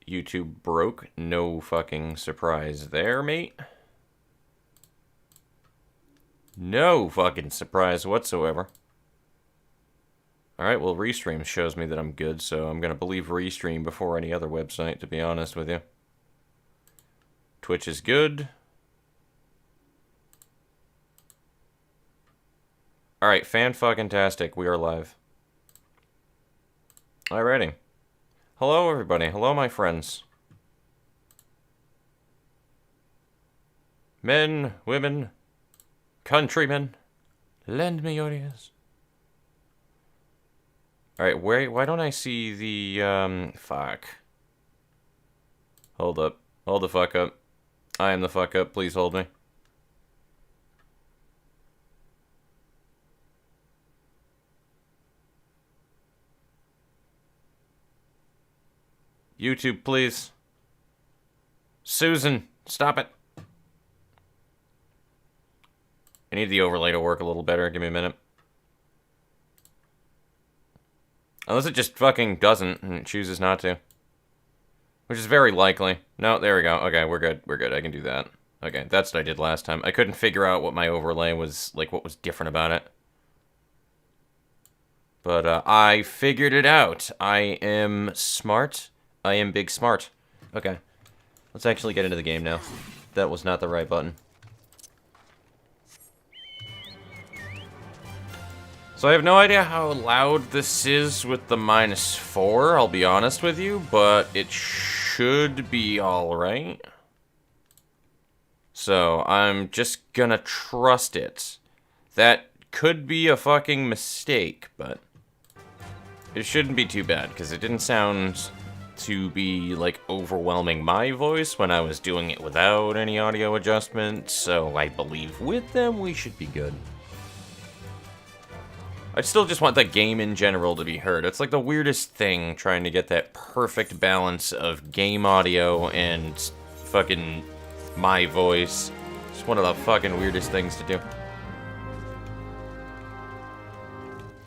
YouTube broke. No fucking surprise there, mate. No fucking surprise whatsoever. Alright, well, Restream shows me that I'm good, so I'm gonna believe Restream before any other website, to be honest with you. Twitch is good. Alright, fan-fucking-tastic. We are live. Alrighty. Hello, everybody. Hello, my friends. Men, women, countrymen, lend me your ears. Alright, why don't I see the, fuck. Hold up. Hold the fuck up. I am the fuck up. Please hold me. YouTube, please. Susan, stop it. I need the overlay to work a little better. Give me a minute. Unless it just fucking doesn't and it chooses not to. Which is very likely. No, there we go. Okay, we're good. We're good. I can do that. Okay, that's what I did last time. I couldn't figure out what my overlay was, like, what was different about it. But, I figured it out. I am smart. I am big smart. Okay. Let's actually get into the game now. That was not the right button. So I have no idea how loud this is with the -4, I'll be honest with you, but it should be alright. So I'm just gonna trust it. That could be a fucking mistake, but it shouldn't be too bad, because it didn't sound to be, like, overwhelming my voice when I was doing it without any audio adjustment, so I believe with them we should be good. I still just want the game in general to be heard. It's like the weirdest thing trying to get that perfect balance of game audio and fucking my voice. It's one of the fucking weirdest things to do.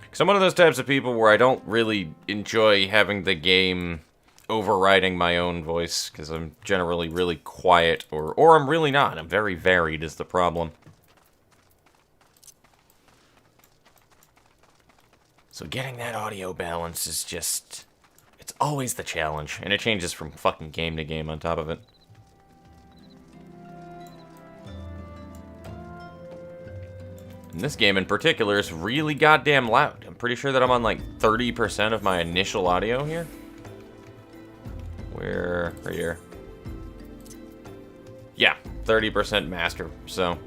Because I'm one of those types of people where I don't really enjoy having the game overriding my own voice, because I'm generally really quiet, or I'm really not. I'm very varied is the problem. So getting that audio balance is just... it's always the challenge, and it changes from fucking game to game on top of it. And this game in particular is really goddamn loud. I'm pretty sure that I'm on like 30% of my initial audio here. Where? Right here. Yeah, 30% master, so...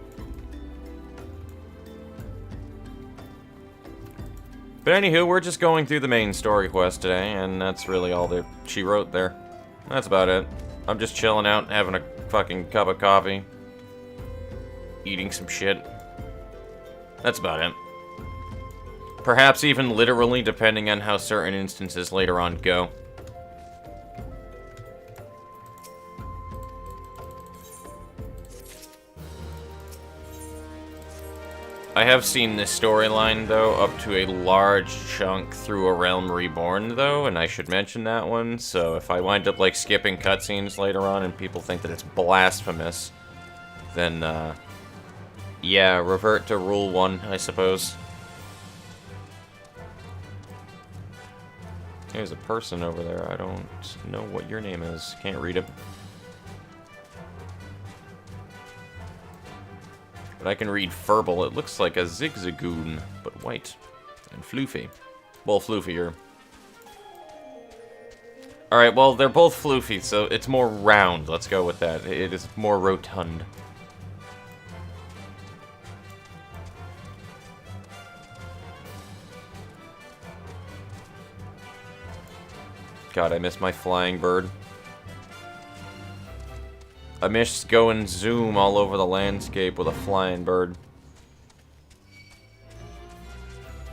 But anywho, we're just going through the main story quest today, and that's really all that she wrote there. That's about it. I'm just chilling out, having a fucking cup of coffee. Eating some shit. That's about it. Perhaps even literally, depending on how certain instances later on go. I have seen this storyline, though, up to a large chunk through A Realm Reborn, though, and I should mention that one, so if I wind up, like, skipping cutscenes later on and people think that it's blasphemous, then, yeah, revert to Rule 1, I suppose. There's a person over there. I don't know what your name is. Can't read it. But I can read Furble. It looks like a Zigzagoon, but white. And floofy. Well, floofier. Alright, well, they're both floofy, so it's more round. Let's go with that. It is more rotund. God, I miss my flying bird. I miss going zoom all over the landscape with a flying bird.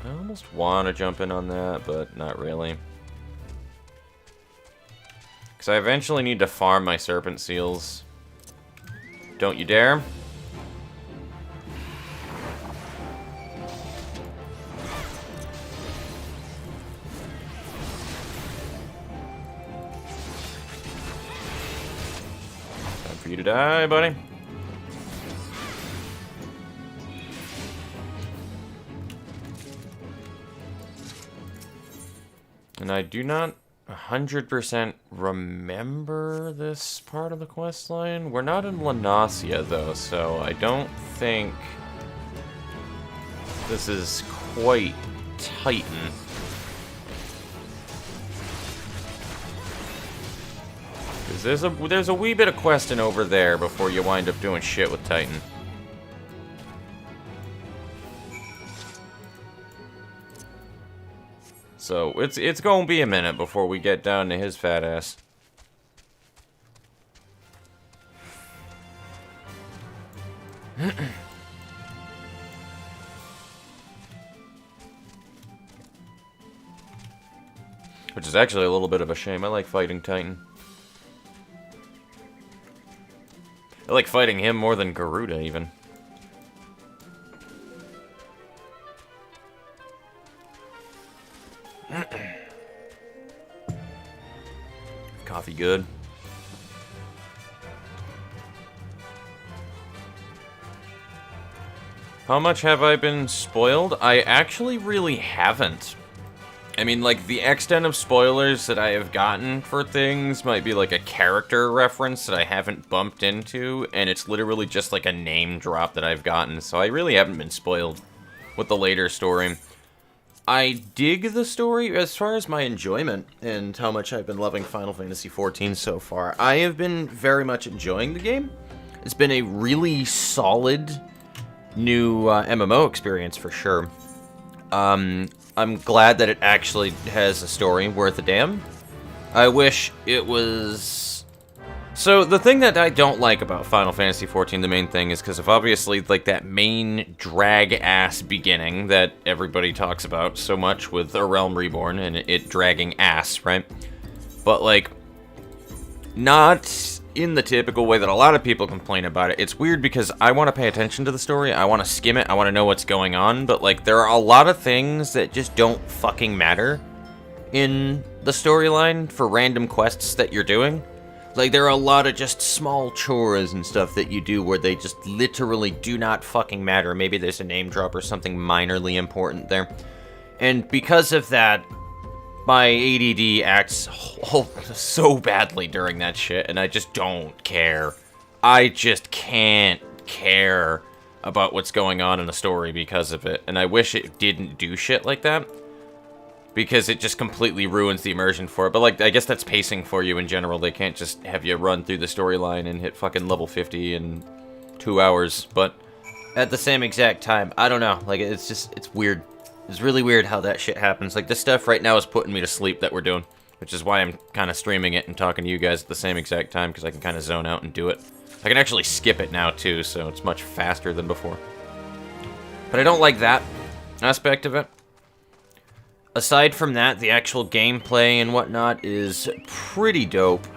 I almost want to jump in on that, but not really. Because I eventually need to farm my serpent seals. Don't you dare. for you to die, buddy. And I do not 100% remember this part of the quest line. We're not in La Nausea, though, so I don't think this is quite Titan. Because there's a wee bit of questing over there before you wind up doing shit with Titan. So, it's gonna be a minute before we get down to his fat ass. Which is actually a little bit of a shame. I like fighting Titan. I like fighting him more than Garuda, even. Coffee good. How much have I been spoiled? I actually really haven't. I mean, like, the extent of spoilers that I have gotten for things might be like a character reference that I haven't bumped into, and it's literally just like a name drop that I've gotten, so I really haven't been spoiled with the later story. I dig the story as far as my enjoyment and how much I've been loving Final Fantasy XIV so far. I have been very much enjoying the game. It's been a really solid new MMO experience for sure. I'm glad that it actually has a story worth a damn. I wish it was... So, the thing that I don't like about Final Fantasy XIV, the main thing, is because of obviously, like, that main drag-ass beginning that everybody talks about so much with A Realm Reborn and it dragging ass, right? But, like, not in the typical way that a lot of people complain about it. It's weird because I want to pay attention to the story, I want to skim it, I want to know what's going on, but, like, there are a lot of things that just don't fucking matter in the storyline for random quests that you're doing. Like, there are a lot of just small chores and stuff that you do where they just literally do not fucking matter. Maybe there's a name drop or something minorly important there. And because of that, my ADD acts so badly during that shit, and I just don't care. I just can't care about what's going on in the story because of it. And I wish it didn't do shit like that, because it just completely ruins the immersion for it. But, like, I guess that's pacing for you in general. They can't just have you run through the storyline and hit fucking level 50 in 2 hours. But at the same exact time, I don't know. Like, it's weird. It's really weird how that shit happens. Like, this stuff right now is putting me to sleep that we're doing, which is why I'm kind of streaming it and talking to you guys at the same exact time, because I can kind of zone out and do it. I can actually skip it now, too, so it's much faster than before. But I don't like that aspect of it. Aside from that, the actual gameplay and whatnot is pretty dope.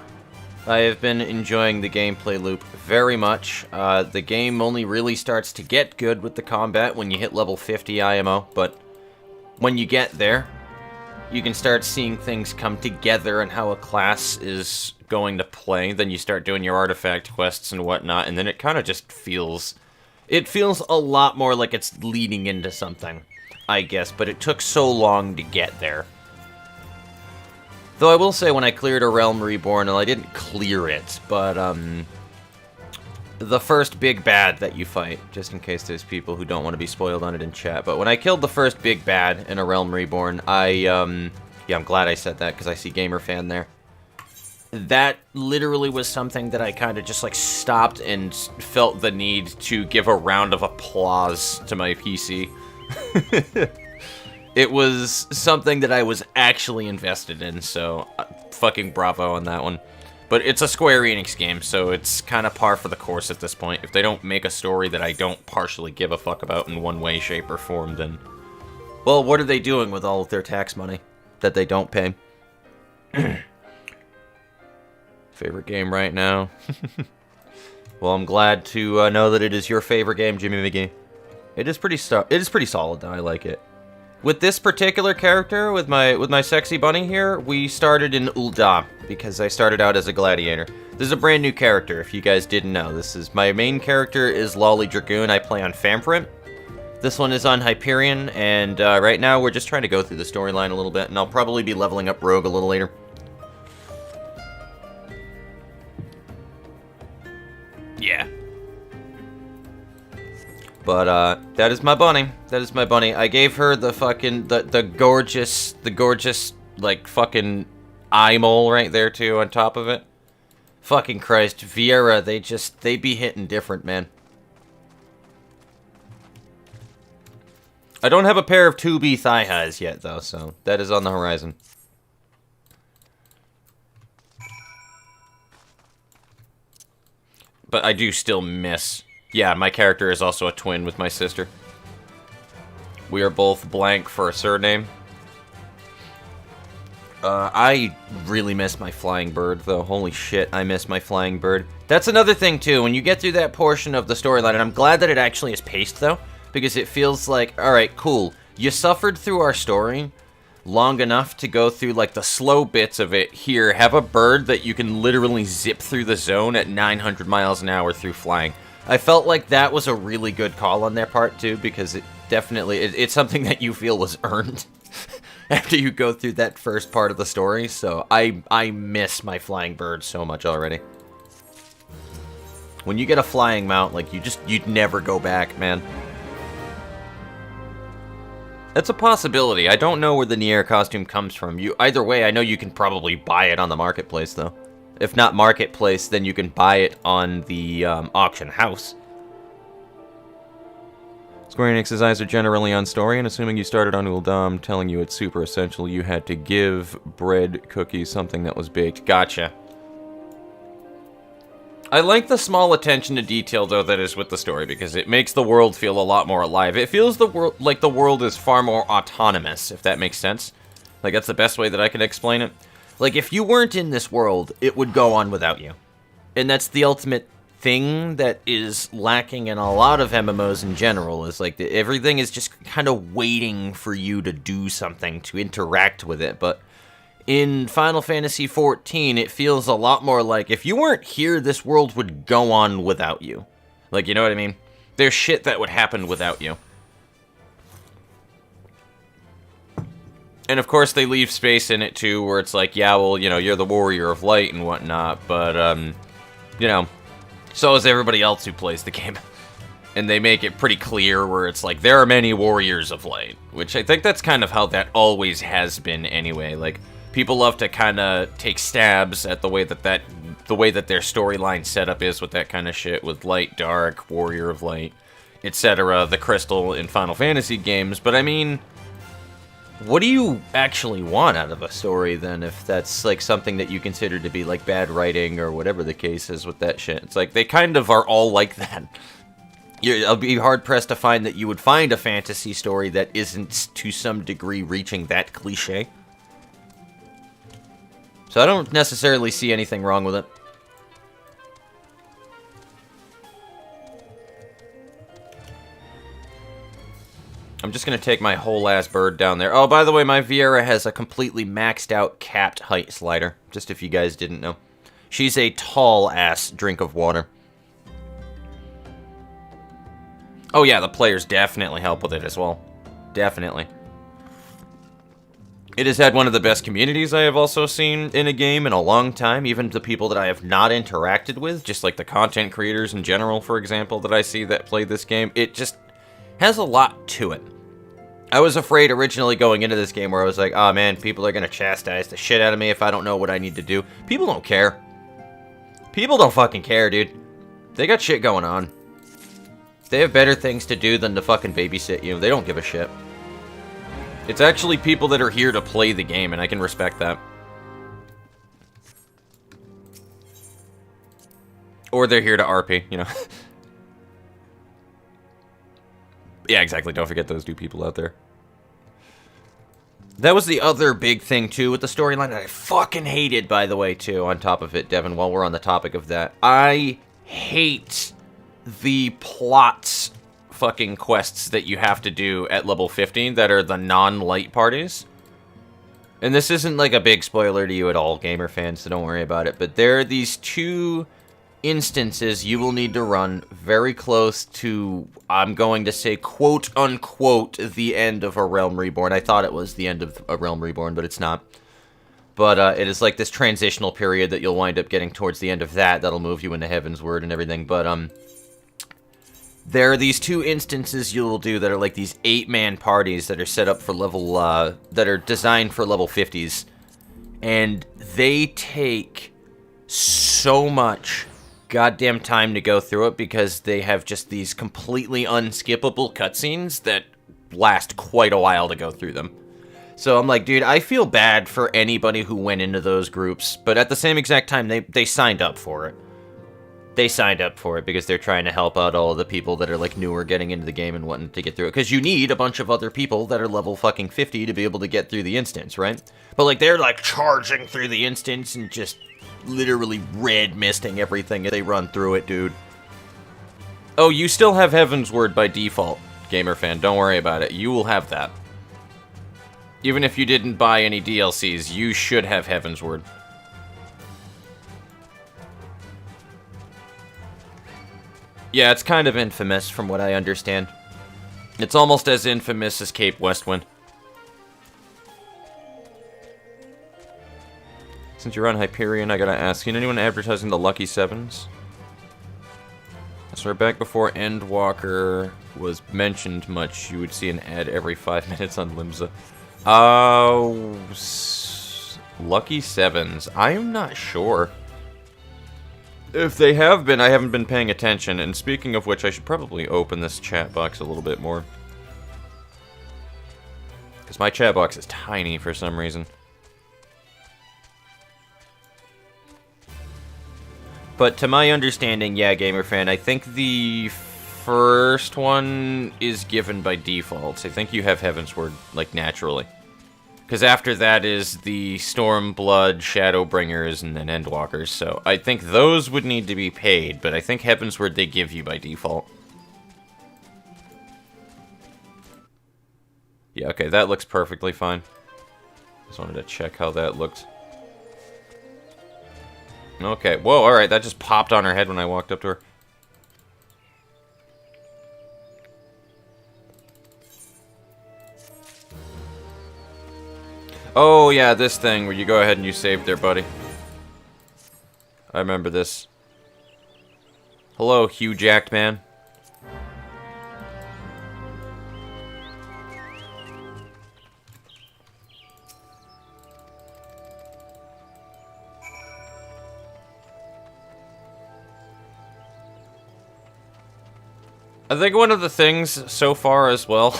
I have been enjoying the gameplay loop very much. The game only really starts to get good with the combat when you hit level 50 IMO, but when you get there, you can start seeing things come together and how a class is going to play. Then you start doing your artifact quests and whatnot, and then it kind of just feels... It feels a lot more like it's leading into something, I guess, but it took so long to get there. Though I will say, when I cleared A Realm Reborn, well, I didn't clear it, but, the first big bad that you fight, just in case there's people who don't want to be spoiled on it in chat, but when I killed the first big bad in A Realm Reborn, yeah, I'm glad I said that, because I see GamerFan there. That literally was something that I kind of just, like, stopped and felt the need to give a round of applause to my PC. It was something that I was actually invested in, so fucking bravo on that one. But it's a Square Enix game, so it's kind of par for the course at this point. If they don't make a story that I don't partially give a fuck about in one way, shape, or form, then... Well, what are they doing with all of their tax money that they don't pay? Favorite game right now? Well, I'm glad to know that it is your favorite game, Jimmy McGee. It is pretty solid, though. I like it. With this particular character, with my sexy bunny here, we started in Ul'dah, because I started out as a gladiator. This is a brand new character, if you guys didn't know. This is my main character is Lolly Dragoon. I play on Famprint. This one is on Hyperion, and right now we're just trying to go through the storyline a little bit, and I'll probably be leveling up Rogue a little later. Yeah. But, that is my bunny. That is my bunny. I gave her the fucking, the gorgeous, like, fucking eye mole right there, too, on top of it. Fucking Christ. Viera, they be hitting different, man. I don't have a pair of 2B thigh highs yet, though, so that is on the horizon. But I do still miss... Yeah, my character is also a twin with my sister. We are both blank for a surname. I really miss my flying bird, though. Holy shit, I miss my flying bird. That's another thing, too. When you get through that portion of the storyline, and I'm glad that it actually is paced, though, because it feels like, alright, cool. You suffered through our story long enough to go through, like, the slow bits of it. Here, have a bird that you can literally zip through the zone at 900 miles an hour through flying. I felt like that was a really good call on their part, too, because it definitely... It's something that you feel was earned after you go through that first part of the story, so I miss my flying bird so much already. When you get a flying mount, like, you'd never go back, man. That's a possibility. I don't know where the Nier costume comes from. Either way, I know you can probably buy it on the marketplace, though. If not marketplace, then you can buy it on the auction house. Square Enix's eyes are generally on story, and assuming you started on Uldam telling you it's super essential, you had to give bread, cookies, something that was baked. Gotcha. I like the small attention to detail, though, that is with the story, because it makes the world feel a lot more alive. It feels like the world is far more autonomous, if that makes sense. Like, that's the best way that I can explain it. Like, if you weren't in this world, it would go on without you. And that's the ultimate thing that is lacking in a lot of MMOs in general, is like, everything is just kind of waiting for you to do something, to interact with it. But in Final Fantasy XIV, it feels a lot more like, if you weren't here, this world would go on without you. Like, you know what I mean? There's shit that would happen without you. And of course they leave space in it too, where it's like, yeah, well, you know, you're the warrior of light and whatnot, but, you know, so is everybody else who plays the game. And they make it pretty clear where it's like, there are many warriors of light, which I think that's kind of how that always has been anyway. Like, people love to kind of take stabs at the way that their storyline setup is with that kind of shit, with light, dark, warrior of light, etc., the crystal in Final Fantasy games, but I mean, what do you actually want out of a story, then, if that's, like, something that you consider to be, like, bad writing or whatever the case is with that shit? It's like, they kind of are all like that. I'll be hard-pressed to find that you would find a fantasy story that isn't, to some degree, reaching that cliche. So I don't necessarily see anything wrong with it. I'm just going to take my whole-ass bird down there. Oh, by the way, my Viera has a completely maxed-out capped height slider, just if you guys didn't know. She's a tall-ass drink of water. Oh yeah, the players definitely help with it as well. Definitely. It has had one of the best communities I have also seen in a game in a long time, even the people that I have not interacted with, just like the content creators in general, for example, that I see that play this game. It just has a lot to it. I was afraid originally going into this game where I was like, oh man, people are going to chastise the shit out of me if I don't know what I need to do. People don't care. People don't fucking care, dude. They got shit going on. They have better things to do than to fucking babysit you. They don't give a shit. It's actually people that are here to play the game, and I can respect that. Or they're here to RP, you know. Yeah, exactly. Don't forget those two people out there. That was the other big thing, too, with the storyline that I fucking hated, by the way, too, on top of it, Devin, while we're on the topic of that. I hate the plots fucking quests that you have to do at level 15 that are the non-light parties. And this isn't like a big spoiler to you at all, gamer fans, so don't worry about it. But there are these 2 instances you will need to run very close to, I'm going to say, quote-unquote, the end of A Realm Reborn. I thought it was the end of A Realm Reborn, but it's not. But it is like this transitional period that you'll wind up getting towards the end of that. That'll move you into Heavensward and everything. But there are these 2 instances you'll do that are like these 8-man parties that are set up for level, that are designed for level 50s. And they take so much goddamn time to go through it because they have just these completely unskippable cutscenes that last quite a while to go through them. So I'm like, dude, I feel bad for anybody who went into those groups, but at the same exact time, they signed up for it. They signed up for it because they're trying to help out all of the people that are, like, newer getting into the game and wanting to get through it. Because you need a bunch of other people that are level fucking 50 to be able to get through the instance, right? But, like, they're, like, charging through the instance and just literally red misting everything as they run through it, dude. Oh, you still have Heavensward by default, gamer fan. Don't worry about it. You will have that. Even if you didn't buy any DLCs, you should have Heavensward. Yeah, it's kind of infamous from what I understand. It's almost as infamous as Cape Westwind. Since you're on Hyperion, I gotta ask, you know anyone advertising the Lucky Sevens? I swear back before Endwalker was mentioned much, you would see an ad every 5 minutes on Limsa. Lucky Sevens. I am not sure. If they have been, I haven't been paying attention. And speaking of which, I should probably open this chat box a little bit more. Because my chat box is tiny for some reason. But to my understanding, yeah, gamer fan, I think the first one is given by default. I think you have Heavensward, like, naturally. Because after that is the Stormblood, Shadowbringers, and then Endwalkers. So I think those would need to be paid, but I think Heavensward they give you by default. Yeah, okay, that looks perfectly fine. Just wanted to check how that looked. Okay, whoa, alright, that just popped on her head when I walked up to her. Oh, yeah, this thing where you go ahead and you save there, buddy. I remember this. Hello, Hugh Jacked Man. I think one of the things so far as well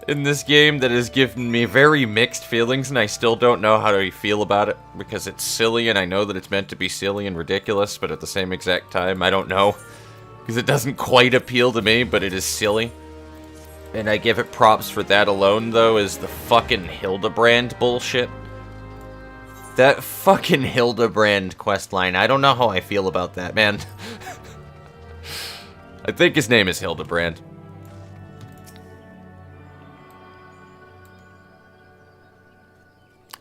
in this game that has given me very mixed feelings, and I still don't know how to feel about it, because it's silly, and I know that it's meant to be silly and ridiculous, but at the same exact time, I don't know. Because it doesn't quite appeal to me, but it is silly. And I give it props for that alone, though, is the fucking Hildebrand bullshit. That fucking Hildebrand questline, I don't know how I feel about that, man. I think his name is Hildebrand.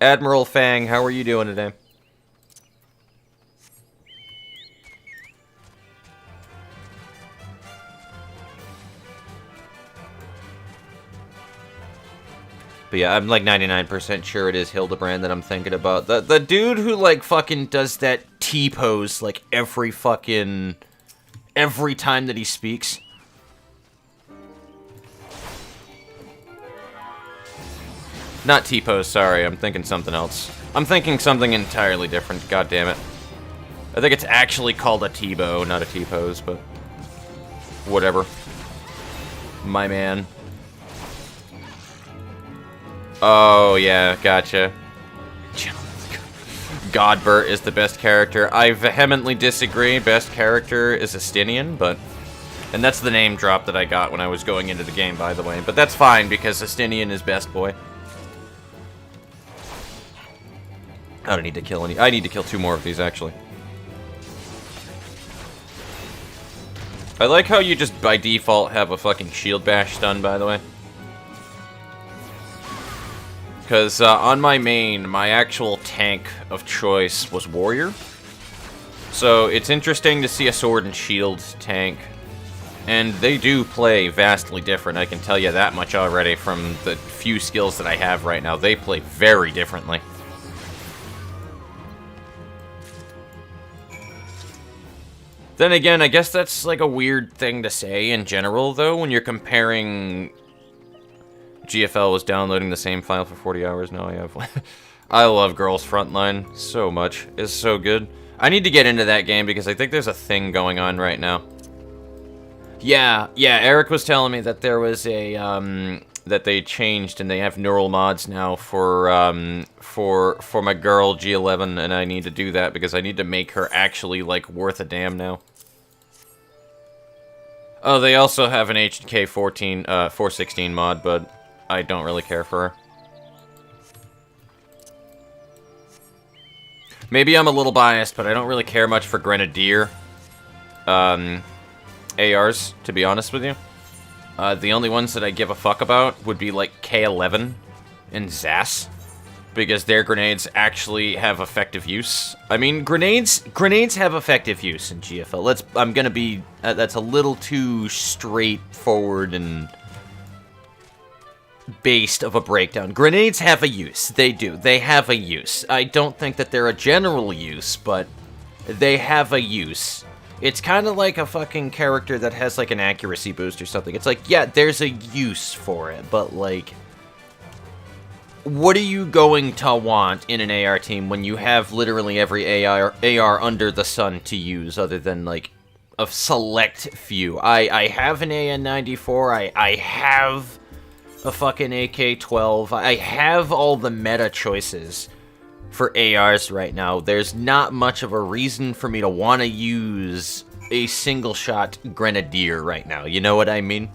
Admiral Fang, how are you doing today? But yeah, I'm like 99% sure it is Hildebrand that I'm thinking about. The dude who like fucking does that T-pose like every time that he speaks. Not T-pose, sorry, I'm thinking something else. I'm thinking something entirely different, god damn it. I think it's actually called a T-bow, not a T-pose, but whatever. My man. Oh, yeah, gotcha. Godbert is the best character. I vehemently disagree. Best character is Estinian, but... And that's the name drop that I got when I was going into the game, by the way. But that's fine, because Estinian is best boy. I don't need to kill any... I need to kill 2 more of these, actually. I like how you just, by default, have a fucking shield bash stun, by the way. Because on my main, my actual tank of choice was Warrior. So it's interesting to see a Sword and Shield tank. And they do play vastly different, I can tell you that much already from the few skills that I have right now. They play very differently. Then again, I guess that's like a weird thing to say in general, though, when you're comparing... GFL was downloading the same file for 40 hours, now I have... I love Girls Frontline so much. It's so good. I need to get into that game because I think there's a thing going on right now. Yeah, Eric was telling me that there was a, that they changed and they have neural mods now for my girl G11, and I need to do that because I need to make her actually, like, worth a damn now. Oh, they also have an HK 416 mod, but I don't really care for her. Maybe I'm a little biased, but I don't really care much for Grenadier. ARs, to be honest with you. The only ones that I give a fuck about would be like K11 and ZAS, because their grenades actually have effective use. I mean, grenades have effective use in GFL. I'm gonna be, that's a little too straightforward and based of a breakdown. Grenades have a use. They do. They have a use. I don't think that they're a general use, but they have a use. It's kind of like a fucking character that has, like, an accuracy boost or something. It's like, yeah, there's a use for it, but, like... What are you going to want in an AR team when you have literally every AR under the sun to use, other than, like, a select few? I have an AN-94, I have a fucking AK-12, I have all the meta choices for ARs right now. There's not much of a reason for me to want to use a single-shot Grenadier right now. You know what I mean?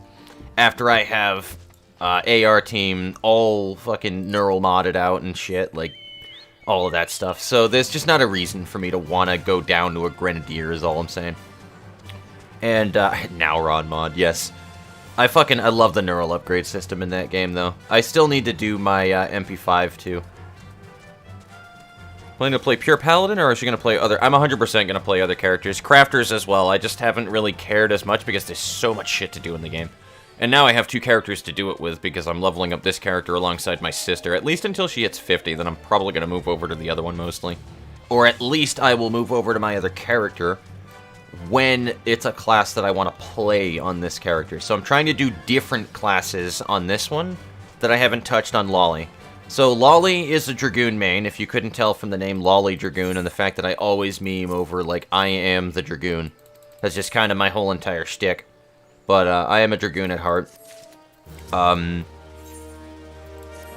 After I have AR team all fucking neural modded out and shit, like, all of that stuff. So there's just not a reason for me to want to go down to a Grenadier is all I'm saying. And, Nauron mod, yes. I love the neural upgrade system in that game, though. I still need to do my MP5, too. Planning to play pure Paladin, or is she going to play other... I'm 100% going to play other characters. Crafters as well. I just haven't really cared as much because there's so much shit to do in the game. And now I have 2 characters to do it with because I'm leveling up this character alongside my sister. At least until she hits 50, then I'm probably going to move over to the other one mostly. Or at least I will move over to my other character when it's a class that I want to play on this character. So I'm trying to do different classes on this one that I haven't touched on Lolly. So Lolly is a Dragoon main, if you couldn't tell from the name Lolly Dragoon and the fact that I always meme over, like, I am the Dragoon. That's just kind of my whole entire shtick. But I am a Dragoon at heart.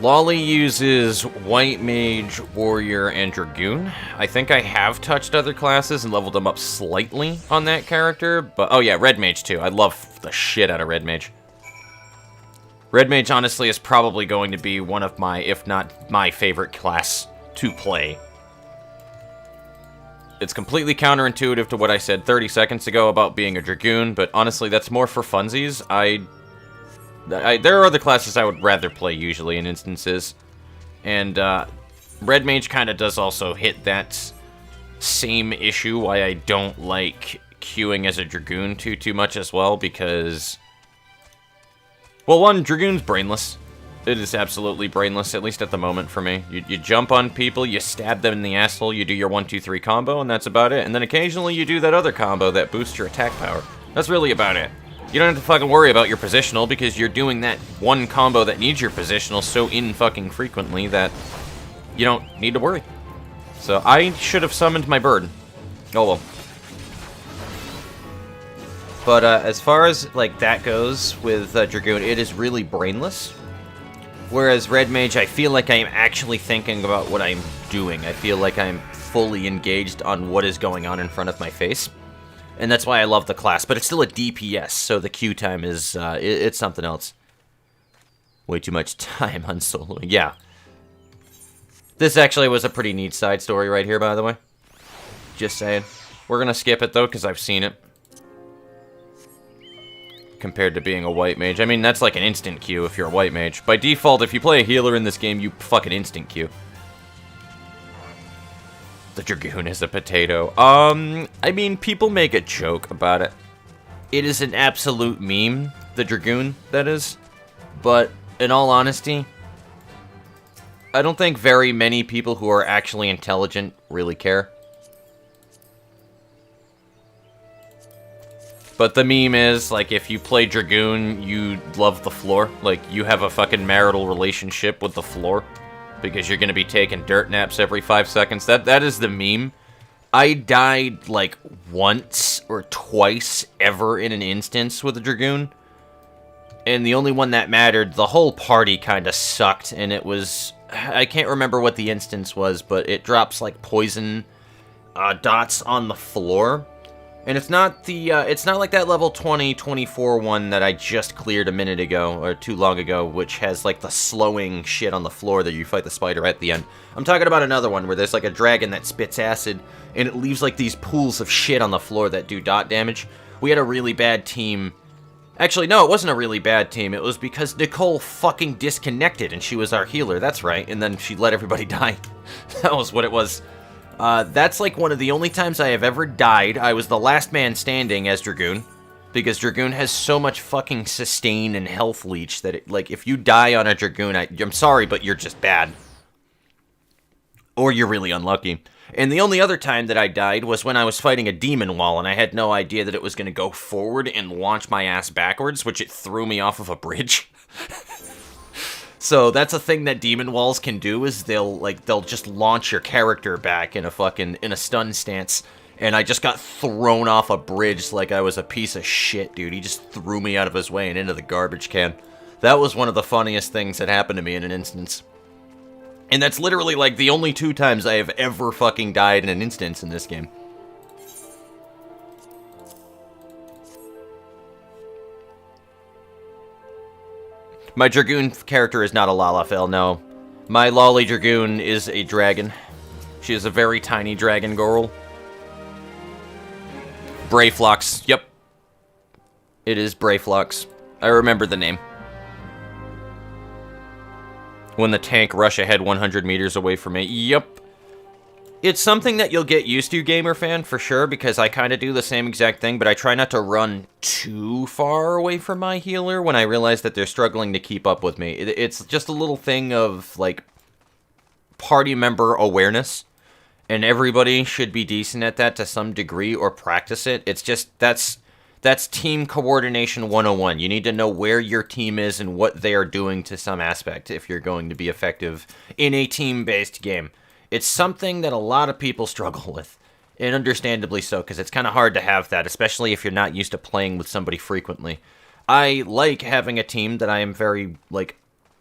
Lolly uses White Mage, Warrior, and Dragoon. I think I have touched other classes and leveled them up slightly on that character, but... Oh yeah, Red Mage too. I love the shit out of Red Mage. Red Mage, honestly, is probably going to be one of my, if not my favorite class to play. It's completely counterintuitive to what I said 30 seconds ago about being a Dragoon, but honestly, that's more for funsies. There are other classes I would rather play, usually, in instances. And, Red Mage kind of does also hit that same issue, why I don't like queuing as a Dragoon too much as well, because... Well, one, Dragoon's brainless. It is absolutely brainless, at least at the moment for me. You jump on people, you stab them in the asshole, you do your 1-2-3 combo, and that's about it. And then occasionally you do that other combo that boosts your attack power. That's really about it. You don't have to fucking worry about your positional, because you're doing that one combo that needs your positional so fucking frequently that you don't need to worry. So I should have summoned my bird. Oh well. But as far as, like, that goes with Dragoon, it is really brainless. Whereas Red Mage, I feel like I am actually thinking about what I'm doing. I feel like I'm fully engaged on what is going on in front of my face. And that's why I love the class. But it's still a DPS, so the queue time is, it's something else. Way too much time on soloing. Yeah. This actually was a pretty neat side story right here, by the way. Just saying. We're gonna skip it, though, because I've seen it. compared to being a white mage. I mean, that's like an instant Q if you're a white mage. By default, if you play a healer in this game, you fucking instant Q. The Dragoon is a potato. I mean, people make a joke about it. It is an absolute meme, the Dragoon, that is. But, in all honesty, I don't think very many people who are actually intelligent really care. But the meme is, like, if you play Dragoon, you love the floor. Like, you have a fucking marital relationship with the floor. Because you're gonna be taking dirt naps every 5 seconds. That is the meme. I died, like, once or twice ever in an instance with a Dragoon. And the only one that mattered, the whole party kinda sucked. And it was... I can't remember what the instance was, but it drops, like, poison dots on the floor. And it's not the, it's not like that level 20, 24 one that I just cleared a minute ago, or too long ago, which has, like, the slowing shit on the floor that you fight the spider at the end. I'm talking about another one where there's, like, a dragon that spits acid, and it leaves, like, these pools of shit on the floor that do dot damage. We had a really bad team. Actually, no, it wasn't a really bad team. It was because Nicole fucking disconnected, and she was our healer, that's right, and then she let everybody die. That was what it was. That's like one of the only times I have ever died. I was the last man standing as Dragoon, because Dragoon has so much fucking sustain and health leech that, it, like, if you die on a Dragoon, I'm sorry, but you're just bad. Or you're really unlucky. And the only other time that I died was when I was fighting a demon wall, and I had no idea that it was going to go forward and launch my ass backwards, which it threw me off of a bridge. So that's a thing that demon walls can do, is they'll just launch your character back in a stun stance. And I just got thrown off a bridge like I was a piece of shit, dude. He just threw me out of his way and into the garbage can. That was one of the funniest things that happened to me in an instance. And that's literally like the only 2 times I have ever fucking died in an instance in this game. My Dragoon character is not a Lalafell, no. My Lolly Dragoon is a dragon. She is a very tiny dragon girl. Brayflox, yep. It is Brayflox. I remember the name. When the tank rush ahead 100 meters away from me, yep. It's something that you'll get used to, gamer fan, for sure, because I kind of do the same exact thing, but I try not to run too far away from my healer when I realize that they're struggling to keep up with me. It's just a little thing of, like, party member awareness, and everybody should be decent at that to some degree or practice it. It's just, that's team coordination 101. You need to know where your team is and what they are doing to some aspect if you're going to be effective in a team-based game. It's something that a lot of people struggle with, and understandably so, because it's kind of hard to have that, especially if you're not used to playing with somebody frequently. I like having a team that I am very, like,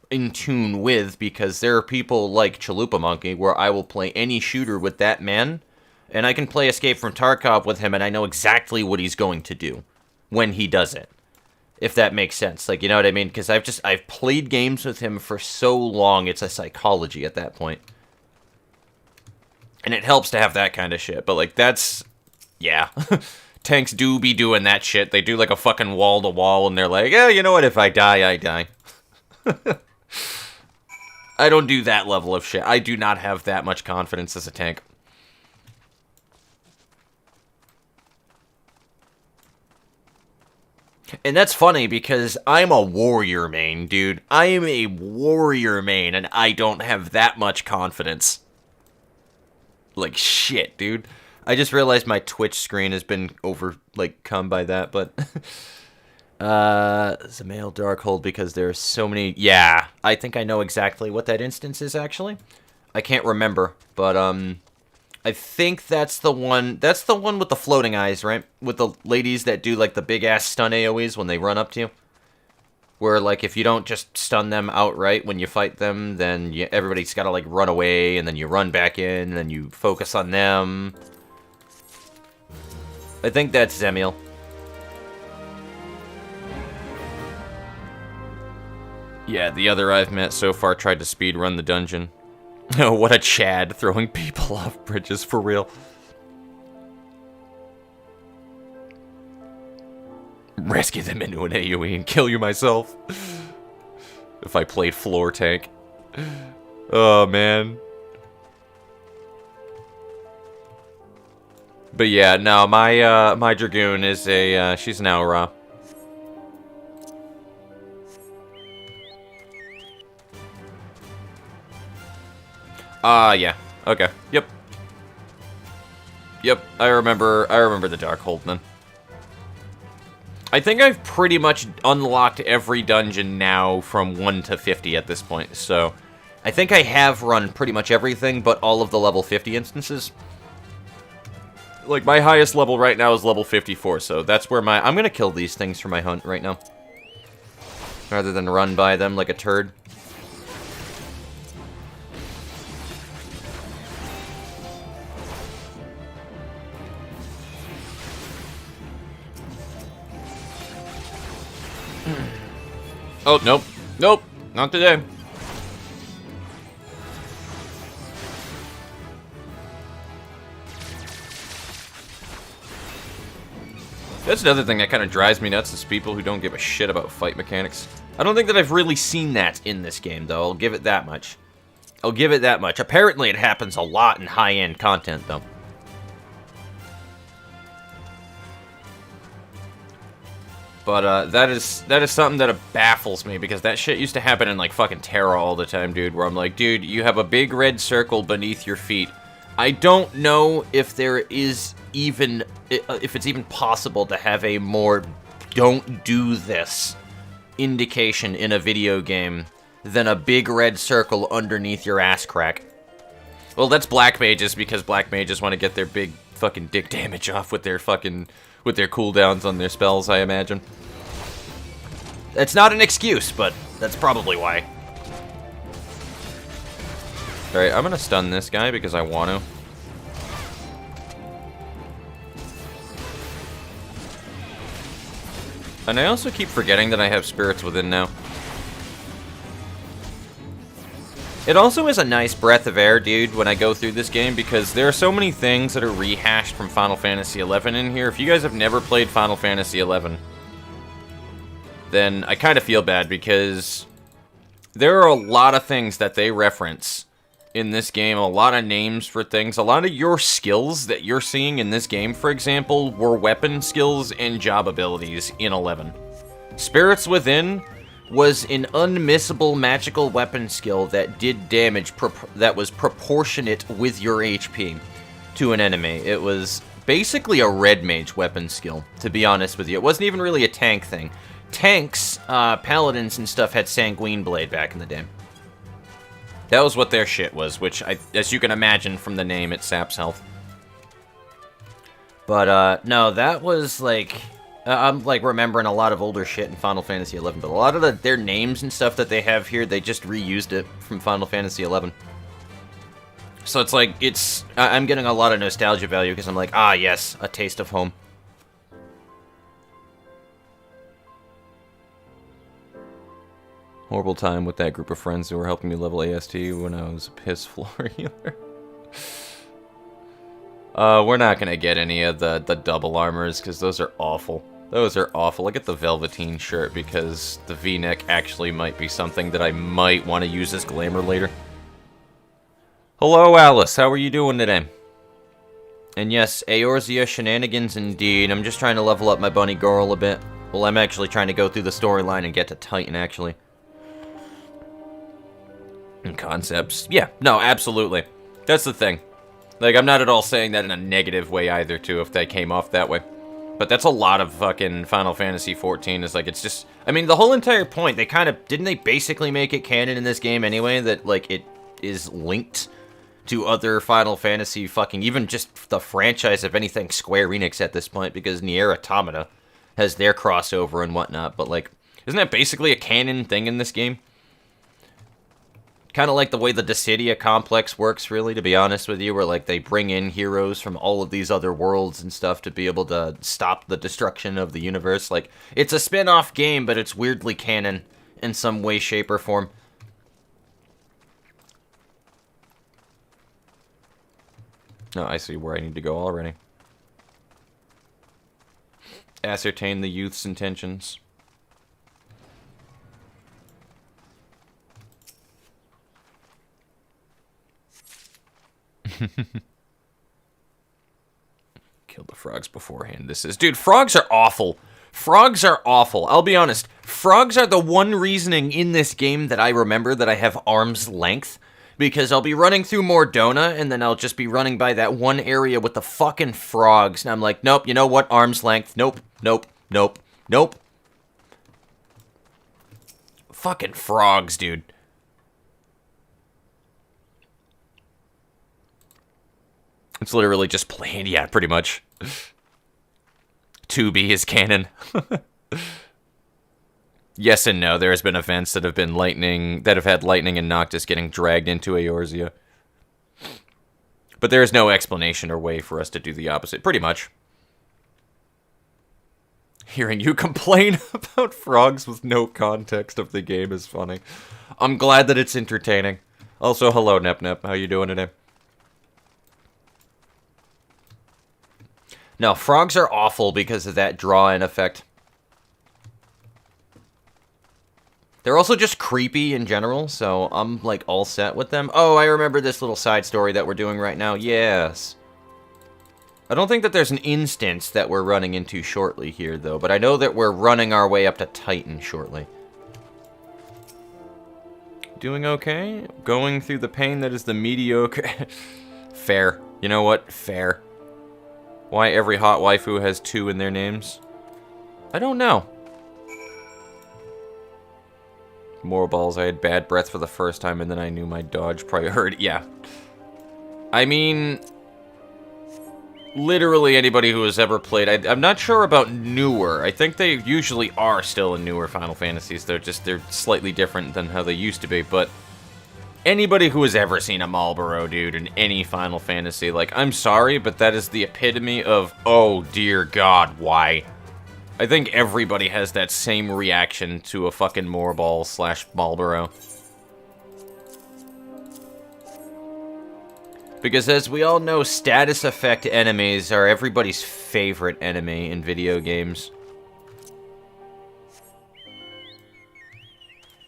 in tune with, because there are people like Chalupa Monkey, where I will play any shooter with that man, and I can play Escape from Tarkov with him, and I know exactly what he's going to do when he does it. If that makes sense. Like, you know what I mean? Because I've played games with him for so long, it's a psychology at that point. And it helps to have that kind of shit. But, like, that's... yeah. Tanks do be doing that shit. They do, like, a fucking wall-to-wall, and they're like, yeah, you know what? If I die, I die. I don't do that level of shit. I do not have that much confidence as a tank. And that's funny, because I'm a warrior main, dude. I am a warrior main, and I don't have that much confidence. Like, shit, dude. I just realized my Twitch screen has been come by that, but... Zamail Darkhold, because there's so many... yeah, I think I know exactly what that instance is, actually. I can't remember, but, I think that's the one... that's the one with the floating eyes, right? With the ladies that do, like, the big-ass stun AoEs when they run up to you. Where, like, if you don't just stun them outright when you fight them, then everybody's gotta, like, run away, and then you run back in, and then you focus on them. I think that's Zemiel. Yeah, the other I've met so far tried to speedrun the dungeon. Oh, what a Chad, throwing people off bridges, for real. Rescue them into an AoE and kill you myself. If I played floor tank. Oh, man. But yeah, no, my Dragoon is a, she's an Aura. Yeah. Okay. Yep. Yep, I remember the Darkhold then. I think I've pretty much unlocked every dungeon now from 1 to 50 at this point, so I think I have run pretty much everything but all of the level 50 instances. Like, my highest level right now is level 54, so that's where I'm gonna kill these things for my hunt right now. Rather than run by them like a turd. Oh, nope. Nope. Not today. That's another thing that kind of drives me nuts, is people who don't give a shit about fight mechanics. I don't think that I've really seen that in this game, though. I'll give it that much. I'll give it that much. Apparently it happens a lot in high-end content, though. But, that is something that baffles me, because that shit used to happen in, like, fucking Terra all the time, dude, where I'm like, dude, you have a big red circle beneath your feet. I don't know if there is even, if it's even possible to have a more don't do this indication in a video game than a big red circle underneath your ass crack. Well, that's black mages, because black mages want to get their big fucking dick damage off with their fucking, with their cooldowns on their spells, I imagine. That's not an excuse, but that's probably why. Alright, I'm gonna stun this guy because I want to. And I also keep forgetting that I have spirits within now. It also is a nice breath of air, dude, when I go through this game, because there are so many things that are rehashed from Final Fantasy XI in here. If you guys have never played Final Fantasy XI, then I kind of feel bad, because there are a lot of things that they reference in this game, a lot of names for things. A lot of your skills that you're seeing in this game, for example, were weapon skills and job abilities in 11. Spirits Within was an unmissable magical weapon skill that did damage that was proportionate with your HP to an enemy. It was basically a red mage weapon skill, to be honest with you. It wasn't even really a tank thing. Tanks, paladins and stuff had Sanguine Blade back in the day. That was what their shit was, which, as you can imagine from the name, it saps health. But, no, that was, like... I'm, like, remembering a lot of older shit in Final Fantasy XI, but a lot of their names and stuff that they have here, they just reused it from Final Fantasy XI. So it's like, I'm getting a lot of nostalgia value, because I'm like, ah, yes, a taste of home. Horrible time with that group of friends who were helping me level AST when I was a piss floor healer. We're not gonna get any of the double armors, because those are awful. Those are awful. I get the Velveteen shirt, because the V-neck actually might be something that I might want to use as glamour later. Hello, Alice. How are you doing today? And yes, Eorzea shenanigans indeed. I'm just trying to level up my bunny girl a bit. Well, I'm actually trying to go through the storyline and get to Titan, actually. And concepts. Yeah, no, absolutely. That's the thing. Like, I'm not at all saying that in a negative way either, too, if they came off that way. But that's a lot of fucking Final Fantasy XIV. Is like, it's just... I mean, the whole entire point, they kind of... Didn't they basically make it canon in this game anyway? That, like, it is linked to other Final Fantasy fucking... Even just the franchise of anything Square Enix at this point, because Nier Automata has their crossover and whatnot. But, like, isn't that basically a canon thing in this game? Kind of like the way the Dissidia complex works, really, to be honest with you, where, like, they bring in heroes from all of these other worlds and stuff to be able to stop the destruction of the universe. Like, it's a spin-off game, but it's weirdly canon in some way, shape, or form. No, I see where I need to go already. ascertain the youth's intentions. Killed the frogs beforehand. Dude, frogs are awful. Frogs are awful. I'll be honest. Frogs are the one reasoning in this game that I remember that I have arm's length. Because I'll be running through Mordona, and then I'll just be running by that one area with the fucking frogs. And I'm like, nope, you know what? Arm's length. Nope, nope, nope, nope. Fucking frogs, dude. It's literally just plain, yeah, pretty much. 2B is canon. Yes and no. There has been events that have been had lightning and Noctis getting dragged into Eorzea. But there is no explanation or way for us to do the opposite. Pretty much. Hearing you complain about frogs with no context of the game is funny. I'm glad that it's entertaining. Also, hello, Nep Nep. How you doing today? No, frogs are awful because of that draw-in effect. They're also just creepy in general, so I'm, like, all set with them. Oh, I remember this little side story that we're doing right now. Yes. I don't think that there's an instance that we're running into shortly here, though, but I know that we're running our way up to Titan shortly. Doing okay? Going through the pain that is the mediocre... Fair. You know what? Fair. Why every hot waifu has 2 in their names? I don't know. More balls. I had bad breath for the first time, and then I knew my dodge priority. Yeah. I mean, literally anybody who has ever played. I'm not sure about newer. I think they usually are still in newer Final Fantasies. They're slightly different than how they used to be. But anybody who has ever seen a Marlboro dude in any Final Fantasy, like, I'm sorry, but that is the epitome of, oh dear God, why? I think everybody has that same reaction to a fucking Moorball / Marlboro. Because as we all know, status effect enemies are everybody's favorite enemy in video games.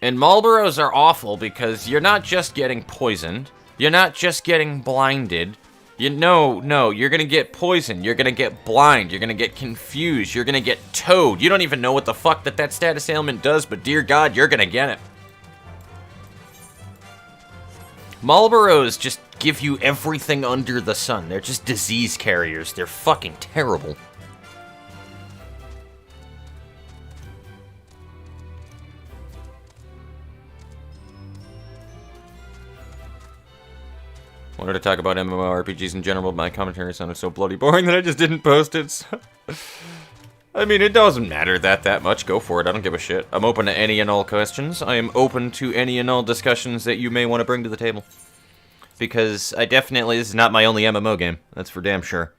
And Marlboros are awful because you're not just getting poisoned, you're not just getting blinded. No, you're gonna get poisoned, you're gonna get blind, you're gonna get confused, you're gonna get towed. You don't even know what the fuck that status ailment does, but dear God, you're gonna get it. Marlboros just give you everything under the sun. They're just disease carriers. They're fucking terrible. Wanted to talk about MMORPGs in general, but my commentary sounded so bloody boring that I just didn't post it. So. I mean, it doesn't matter that much. Go for it. I don't give a shit. I'm open to any and all questions. I am open to any and all discussions that you may want to bring to the table. Because this is not my only MMO game. That's for damn sure.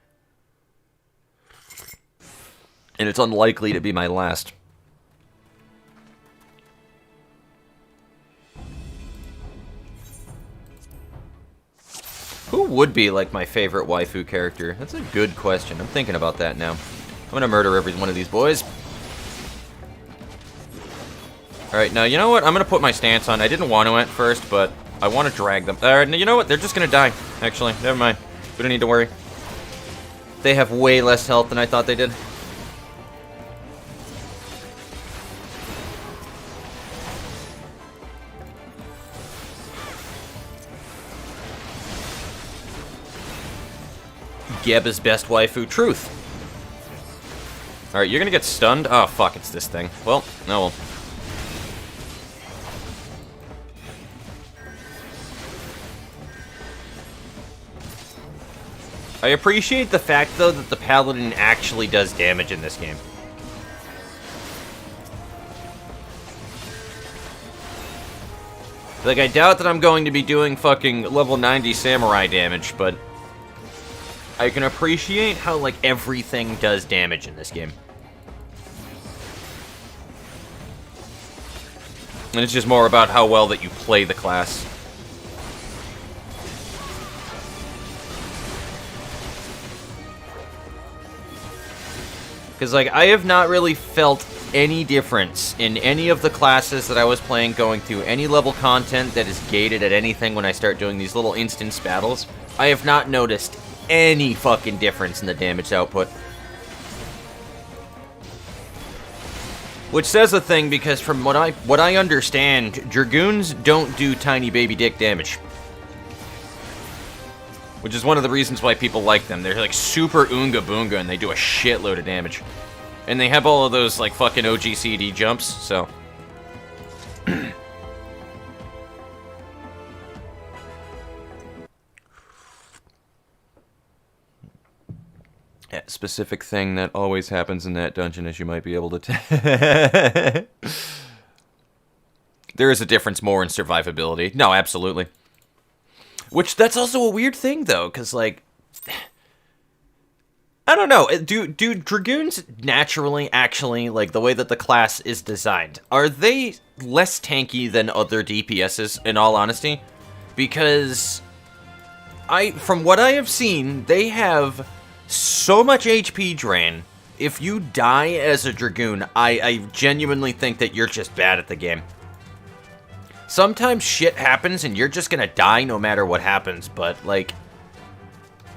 And it's unlikely to be my last. Who would be, like, my favorite waifu character? That's a good question. I'm thinking about that now. I'm gonna murder every one of these boys. Alright, now, you know what? I'm gonna put my stance on. I didn't want to at first, but I want to drag them. Alright, you know what? They're just gonna die, actually. Never mind. We don't need to worry. They have way less health than I thought they did. Geba's best waifu, Truth. Alright, you're gonna get stunned? Oh, fuck, it's this thing. Well, no, well. I appreciate the fact, though, that the Paladin actually does damage in this game. Like, I doubt that I'm going to be doing fucking level 90 samurai damage, but I can appreciate how, like, everything does damage in this game. And it's just more about how well that you play the class. Because, like, I have not really felt any difference in any of the classes that I was playing going through any level content that is gated at anything when I start doing these little instance battles. I have not noticed any fucking difference in the damage output. Which says a thing, because from what I understand, Dragoons don't do tiny baby dick damage. Which is one of the reasons why people like them. They're like super oonga boonga and they do a shitload of damage. And they have all of those like fucking OGCD jumps, so... Specific thing that always happens in that dungeon, as you might be able to tell. There is a difference more in survivability. No, absolutely. Which, that's also a weird thing, though, because, like... I don't know. Do Dragoons naturally, actually, like, the way that the class is designed, are they less tanky than other DPSs, in all honesty? Because... from what I have seen, they have... so much HP drain. If you die as a Dragoon, I genuinely think that you're just bad at the game. Sometimes shit happens and you're just gonna die no matter what happens, but, like...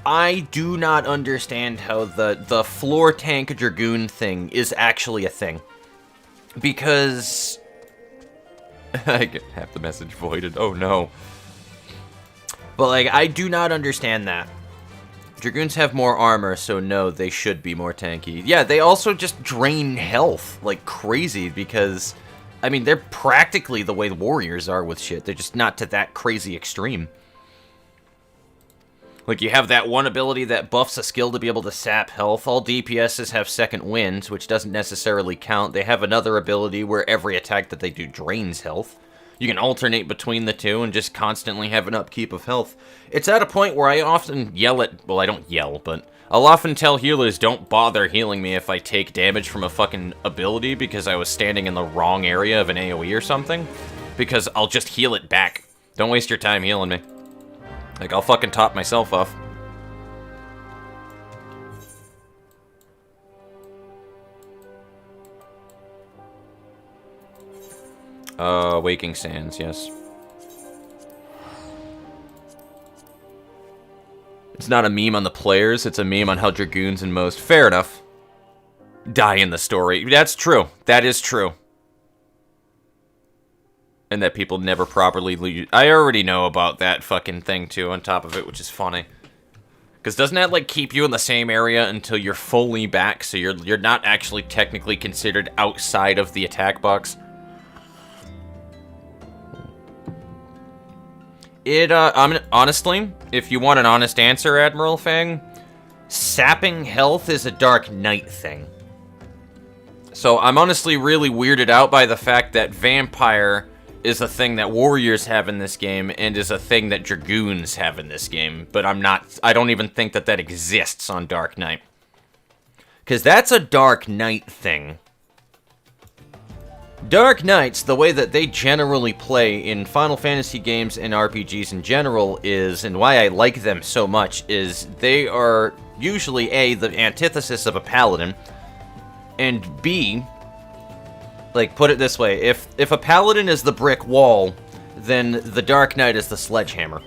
I do not understand how the floor tank Dragoon thing is actually a thing. Because... I get half the message voided, oh no. But, like, I do not understand that. Dragoons have more armor, so no, they should be more tanky. Yeah, they also just drain health like crazy because, I mean, they're practically the way the warriors are with shit. They're just not to that crazy extreme. Like, you have that one ability that buffs a skill to be able to sap health. All DPSs have second wind, which doesn't necessarily count. They have another ability where every attack that they do drains health. You can alternate between the two and just constantly have an upkeep of health. It's at a point where I often yell at... Well, I don't yell, but I'll often tell healers don't bother healing me if I take damage from a fucking ability because I was standing in the wrong area of an AoE or something. Because I'll just heal it back. Don't waste your time healing me. Like, I'll fucking top myself off. Waking Sands, yes. It's not a meme on the players, it's a meme on how Dragoons and most, fair enough, die in the story. That's true. That is true. And that people never properly leave. I already know about that fucking thing, too, on top of it, which is funny. Because doesn't that, like, keep you in the same area until you're fully back, so you're not actually technically considered outside of the attack box? Honestly, if you want an honest answer, Admiral Fang, sapping health is a Dark Knight thing. So I'm honestly really weirded out by the fact that Vampire is a thing that Warriors have in this game, and is a thing that Dragoons have in this game, but I don't even think that that exists on Dark Knight. Because that's a Dark Knight thing. Dark Knights, the way that they generally play in Final Fantasy games and RPGs in general is, and why I like them so much, is they are usually A, the antithesis of a paladin, and B, like, put it this way, if a paladin is the brick wall, then the Dark Knight is the sledgehammer.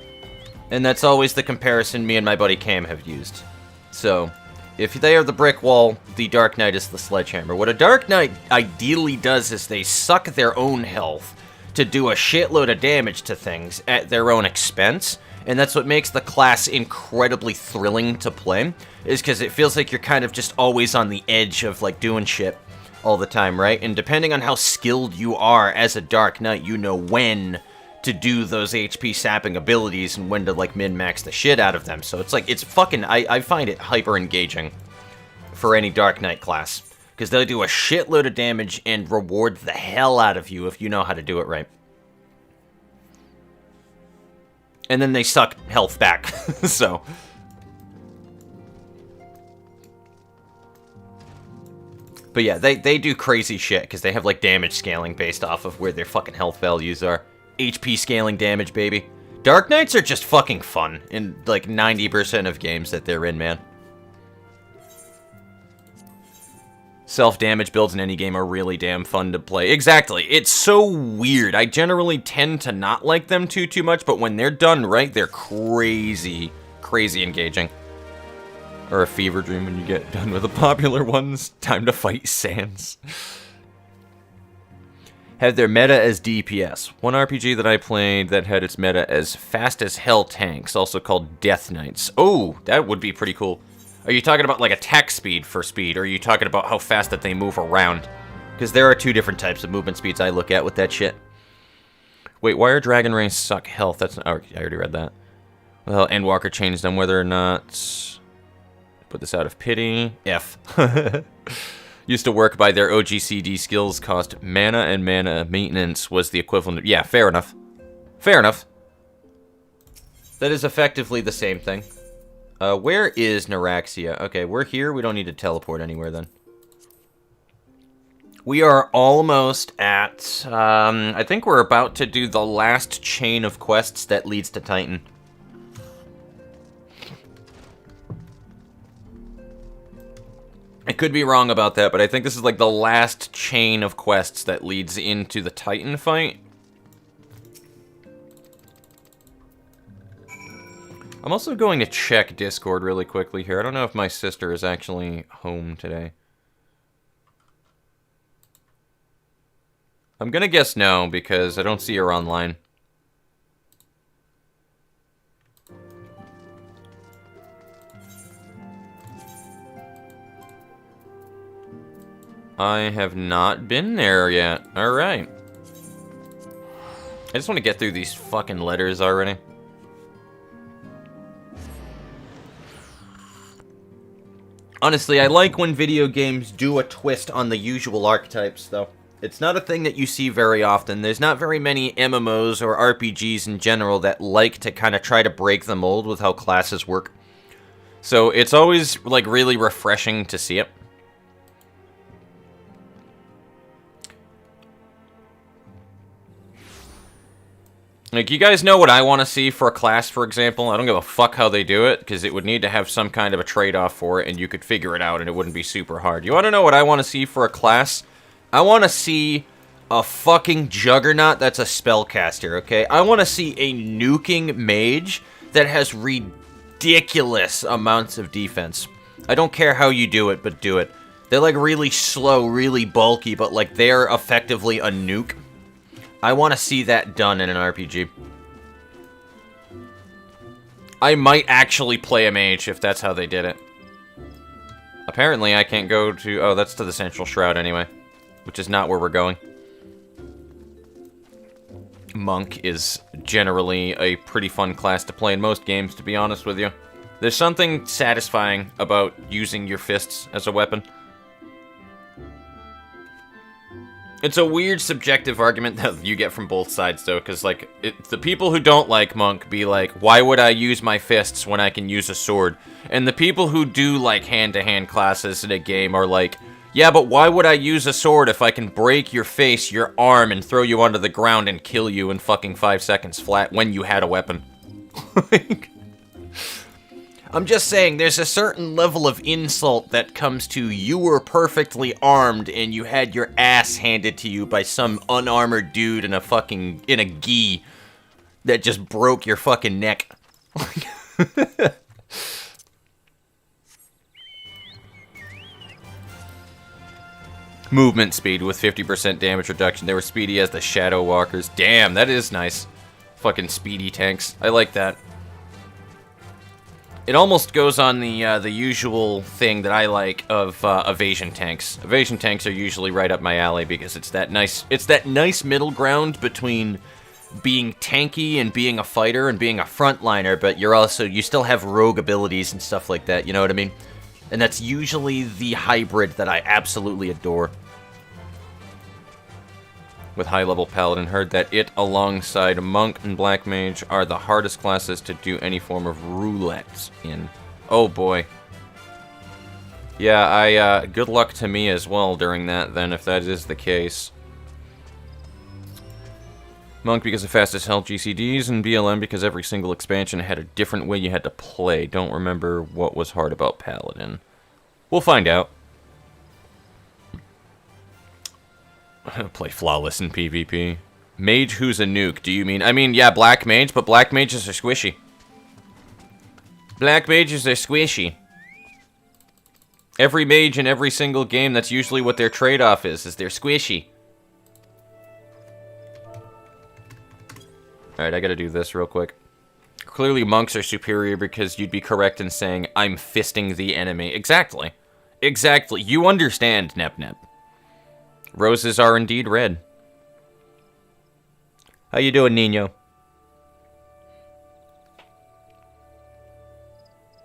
And that's always the comparison me and my buddy Cam have used. So, if they are the brick wall, the Dark Knight is the sledgehammer. What a Dark Knight ideally does is they suck their own health to do a shitload of damage to things at their own expense. And that's what makes the class incredibly thrilling to play, is because it feels like you're kind of just always on the edge of, like, doing shit all the time, right? And depending on how skilled you are as a Dark Knight, you know when to do those HP sapping abilities and when to, like, min-max the shit out of them. So it's like, it's fucking, I find it hyper engaging for any Dark Knight class, because they'll do a shitload of damage and reward the hell out of you if you know how to do it right. And then they suck health back, so. But yeah, they do crazy shit, because they have, like, damage scaling based off of where their fucking health values are. HP scaling damage, baby. Dark Knights are just fucking fun in, like, 90% of games that they're in, man. Self-damage builds in any game are really damn fun to play. Exactly. It's so weird. I generally tend to not like them too much, but when they're done right, they're crazy engaging. Or a fever dream when you get done with the popular ones. Time to fight Sans. Had their meta as DPS. One RPG that I played that had its meta as fast as hell tanks, also called Death Knights. Oh, that would be pretty cool. Are you talking about like attack speed for speed, or are you talking about how fast that they move around? Because there are two different types of movement speeds I look at with that shit. Wait, why are Dragon Rays suck health? That's oh, I already read that. Well, Endwalker changed them whether or not... Put this out of pity. F. Used to work by their OGCD skills cost mana, and mana maintenance was the equivalent of... Yeah, fair enough. Fair enough. That is effectively the same thing. Where is Naraxia? Okay, we're here. We don't need to teleport anywhere then. We are almost at... I think we're about to do the last chain of quests that leads to Titan. I could be wrong about that, but I think this is like the last chain of quests that leads into the Titan fight. I'm also going to check Discord really quickly here. I don't know if my sister is actually home today. I'm gonna guess no, because I don't see her online. I have not been there yet. Alright. I just want to get through these fucking letters already. Honestly, I like when video games do a twist on the usual archetypes, though. It's not a thing that you see very often. There's not very many MMOs or RPGs in general that like to kind of try to break the mold with how classes work. So it's always, like, really refreshing to see it. Like, you guys know what I want to see for a class, for example? I don't give a fuck how they do it, because it would need to have some kind of a trade-off for it, and you could figure it out, and it wouldn't be super hard. You want to know what I want to see for a class? I want to see a fucking juggernaut that's a spellcaster, okay? I want to see a nuking mage that has ridiculous amounts of defense. I don't care how you do it, but do it. They're, like, really slow, really bulky, but, like, they're effectively a nuke. I want to see that done in an RPG. I might actually play a mage if that's how they did it. Apparently, I can't go to... Oh, that's to the Central Shroud anyway. Which is not where we're going. Monk is generally a pretty fun class to play in most games, to be honest with you. There's something satisfying about using your fists as a weapon. It's a weird subjective argument that you get from both sides, though, because, like, the people who don't like Monk be like, why would I use my fists when I can use a sword? And the people who do like hand-to-hand classes in a game are like, yeah, but why would I use a sword if I can break your face, your arm, and throw you onto the ground and kill you in fucking 5 seconds flat when you had a weapon? Like... I'm just saying, there's a certain level of insult that comes to you were perfectly armed and you had your ass handed to you by some unarmored dude in a gi that just broke your fucking neck. Movement speed with 50% damage reduction. They were speedy as the Shadow Walkers. Damn, that is nice. Fucking speedy tanks. I like that. It almost goes on the usual thing that I like of evasion tanks. Evasion tanks are usually right up my alley because it's that nice middle ground between being tanky and being a fighter and being a frontliner, but you still have rogue abilities and stuff like that, you know what I mean? And that's usually the hybrid that I absolutely adore. With high-level Paladin, heard that it, alongside Monk and Black Mage, are the hardest classes to do any form of roulette in. Oh boy. Yeah, good luck to me as well during that, then, if that is the case. Monk because of fastest hell GCDs, and BLM because every single expansion had a different way you had to play. Don't remember what was hard about Paladin. We'll find out. Play flawless in PvP. Mage who's a nuke, do you mean? I mean, yeah, black mage, but black mages are squishy. Black mages are squishy. Every mage in every single game, that's usually what their trade-off is they're squishy. Alright, I gotta do this real quick. Clearly monks are superior because you'd be correct in saying, I'm fisting the enemy. Exactly. Exactly. You understand, Nep Nep. Roses are indeed red. How you doing, Nino?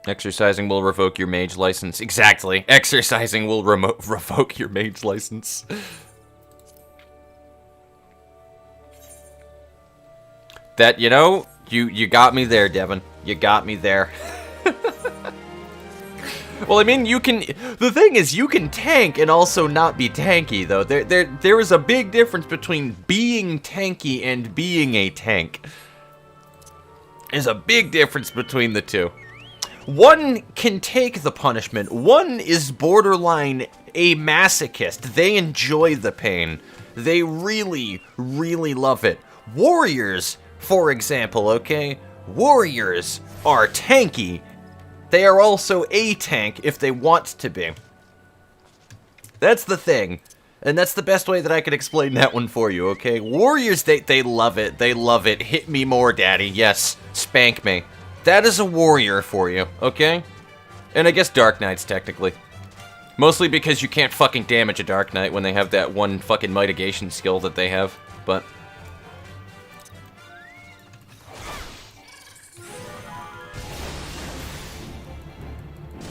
Exercising will revoke your mage license. Exactly. Exercising will revoke your mage license. That, you know, you got me there, Devin. You got me there. Well, I mean, you can... The thing is, you can tank and also not be tanky, though. There is a big difference between being tanky and being a tank. There's a big difference between the two. One can take the punishment. One is borderline a masochist. They enjoy the pain. They really, really love it. Warriors, for example, okay? Warriors are tanky. They are also a tank if they want to be. That's the thing. And that's the best way that I can explain that one for you, okay? Warriors, they love it. They love it. Hit me more, daddy. Yes, spank me. That is a warrior for you, okay? And I guess Dark Knights, technically. Mostly because you can't fucking damage a Dark Knight when they have that one fucking mitigation skill that they have, but...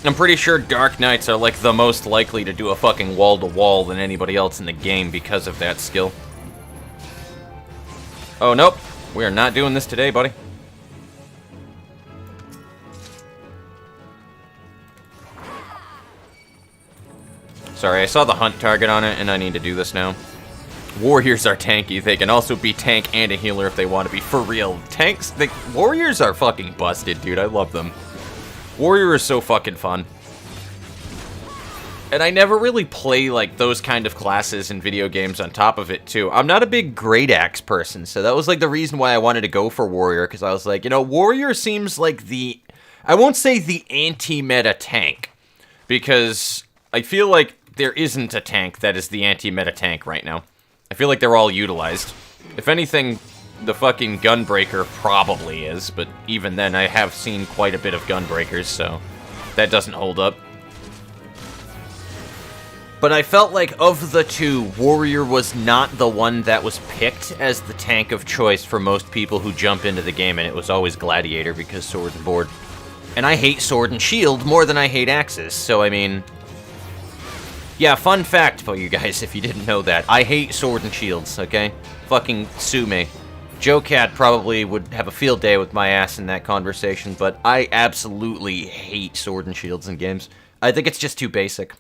I'm pretty sure Dark Knights are like the most likely to do a fucking wall-to-wall than anybody else in the game because of that skill. Oh, nope. We are not doing this today, buddy. Sorry, I saw the hunt target on it, and I need to do this now. Warriors are tanky. They can also be tank and a healer if they want to be. For real. Tanks, warriors are fucking busted, dude. I love them. Warrior is so fucking fun. And I never really play, like, those kind of classes in video games on top of it, too. I'm not a big Great Axe person, so that was, like, the reason why I wanted to go for Warrior, because I was like, you know, Warrior seems like the... I won't say the anti-meta tank, because I feel like there isn't a tank that is the anti-meta tank right now. I feel like they're all utilized. If anything... The fucking Gunbreaker probably is, but even then, I have seen quite a bit of Gunbreakers, so that doesn't hold up. But I felt like of the two, Warrior was not the one that was picked as the tank of choice for most people who jump into the game, and it was always Gladiator because Sword and Board. And I hate Sword and Shield more than I hate Axes, so I mean... Yeah, fun fact for you guys if you didn't know that. I hate Sword and Shields, okay? Fucking sue me. Joe Cat probably would have a field day with my ass in that conversation, but I absolutely hate Sword and Shields in games. I think it's just too basic.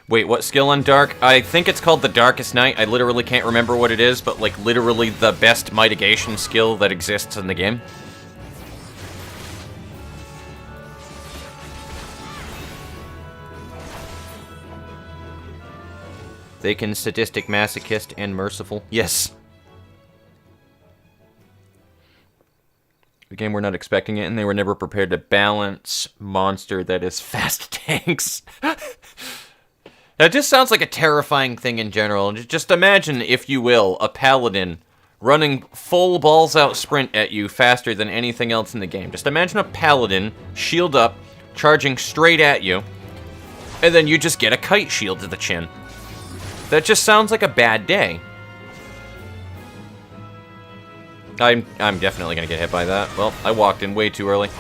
Wait, what skill on Dark? I think it's called the Darkest Night. I literally can't remember what it is, but like literally the best mitigation skill that exists in the game. They can sadistic, masochist, and merciful. Yes. The game we're not expecting it, and they were never prepared to balance monster that is fast tanks. That just sounds like a terrifying thing in general. Just imagine, if you will, a paladin running full balls-out sprint at you faster than anything else in the game. Just imagine a paladin, shield up, charging straight at you, and then you just get a kite shield to the chin. That just sounds like a bad day. I'm definitely gonna get hit by that. Well, I walked in way too early.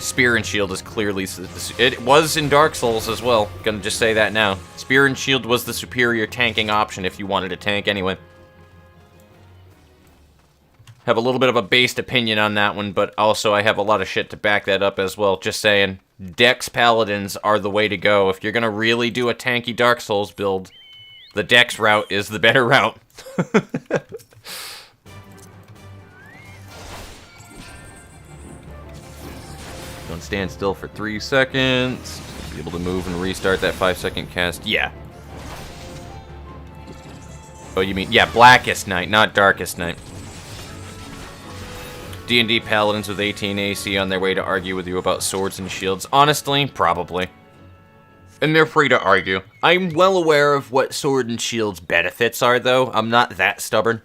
Spear and Shield is clearly... It was in Dark Souls as well. Gonna just say that now. Spear and Shield was the superior tanking option if you wanted to tank anyway. Have a little bit of a based opinion on that one, but also I have a lot of shit to back that up as well. Just saying. Dex Paladins are the way to go. If you're gonna really do a tanky Dark Souls build, the Dex route is the better route. Don't stand still for 3 seconds. Be able to move and restart that 5-second cast. Yeah. Oh, you mean... Yeah, Blackest Night, not Darkest Night. D&D paladins with 18 AC on their way to argue with you about swords and shields. Honestly, probably. And they're free to argue. I'm well aware of what sword and shield's benefits are, though. I'm not that stubborn.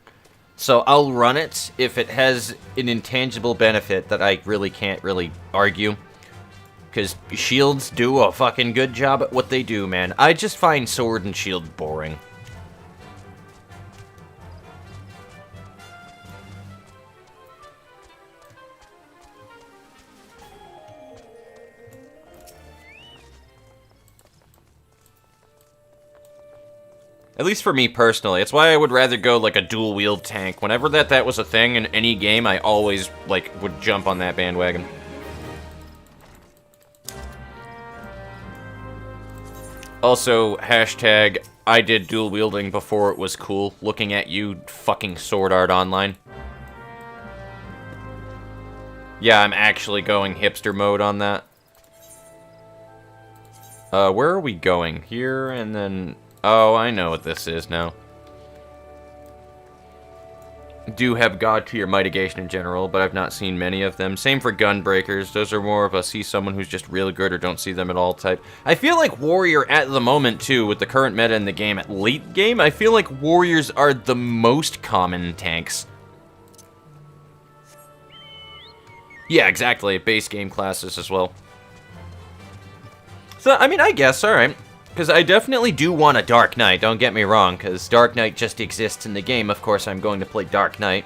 So I'll run it if it has an intangible benefit that I really can't really argue. Because shields do a fucking good job at what they do, man. I just find sword and shield boring. At least for me personally. It's why I would rather go like a dual-wield tank. Whenever that was a thing in any game, I always like would jump on that bandwagon. Also, hashtag, I did dual wielding before it was cool. Looking at you, fucking Sword Art Online. Yeah, I'm actually going hipster mode on that. Where are we going? Here, and then... Oh, I know what this is now. Do have God tier mitigation in general, but I've not seen many of them. Same for Gunbreakers. Those are more of a see someone who's just really good or don't see them at all type. I feel like Warrior at the moment, too, with the current meta in the game, at late game, I feel like Warriors are the most common tanks. Yeah, exactly. Base game classes as well. So, I mean, I guess, alright. Because I definitely do want a Dark Knight, don't get me wrong, because Dark Knight just exists in the game. Of course, I'm going to play Dark Knight.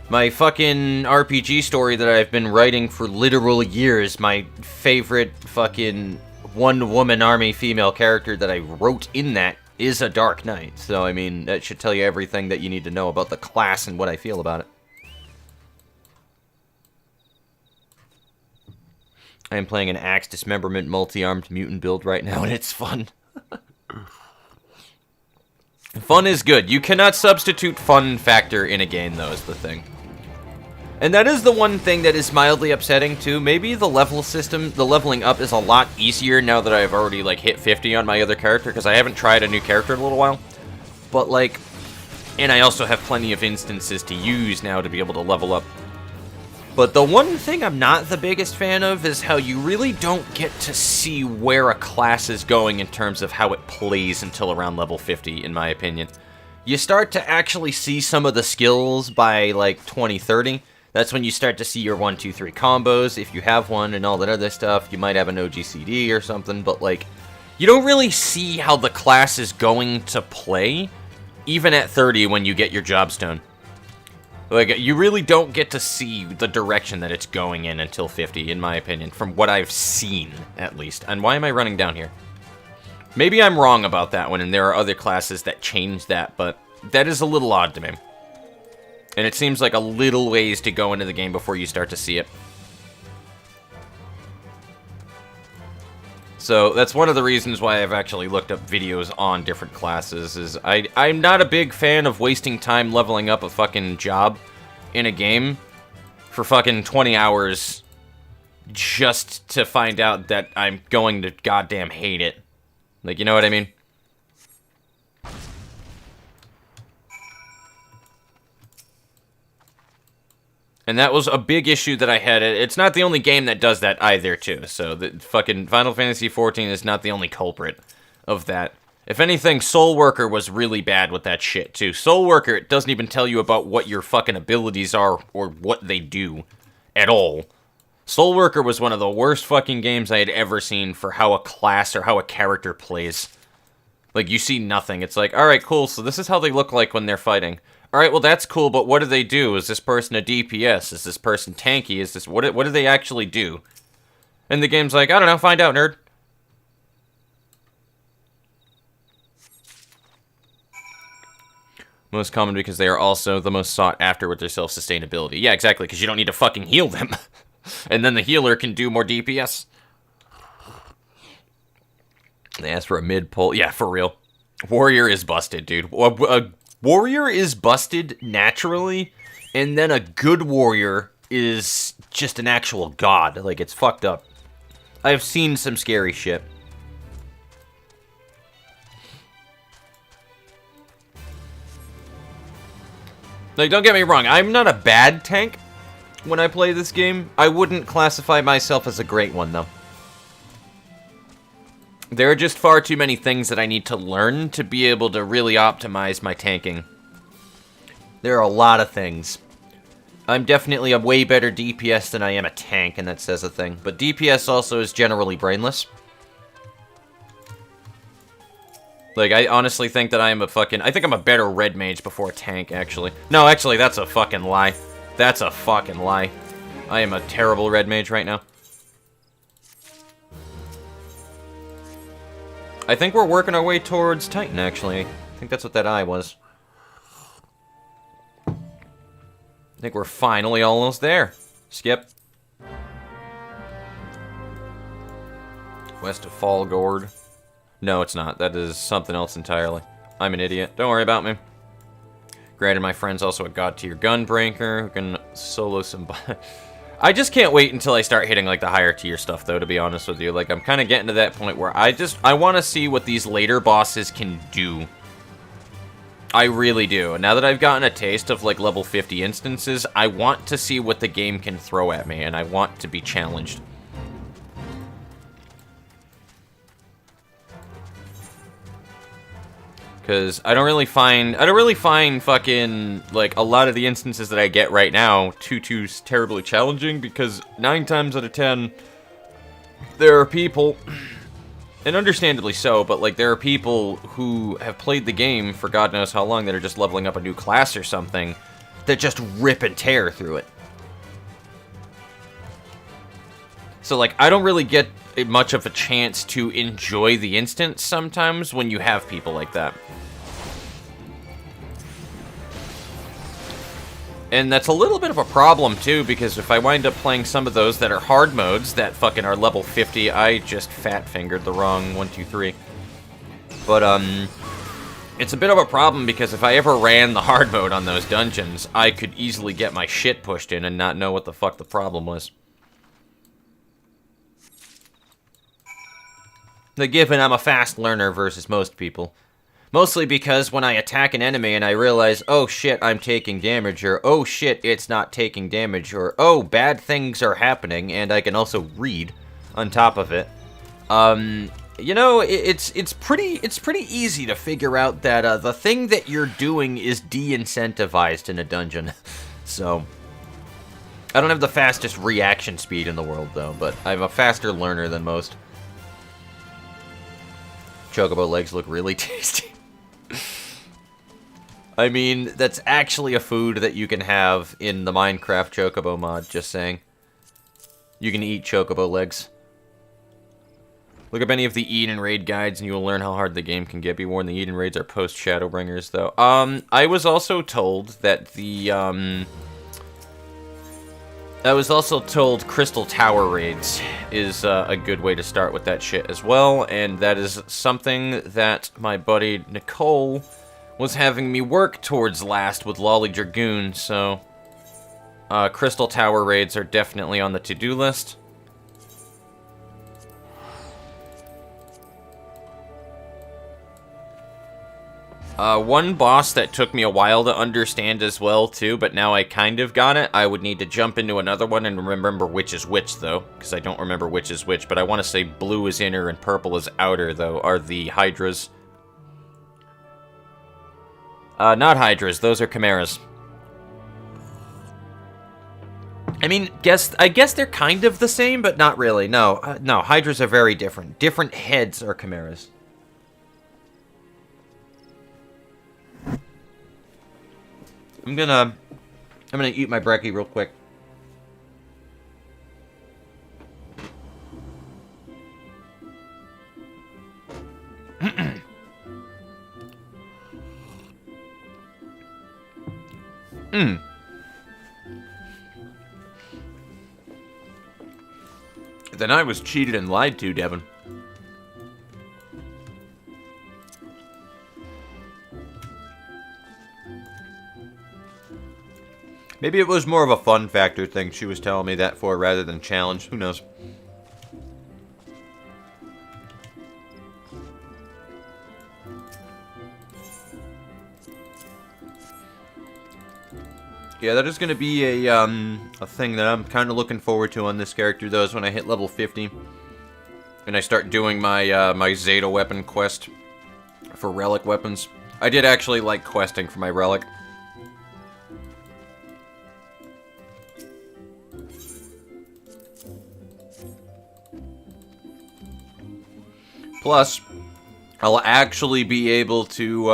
My fucking RPG story that I've been writing for literal years, my favorite fucking one-woman army female character that I wrote in that is a Dark Knight. So, I mean, that should tell you everything that you need to know about the class and what I feel about it. I am playing an Axe Dismemberment multi-armed mutant build right now, and it's fun. Fun is good. You cannot substitute fun factor in a game, though, is the thing. And that is the one thing that is mildly upsetting, too. Maybe the level system, the leveling up is a lot easier now that I've already, like, hit 50 on my other character, because I haven't tried a new character in a little while. But, like, and I also have plenty of instances to use now to be able to level up. But the one thing I'm not the biggest fan of is how you really don't get to see where a class is going in terms of how it plays until around level 50, in my opinion. You start to actually see some of the skills by, like, 20-30. That's when you start to see your 1-2-3 combos, if you have one, and all that other stuff. You might have an OGCD or something, but, like, you don't really see how the class is going to play, even at 30 when you get your Jobstone. Like, you really don't get to see the direction that it's going in until 50, in my opinion, from what I've seen, at least. And why am I running down here? Maybe I'm wrong about that one, and there are other classes that change that, but that is a little odd to me. And it seems like a little ways to go into the game before you start to see it. So, that's one of the reasons why I've actually looked up videos on different classes, is I'm not a big fan of wasting time leveling up a fucking job in a game for fucking 20 hours just to find out that I'm going to goddamn hate it. Like, you know what I mean? And that was a big issue that I had. It's not the only game that does that either, too. So, the fucking Final Fantasy XIV is not the only culprit of that. If anything, Soul Worker was really bad with that shit, too. Soul Worker, it doesn't even tell you about what your fucking abilities are or what they do at all. Soul Worker was one of the worst fucking games I had ever seen for how a class or how a character plays. Like, you see nothing. It's like, alright, cool, so this is how they look like when they're fighting. Alright, well, that's cool, but what do they do? Is this person a DPS? Is this person tanky? Is this... What do they actually do? And the game's like, I don't know, find out, nerd. Most common because they are also the most sought after with their self-sustainability. Yeah, exactly, because you don't need to fucking heal them. And then the healer can do more DPS. They asked for a mid-pull. Yeah, for real. Warrior is busted, dude. Warrior is busted naturally, and then a good warrior is just an actual god. Like, it's fucked up. I've seen some scary shit. Like, don't get me wrong, I'm not a bad tank when I play this game. I wouldn't classify myself as a great one, though. There are just far too many things that I need to learn to be able to really optimize my tanking. There are a lot of things. I'm definitely a way better DPS than I am a tank, and that says a thing. But DPS also is generally brainless. Like, I honestly think that I am a fucking... I think I'm a better red mage before a tank, actually. No, actually, that's a fucking lie. That's a fucking lie. I am a terrible red mage right now. I think we're working our way towards Titan, actually. I think that's what that eye was. I think we're finally almost there. Skip. West of Fallgord. No, it's not. That is something else entirely. I'm an idiot. Don't worry about me. Granted, my friend's also a god-tier gunbreaker who can solo some... I just can't wait until I start hitting, like, the higher tier stuff, though, to be honest with you. Like, I'm kind of getting to that point where I want to see what these later bosses can do. I really do. And now that I've gotten a taste of, like, level 50 instances, I want to see what the game can throw at me, and I want to be challenged. Because I don't really find fucking, like, a lot of the instances that I get right now too terribly challenging, because 9 times out of 10, there are people, and understandably so, but, like, there are people who have played the game for God knows how long that are just leveling up a new class or something that just rip and tear through it. So, like, I don't really get much of a chance to enjoy the instance sometimes when you have people like that. And that's a little bit of a problem, too, because if I wind up playing some of those that are hard modes that fucking are level 50, I just fat-fingered the wrong 1, 2, 3. But, it's a bit of a problem because if I ever ran the hard mode on those dungeons, I could easily get my shit pushed in and not know what the fuck the problem was. Like, given I'm a fast learner versus most people. Mostly because when I attack an enemy and I realize, oh shit, I'm taking damage, or oh shit, it's not taking damage, or oh, bad things are happening, and I can also read on top of it. You know, it's pretty easy to figure out that the thing that you're doing is de-incentivized in a dungeon. So, I don't have the fastest reaction speed in the world, though, but I'm a faster learner than most. Chocobo legs look really tasty. I mean, that's actually a food that you can have in the Minecraft Chocobo mod, just saying. You can eat Chocobo legs. Look up any of the Eden Raid guides and you will learn how hard the game can get. Be warned, the Eden Raids are post-Shadowbringers, though. I was also told that I was also told Crystal Tower Raids is a good way to start with that shit as well, and that is something that my buddy Nicole was having me work towards last with Lolly Dragoon, so Crystal Tower Raids are definitely on the to-do list. One boss that took me a while to understand as well, too, but now I kind of got it. I would need to jump into another one and remember which is which, though, because I don't remember which is which, but I want to say blue is inner and purple is outer, though, are the Hydras. Not Hydras, those are Chimeras. I mean, I guess they're kind of the same, but not really. No, no, Hydras are very different. Different heads are Chimeras. I'm gonna eat my brekkie real quick. Then I was cheated and lied to, Devin. Maybe it was more of a fun factor thing she was telling me that for rather than challenge. Who knows? Yeah, that is going to be a thing that I'm kind of looking forward to on this character, though, is when I hit level 50. And I start doing my, my Zeta weapon quest for relic weapons. I did actually like questing for my relic. Plus, I'll actually be able to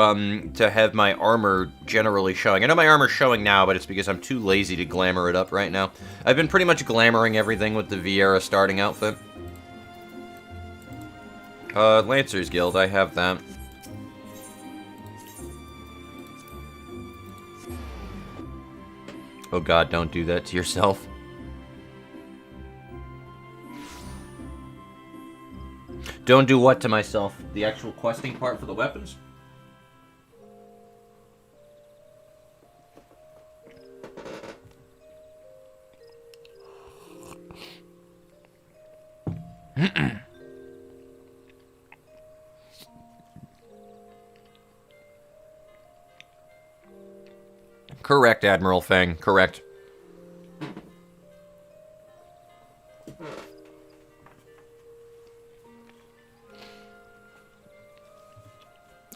have my armor generally showing. I know my armor's showing now, but it's because I'm too lazy to glamour it up right now. I've been pretty much glamoring everything with the Vieira starting outfit. Lancer's Guild, I have that. Oh god, don't do that to yourself. Don't do what to myself? The actual questing part for the weapons? Correct, Admiral Fang. Correct.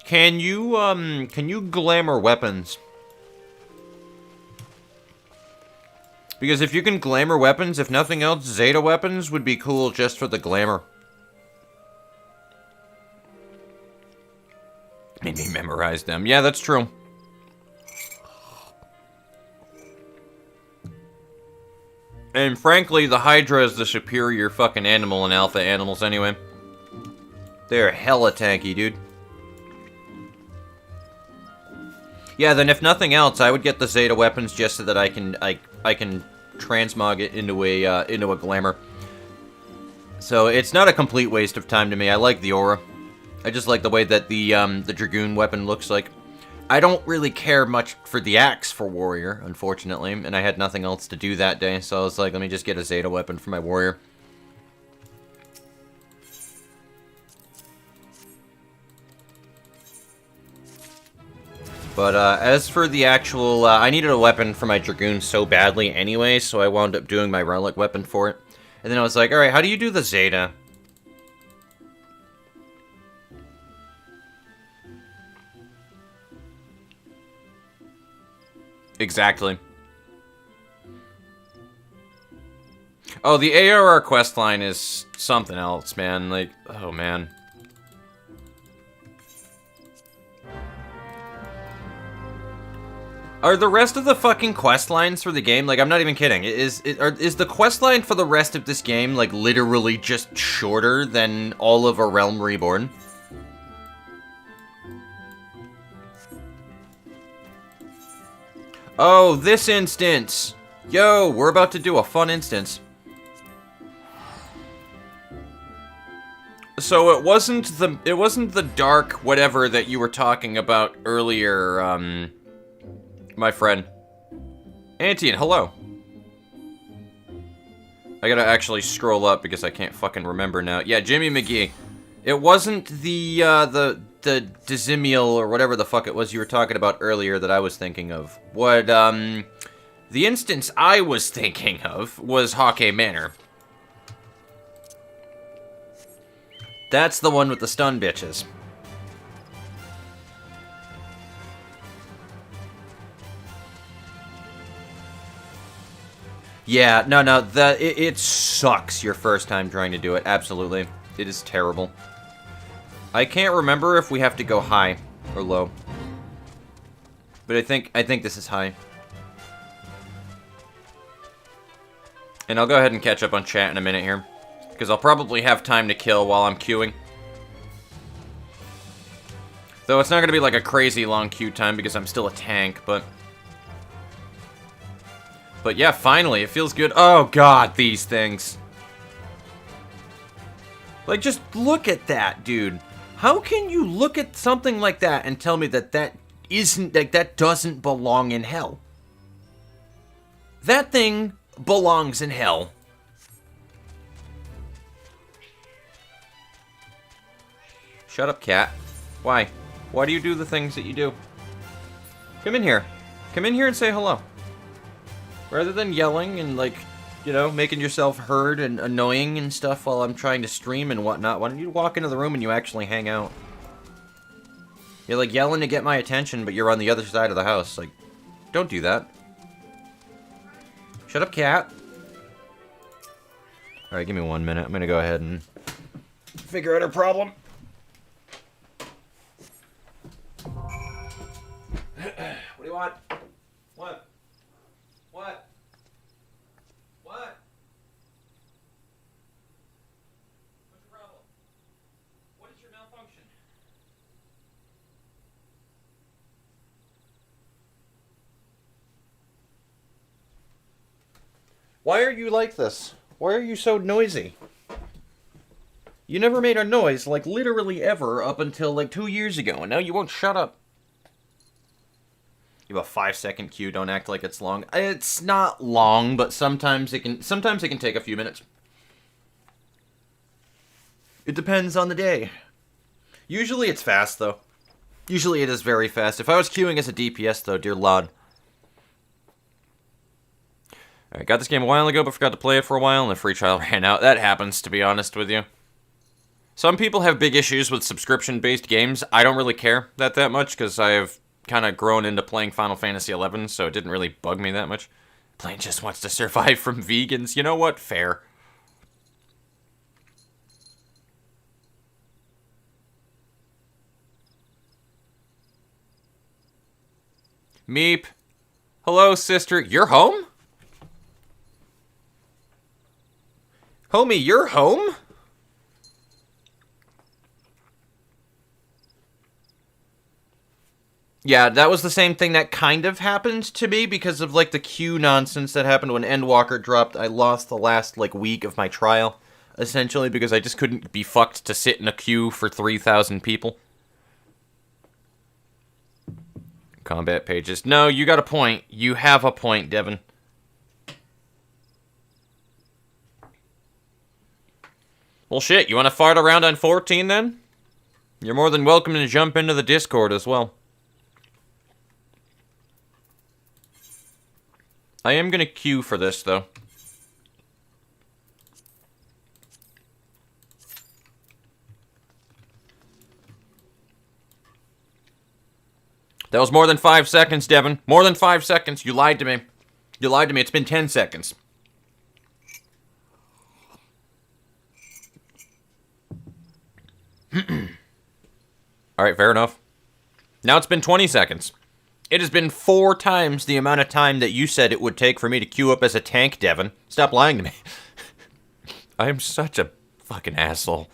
Can you glamour weapons? Because if you can glamour weapons, if nothing else, Zeta weapons would be cool just for the glamour. Made me memorize them. Yeah, that's true. And frankly, the Hydra is the superior fucking animal in alpha animals anyway. They're hella tanky, dude. Yeah, then if nothing else, I would get the Zeta weapons just so that I can transmog it into a glamour. So it's not a complete waste of time to me. I like the aura. I just like the way that the Dragoon weapon looks like. I don't really care much for the axe for warrior, unfortunately, and I had nothing else to do that day, so I was like, let me just get a Zeta weapon for my warrior. But as for the actual, I needed a weapon for my Dragoon so badly anyway, so I wound up doing my relic weapon for it. And then I was like, alright, how do you do the Zeta? Exactly. Oh, the ARR questline is something else, man. Like, oh man. Are the rest of the fucking quest lines for the game, like, I'm not even kidding, is the quest line for the rest of this game, like, literally just shorter than all of A Realm Reborn? Oh, this instance! Yo, we're about to do a fun instance. So it wasn't the dark whatever that you were talking about earlier, my friend. Antian, hello. I gotta actually scroll up because I can't fucking remember now. Yeah, Jimmy McGee. It wasn't the Dizimial or whatever the fuck it was you were talking about earlier that I was thinking of. What, the instance I was thinking of was Hawkeye Manor. That's the one with the stun bitches. Yeah, no, it sucks your first time trying to do it, absolutely. It is terrible. I can't remember if we have to go high or low. But I think this is high. And I'll go ahead and catch up on chat in a minute here. Because I'll probably have time to kill while I'm queuing. Though it's not going to be like a crazy long queue time because I'm still a tank, but... But yeah, finally, it feels good. Oh god, these things. Like, just look at that, dude. How can you look at something like that and tell me that that isn't, like, that doesn't belong in hell? That thing belongs in hell. Shut up, cat. Why? Why do you do the things that you do? Come in here. Come in here and say hello. Rather than yelling and, like, you know, making yourself heard and annoying and stuff while I'm trying to stream and whatnot, why don't you walk into the room and you actually hang out? You're, like, yelling to get my attention, but you're on the other side of the house. Like, don't do that. Shut up, cat. Alright, give me 1 minute. I'm gonna go ahead and figure out her problem. What do you want? What? What? What? What's your problem? What is your malfunction? Why are you like this? Why are you so noisy? You never made a noise, like, literally ever up until, like, 2 years ago, and now you won't shut up. You have a 5-second queue, don't act like it's long. It's not long, but sometimes it can take a few minutes. It depends on the day. Usually it's fast, though. Usually it is very fast. If I was queuing as a DPS, though, dear Lord. I got this game a while ago, but forgot to play it for a while, and the free trial ran out. That happens, to be honest with you. Some people have big issues with subscription-based games. I don't really care that much, because I have kind of grown into playing Final Fantasy XI, so it didn't really bug me that much. Plane just wants to survive from vegans. You know what? Fair. Meep. Hello, sister. You're home? Homie, you're home? Yeah, that was the same thing that kind of happened to me because of, like, the queue nonsense that happened when Endwalker dropped. I lost the last, like, week of my trial, essentially, because I just couldn't be fucked to sit in a queue for 3,000 people. Combat pages. No, you got a point. You have a point, Devin. Well, shit, you want to fart around on 14, then? You're more than welcome to jump into the Discord as well. I am going to queue for this, though. That was more than 5 seconds, Devin. More than 5 seconds. You lied to me. You lied to me. It's been 10 seconds. Alright, fair enough. Now it's been 20 seconds. It has been 4 times the amount of time that you said it would take for me to queue up as a tank, Devin. Stop lying to me. I am such a fucking asshole.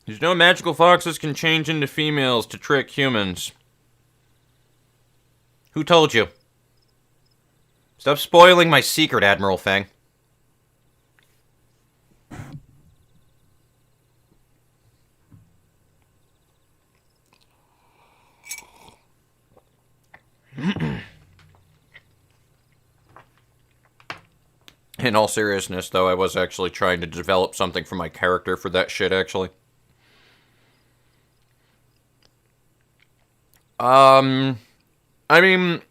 There's no magical foxes can change into females to trick humans. Who told you? Stop spoiling my secret, Admiral Fang. In all seriousness, though, I was actually trying to develop something for my character for that shit, actually. I mean,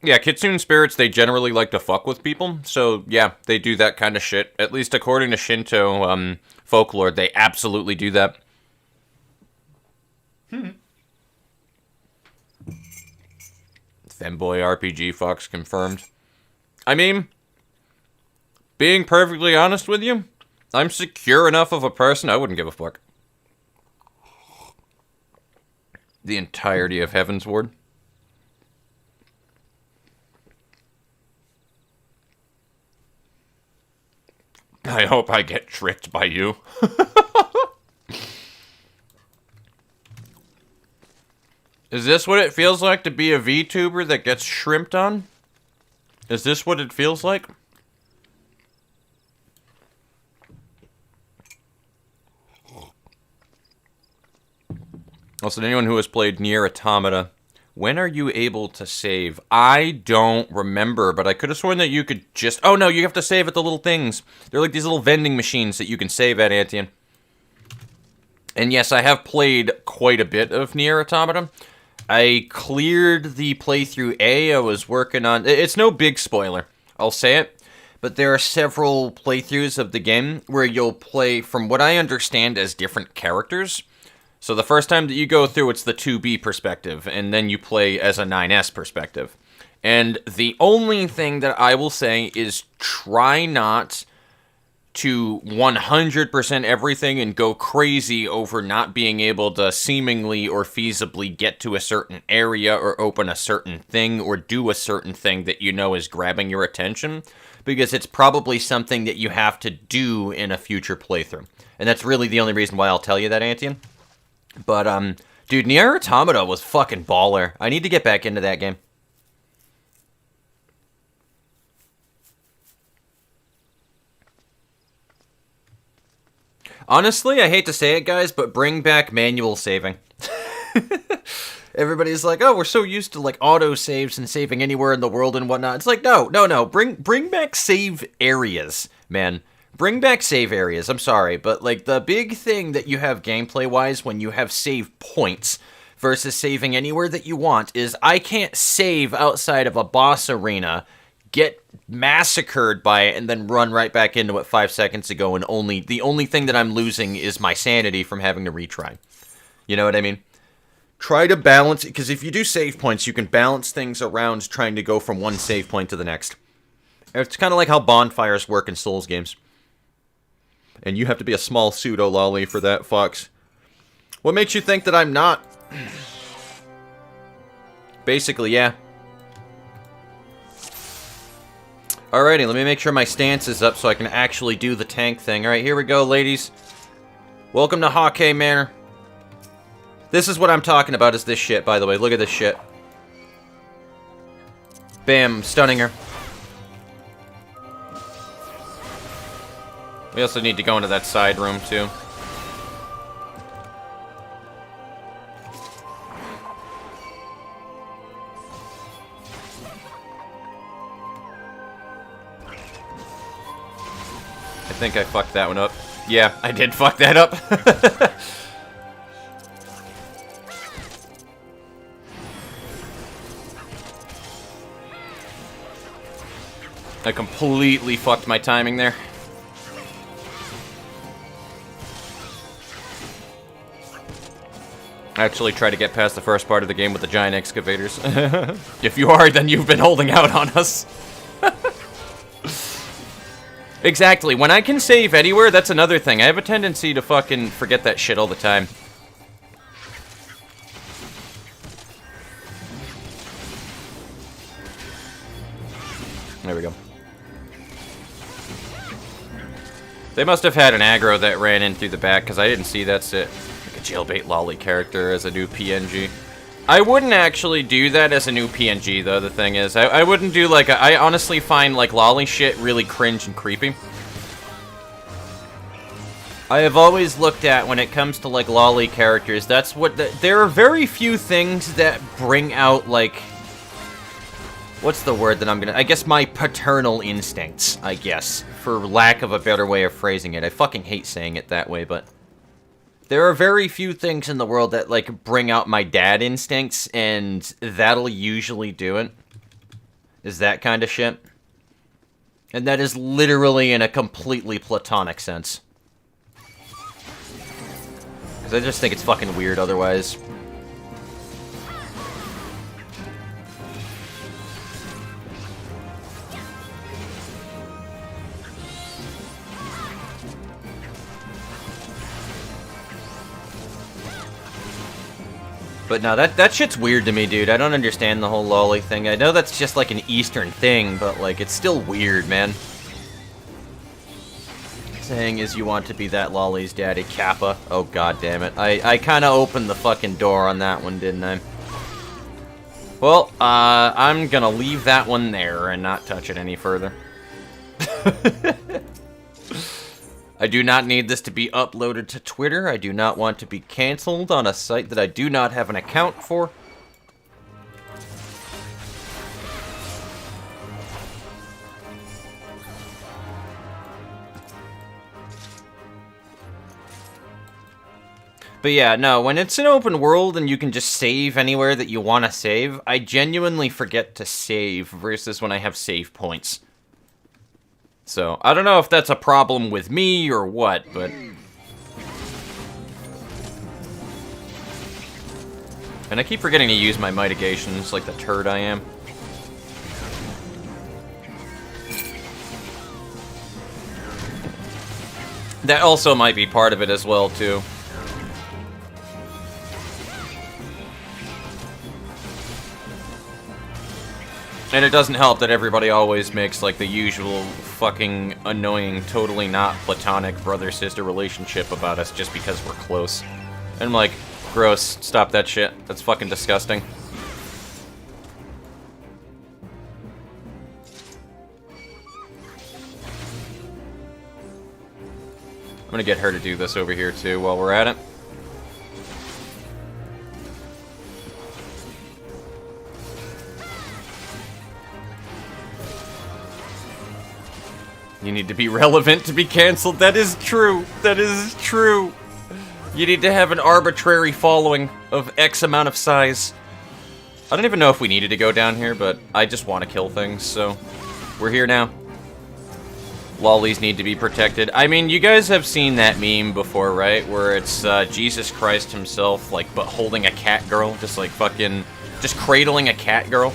yeah, Kitsune spirits, they generally like to fuck with people, so yeah, they do that kind of shit. At least according to Shinto, folklore, they absolutely do that. Femboy RPG Fox confirmed. I mean, being perfectly honest with you, I'm secure enough of a person, I wouldn't give a fuck. The entirety of Heaven's Ward. I hope I get tricked by you. Is this what it feels like to be a VTuber that gets shrimped on? Is this what it feels like? Also, anyone who has played Nier Automata, when are you able to save? I don't remember, but I could have sworn that you could just... Oh, no, you have to save at the little things. They're like these little vending machines that you can save at, Antian. And yes, I have played quite a bit of Nier Automata. I cleared the playthrough A. I was working on... It's no big spoiler, I'll say it. But there are several playthroughs of the game where you'll play, from what I understand, as different characters. So the first time that you go through, it's the 2B perspective, and then you play as a 9S perspective. And the only thing that I will say is try not to 100% everything and go crazy over not being able to seemingly or feasibly get to a certain area or open a certain thing or do a certain thing that you know is grabbing your attention, because it's probably something that you have to do in a future playthrough. And that's really the only reason why I'll tell you that, Antian. But, dude, Nier Automata was fucking baller. I need to get back into that game. Honestly, I hate to say it, guys, but bring back manual saving. Everybody's like, oh, we're so used to, like, auto-saves and saving anywhere in the world and whatnot. It's like, no. Bring back save areas, man. Bring back save areas, I'm sorry, but, like, the big thing that you have gameplay-wise when you have save points versus saving anywhere that you want is I can't save outside of a boss arena, get massacred by it, and then run right back into it 5 seconds ago, and the only thing that I'm losing is my sanity from having to retry. You know what I mean? Try to balance it, because if you do save points, you can balance things around trying to go from one save point to the next. It's kind of like how bonfires work in Souls games. And you have to be a small pseudo-lolly for that, Fox. What makes you think that I'm not? Basically, yeah. Alrighty, let me make sure my stance is up so I can actually do the tank thing. Alright, here we go, ladies. Welcome to Hawkeye Manor. This is what I'm talking about, is this shit, by the way. Look at this shit. Bam, stunning her. We also need to go into that side room, too. I think I fucked that one up. Yeah, I did fuck that up. I completely fucked my timing there. I actually tried to get past the first part of the game with the giant excavators. If you are, then you've been holding out on us. Exactly. When I can save anywhere, that's another thing. I have a tendency to fucking forget that shit all the time. There we go. They must have had an aggro that ran in through the back, because I didn't see that's it. Like a jailbait lolly character as a new PNG. I wouldn't actually do that as a new PNG, though, the thing is. I wouldn't do, like, I honestly find, like, lolly shit really cringe and creepy. I have always looked at, when it comes to, like, lolly characters, that's what... there are very few things that bring out, like... What's the word that I'm gonna... I guess my paternal instincts, I guess. For lack of a better way of phrasing it. I fucking hate saying it that way, but... There are very few things in the world that, like, bring out my dad instincts, and that'll usually do it. Is that kind of shit. And that is literally in a completely platonic sense. Because I just think it's fucking weird otherwise. But no, that shit's weird to me, dude. I don't understand the whole lolly thing. I know that's just like an Eastern thing, but like, it's still weird, man. saying is you want to be that Lolly's daddy, Kappa. Oh, god damn it. I kind of opened the fucking door on that one, didn't I? Well, I'm gonna leave that one there and not touch it any further. I do not need this to be uploaded to Twitter. I do not want to be canceled on a site that I do not have an account for. But yeah, no, when it's an open world and you can just save anywhere that you want to save, I genuinely forget to save versus when I have save points. So, I don't know if that's a problem with me or what, but... And I keep forgetting to use my mitigations like the turd I am. That also might be part of it as well, too. And it doesn't help that everybody always makes, like, the usual fucking annoying, totally not platonic brother-sister relationship about us just because we're close. And I'm like, gross, stop that shit. That's fucking disgusting. I'm gonna get her to do this over here, too, while we're at it. You need to be relevant to be canceled. That is true. That is true. You need to have an arbitrary following of X amount of size. I don't even know if we needed to go down here, but I just want to kill things, so we're here now. Lollies need to be protected. I mean, you guys have seen that meme before, right? Where it's Jesus Christ himself, like, but holding a cat girl, just like fucking, just cradling a cat girl.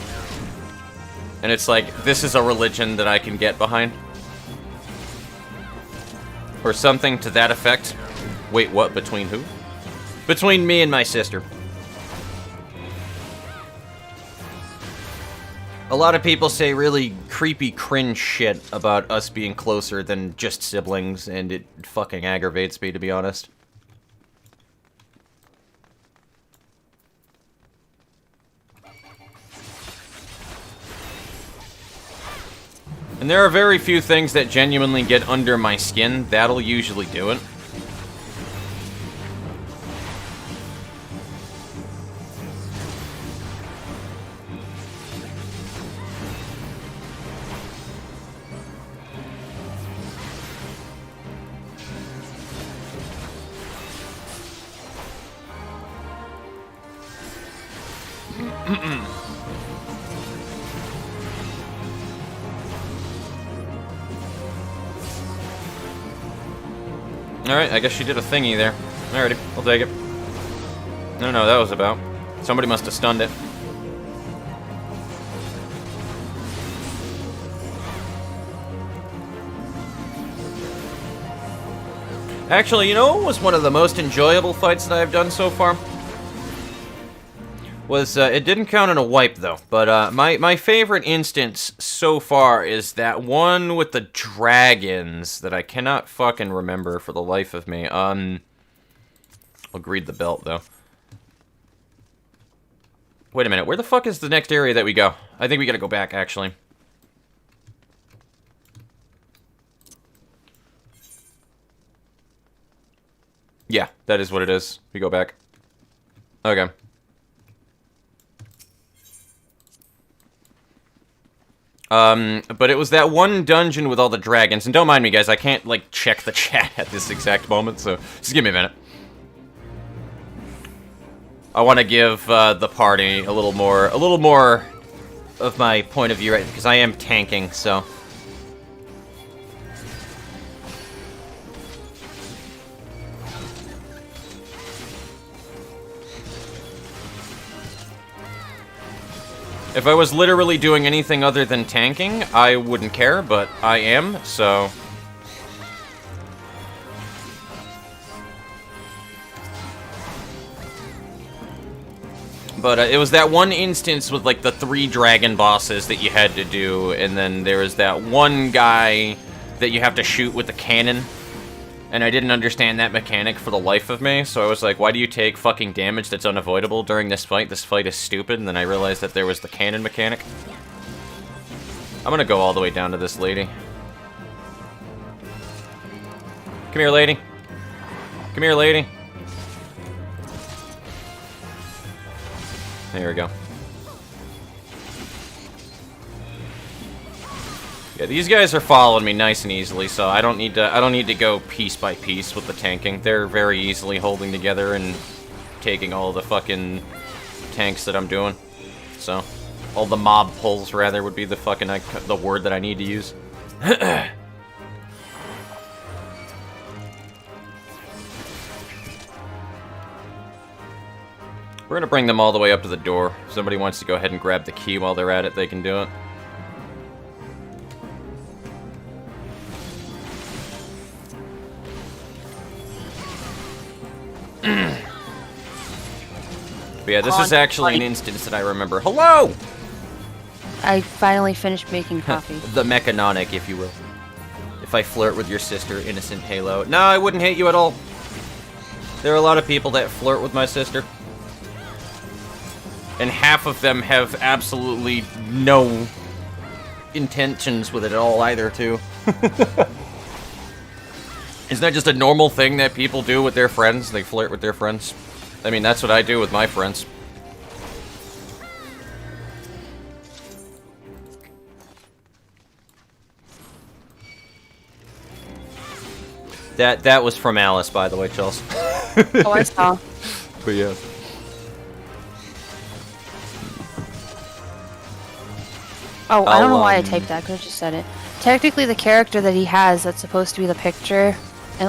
And it's like, this is a religion that I can get behind. Or something to that effect. Wait, what? Between who? Between me and my sister. A lot of people say really creepy, cringe shit about us being closer than just siblings, and it fucking aggravates me, to be honest. And there are very few things that genuinely get under my skin. That'll usually do it. Alright, I guess she did a thingy there. Alrighty, I'll take it. I don't know what that was about. Somebody must have stunned it. Actually, you know what was one of the most enjoyable fights that I've done so far? Was, it didn't count on a wipe, though, but, my favorite instance so far is that one with the dragons that I cannot fucking remember for the life of me. I'll greed the belt, though. Wait a minute, where the fuck is the next area that we go? I think we gotta go back, actually. Yeah, that is what it is. We go back. Okay. But it was that one dungeon with all the dragons, and don't mind me, guys, I can't, like, check the chat at this exact moment, so just give me a minute. I want to give, the party a little more of my point of view, right, because I am tanking, so... If I was literally doing anything other than tanking, I wouldn't care, but I am, so... But it was that one instance with, like, the 3 dragon bosses that you had to do, and then there was that one guy that you have to shoot with the cannon. And I didn't understand that mechanic for the life of me, so I was like, why do you take fucking damage that's unavoidable during this fight? This fight is stupid, and then I realized that there was the cannon mechanic. I'm gonna go all the way down to this lady. Come here, lady. Come here, lady. There we go. Yeah, these guys are following me nice and easily, so I don't need to go piece by piece with the tanking. They're very easily holding together and taking all the fucking tanks that I'm doing. So, all the mob pulls rather would be the fucking the word that I need to use. We're gonna bring them all the way up to the door. If somebody wants to go ahead and grab the key while they're at it, they can do it. But yeah, this is actually an instance that I remember. Hello! I finally finished making coffee. The mechanonic, if you will. If I flirt with your sister, innocent Halo. No, I wouldn't hate you at all. There are a lot of people that flirt with my sister. And half of them have absolutely no intentions with it at all either, too. Isn't that just a normal thing that people do with their friends? They flirt with their friends? I mean, that's what I do with my friends. That was from Alice, by the way, Chelsea. Oh, I saw. But yeah. Oh, I don't know why I typed that, because I just said it. Technically, the character that he has that's supposed to be the picture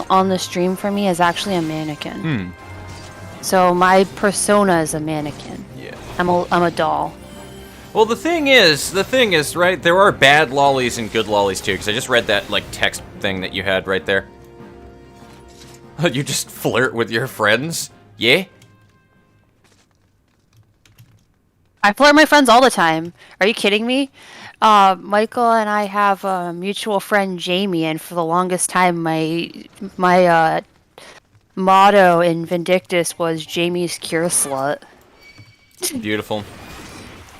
on the stream for me is actually a mannequin. So my persona is a mannequin. Yeah. I'm a doll. Well, the thing is, right, there are bad lollies and good lollies, too, because I just read that, like, text thing that you had right there. You just flirt with your friends? Yeah? I flirt with my friends all the time. Are you kidding me? Michael and I have a mutual friend, Jamie, and for the longest time, my motto in Vindictus was Jamie's cure slut. Beautiful.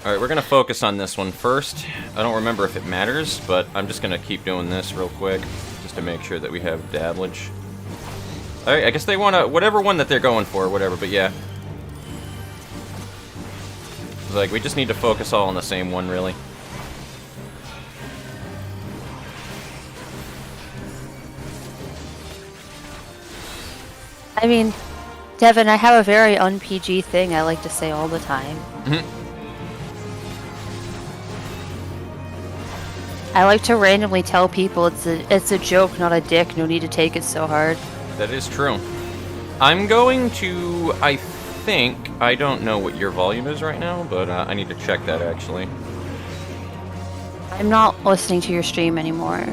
Alright, we're gonna focus on this one first. I don't remember if it matters, but I'm just gonna keep doing this real quick, just to make sure that we have dablage. Alright, I guess they wanna, whatever one that they're going for, whatever, but yeah. It's like, we just need to focus all on the same one, really. I mean, Devin, I have a very un-PG thing I like to say all the time. I like to randomly tell people it's a joke, not a dick. No need to take it so hard. That is true. I'm going to, I think, I don't know what your volume is right now, but I need to check that, actually. I'm not listening to your stream anymore.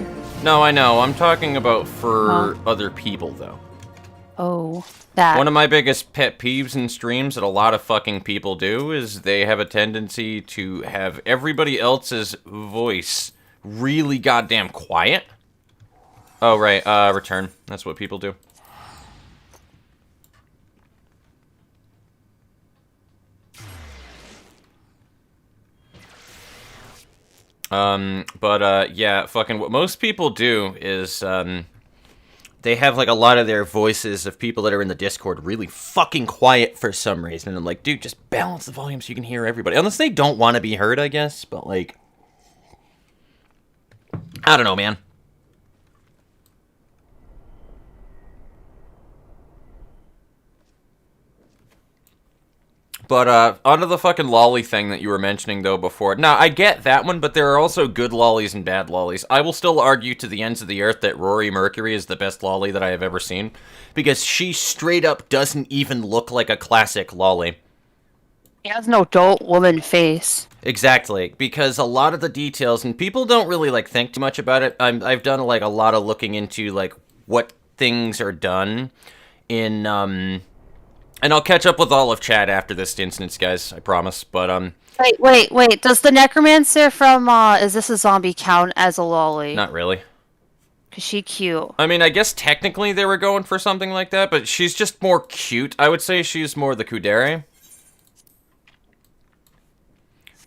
No, I know. I'm talking about for other people, though. Oh, that. One of my biggest pet peeves in streams that a lot of fucking people do is they have a tendency to have everybody else's voice really goddamn quiet. Oh, right, return. That's what people do. Yeah, fucking what most people do is, they have, like, a lot of their voices of people that are in the Discord really fucking quiet for some reason. And I'm like, dude, just balance the volume so you can hear everybody. Unless they don't want to be heard, I guess. But, like, I don't know, man. But, onto the fucking lolly thing that you were mentioning, though, before. Now, I get that one, but there are also good lollies and bad lollies. I will still argue to the ends of the earth that Rory Mercury is the best lolly that I have ever seen. Because she straight up doesn't even look like a classic lolly. He has no adult woman face. Exactly, because a lot of the details, and people don't really, like, think too much about it. I've done, like, a lot of looking into, like, what things are done in, and I'll catch up with all of chat after this instance, guys, I promise, but, Wait, does the necromancer from, Is This a Zombie count as a lolly? Not really. Cause she cute. I mean, I guess technically they were going for something like that, but she's just more cute. I would say she's more the Kudere.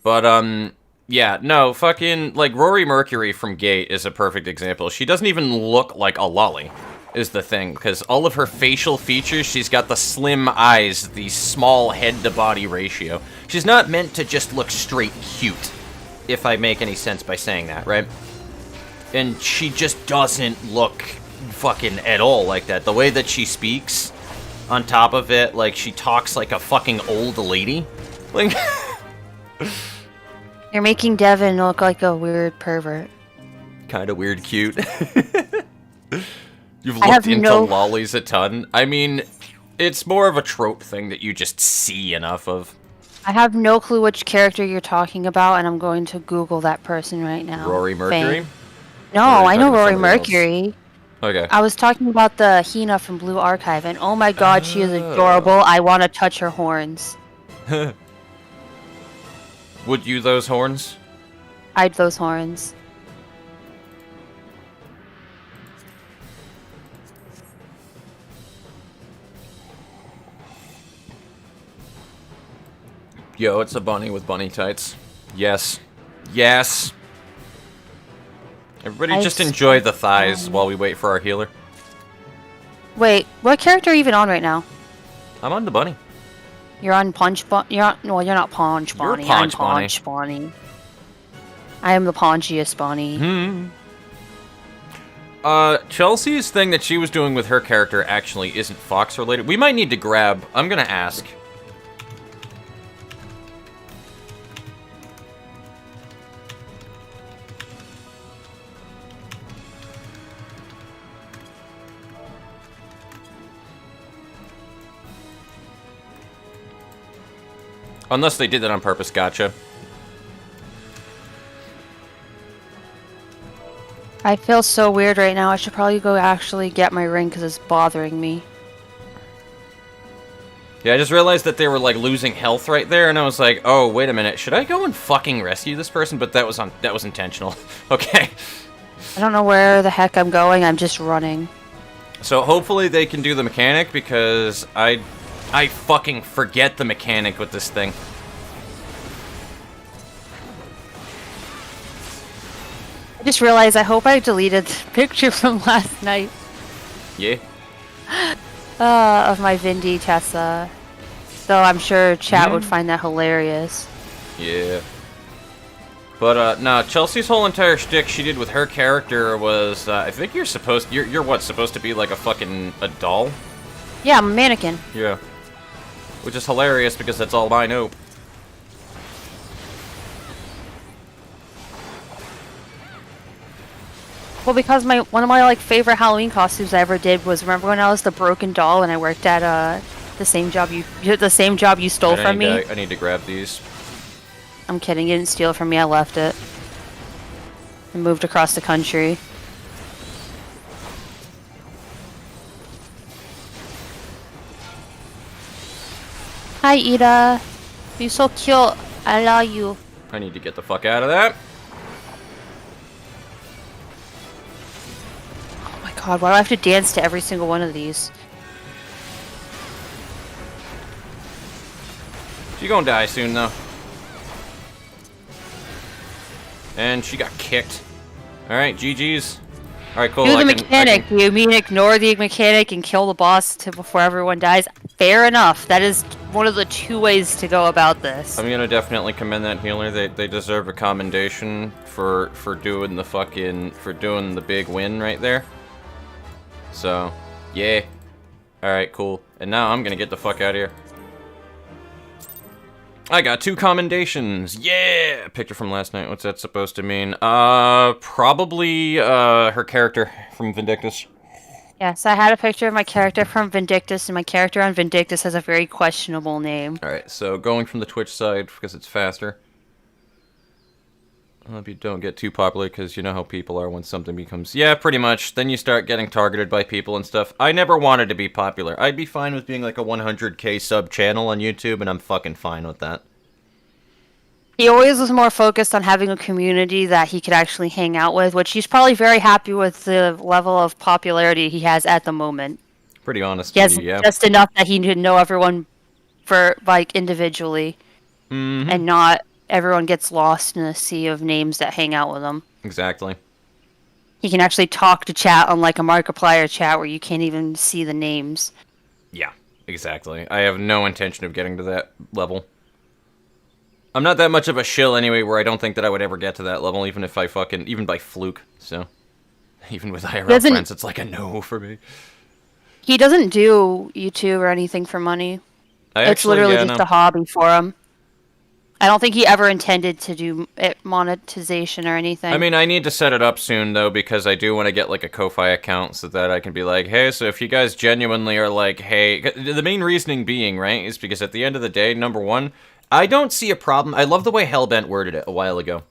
But, yeah, no, fucking, like, Rory Mercury from Gate is a perfect example. She doesn't even look like a lolly, is the thing, because all of her facial features, she's got the slim eyes, the small head-to-body ratio. She's not meant to just look straight cute, if I make any sense by saying that, right? And she just doesn't look fucking at all like that. The way that she speaks, on top of it, like, she talks like a fucking old lady. Like... You're making Devin look like a weird pervert. Kind of weird cute. You've looked into lollies a ton. I mean, it's more of a trope thing that you just see enough of. I have no clue which character you're talking about, and I'm going to Google that person right now. Rory Mercury? No, I know Rory Mercury. Okay. I was talking about the Hina from Blue Archive, and oh my god, she is adorable. I want to touch her horns. Would you those horns? I'd those horns. Yo, it's a bunny with bunny tights. Yes. Yes. Everybody just enjoy the thighs while we wait for our healer. Wait, what character are you even on right now? I'm on the bunny. You're on Punch Bunny. You're not Punch Bunny. You're Punch I'm Punch Bunny. I am the paunchiest bunny. Chelsea's thing that she was doing with her character actually isn't Fox related. We might need to grab... I'm gonna ask. Unless they did that on purpose, gotcha. I feel so weird right now. I should probably go actually get my ring because it's bothering me. Yeah, I just realized that they were, like, losing health right there, and I was like, oh, wait a minute, should I go and fucking rescue this person? But that was intentional. Okay. I don't know where the heck I'm going, I'm just running. So hopefully they can do the mechanic, because I fucking forget the mechanic with this thing. I just realized I hope I deleted the picture from last night. Yeah? Of my Vindy Tessa. Though I'm sure chat would find that hilarious. Yeah. But, no, Chelsea's whole entire shtick she did with her character was, I think you're what, supposed to be like a doll? Yeah, I'm a mannequin. Yeah. Which is hilarious because that's all I know. Well, because one of my favorite Halloween costumes I ever did was, remember when I was the broken doll and I worked at the same job you stole from me? I need to grab these. I'm kidding, you didn't steal it from me, I left it. I moved across the country. Hi, Ida. You're so cute. I love you. I need to get the fuck out of that. Oh my god, why do I have to dance to every single one of these? She's gonna die soon, though. And she got kicked. Alright, GG's. Alright, cool. Do the mechanic. You mean ignore the mechanic and kill the boss before everyone dies? Fair enough. That is one of the two ways to go about this. I'm gonna definitely commend that healer. They deserve a commendation for doing the big win right there. So, yeah. Alright, cool. And now I'm gonna get the fuck out of here. I got 2 commendations. Yeah! Picture from last night. What's that supposed to mean? Probably, her character from Vindictus. Yes, I had a picture of my character from Vindictus, and my character on Vindictus has a very questionable name. Alright, so going from the Twitch side, because it's faster. I hope you don't get too popular, because you know how people are when something becomes... Yeah, pretty much. Then you start getting targeted by people and stuff. I never wanted to be popular. I'd be fine with being like a 100k sub channel on YouTube, and I'm fucking fine with that. He always was more focused on having a community that he could actually hang out with, which he's probably very happy with the level of popularity he has at the moment. Pretty honest He with has you, yeah. just enough that he can know everyone for like individually, and not everyone gets lost in a sea of names that hang out with him. Exactly. He can actually talk to chat on like a Markiplier chat where you can't even see the names. Yeah, exactly. I have no intention of getting to that level. I'm not that much of a shill anyway, where I don't think that I would ever get to that level, even if I even by fluke, so. Even with IRL friends, it's like a no for me. He doesn't do YouTube or anything for money. It's literally just a hobby for him. I don't think he ever intended to do monetization or anything. I mean, I need to set it up soon, though, because I do want to get, like, a Ko-Fi account so that I can be like, hey, so if you guys genuinely are like, hey... The main reasoning being, right, is because at the end of the day, number one, I don't see a problem... I love the way Hellbent worded it a while ago.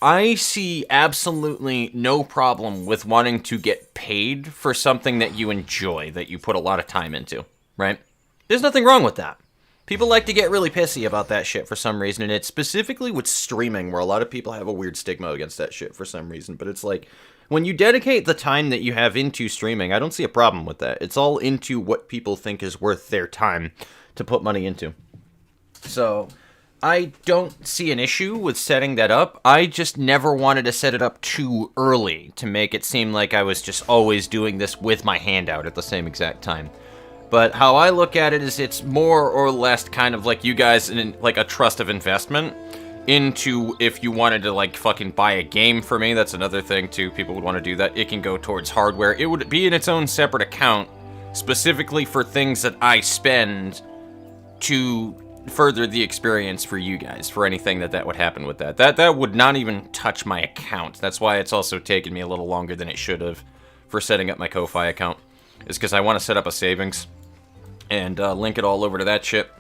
I see absolutely no problem with wanting to get paid for something that you enjoy, that you put a lot of time into, right? There's nothing wrong with that. People like to get really pissy about that shit for some reason, and it's specifically with streaming, where a lot of people have a weird stigma against that shit for some reason, but it's like, when you dedicate the time that you have into streaming, I don't see a problem with that. It's all into what people think is worth their time to put money into. So, I don't see an issue with setting that up. I just never wanted to set it up too early to make it seem like I was just always doing this with my hand out at the same exact time. But how I look at it is it's more or less kind of like you guys in like a trust of investment into if you wanted to like fucking buy a game for me. That's another thing too. People would want to do that. It can go towards hardware. It would be in its own separate account specifically for things that I spend to further the experience for you guys, for anything that would happen with that. That would not even touch my account. That's why it's also taken me a little longer than it should have for setting up my Ko-Fi account. Is because I want to set up a savings and link it all over to that shit.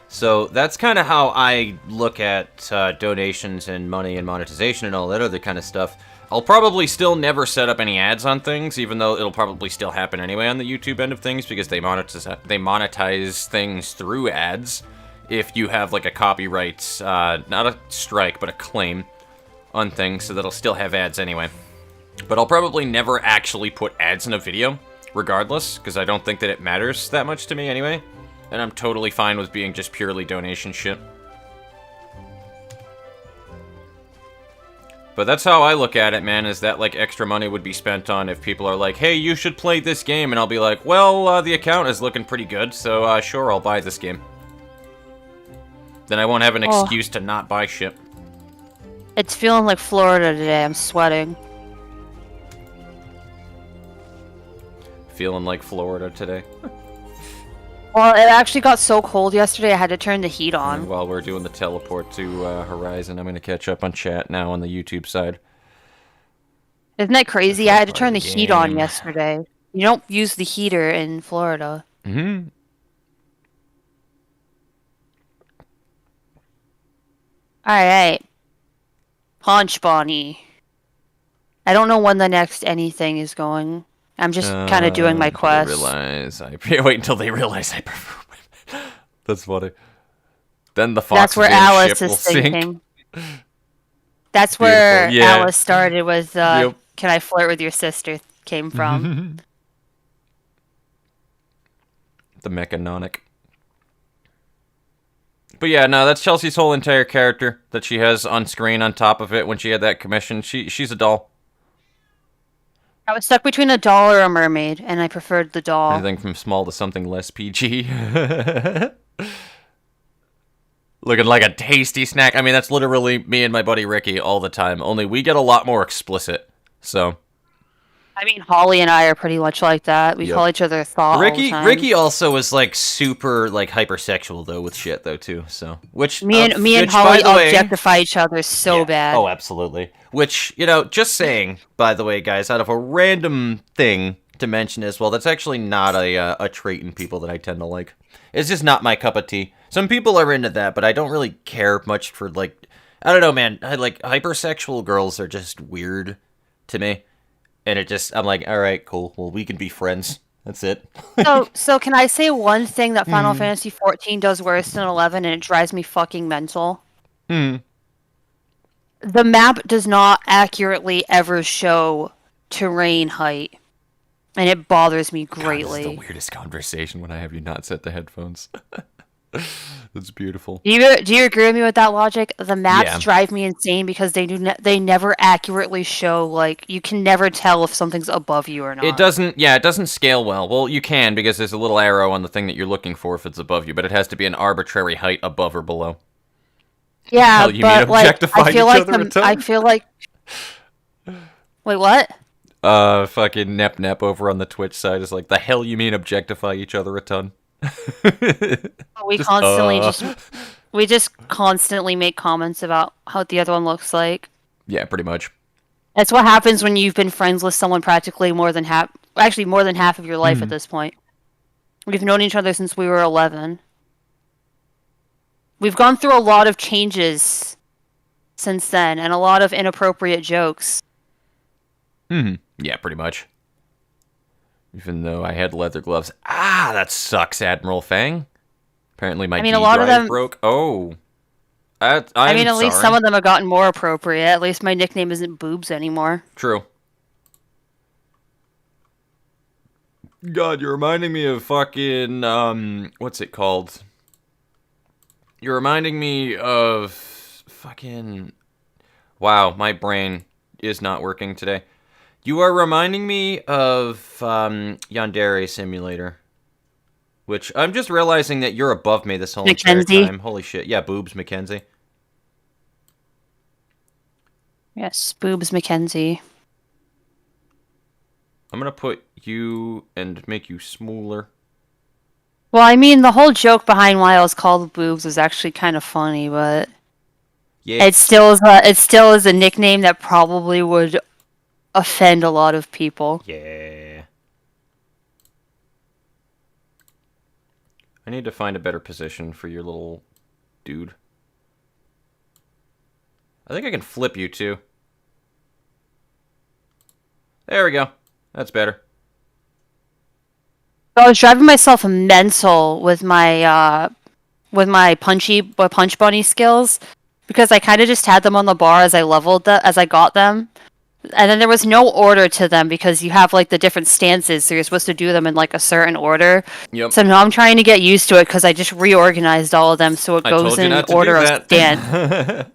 So that's kind of how I look at donations and money and monetization and all that other kind of stuff. I'll probably still never set up any ads on things, even though it'll probably still happen anyway on the YouTube end of things, because they monetize things through ads. If you have like a copyright, not a strike, but a claim on things, so that'll still have ads anyway. But I'll probably never actually put ads in a video, regardless, because I don't think that it matters that much to me anyway. And I'm totally fine with being just purely donation shit. But that's how I look at it, man, is that, like, extra money would be spent on if people are like, hey, you should play this game, and I'll be like, well, the account is looking pretty good, so, sure, I'll buy this game. Then I won't have an excuse to not buy shit. It's feeling like Florida today. I'm sweating. Feeling like Florida today. Well, it actually got so cold yesterday, I had to turn the heat on. And while we're doing the teleport to Horizon, I'm going to catch up on chat now on the YouTube side. Isn't that crazy? I had to turn the heat on yesterday. You don't use the heater in Florida. Mm-hmm. Alright. Punch Bonnie. I don't know when the next anything is going. I'm just kind of doing my quest. Wait until they realize I prefer women. That's funny. Then the Fox That's where Alice is thinking. That's where Alice started with, can I flirt with your sister came from. The Mechanonic. But yeah, no, that's Chelsea's whole entire character that she has on screen on top of it when she had that commission. She's a doll. I was stuck between a doll or a mermaid, and I preferred the doll. Anything from small to something less PG. Looking like a tasty snack. I mean, that's literally me and my buddy Ricky all the time. Only we get a lot more explicit, so... I mean, Holly and I are pretty much like that. We call each other Thaw all the time. Ricky also is, like, super, like, hypersexual, though, with shit, though, too, so... Me and Holly objectify each other so bad. Oh, absolutely. Which, you know, just saying, by the way, guys, out of a random thing to mention as well, that's actually not a trait in people that I tend to like. It's just not my cup of tea. Some people are into that, but I don't really care much for, like... I don't know, man. Hypersexual girls are just weird to me. And it just, I'm like, alright, cool. Well, we can be friends. That's it. So can I say one thing that Final Hmm. Fantasy 14 does worse than 11, and it drives me fucking mental? Hmm. The map does not accurately ever show terrain height, and it bothers me God, this is the greatly. weirdest conversation when I have you not set the headphones. That's beautiful. Do you agree with me with that logic? The maps Yeah. drive me insane because they never accurately show, like, you can never tell if something's above you or It not. doesn't, yeah, it doesn't scale well. Well, you can, because there's a little arrow on the thing that you're looking for if it's above you, but it has to be an arbitrary height above or below. Yeah, Hell, you mean but like objectify each other a ton? I feel like wait, what? Fucking Nep over on the Twitch side is like, the hell you mean objectify each other a ton? We Just, constantly just constantly make comments about how the other one looks like. Yeah, pretty much. That's what happens when you've been friends with someone practically more than half of your life at this point. We've known each other since we were 11. We've gone through a lot of changes since then, and a lot of inappropriate jokes. Yeah, pretty much. Even though I had leather gloves. Ah, that sucks, Admiral Fang. Apparently my A lot of D-drive them broke. Oh. I'm at least sorry. some of them have gotten more appropriate. At least my nickname isn't Boobs anymore. True. God, you're reminding me of fucking, what's it called? You're reminding me of fucking... Wow, my brain is not working today. You are reminding me of, Yandere Simulator. Which, I'm just realizing that you're above me this whole entire time. Holy shit. Yeah, Boobs Mackenzie. Yes, Boobs Mackenzie. I'm gonna put you and make you smaller. Well, I mean, the whole joke behind why I was called Boobs was actually kind of funny, but Yeah. it still is a nickname that probably would offend a lot of people. Yeah. I need to find a better position for your little dude. I think I can flip you too. There we go. That's better. I was driving myself mental with my punch bunny skills because I kind of just had them on the bar as I got them. And then there was no order to them because you have like the different stances, so you're supposed to do them in like a certain order. Yep. So now I'm trying to get used to it because I just reorganized all of them so it goes in order of stance.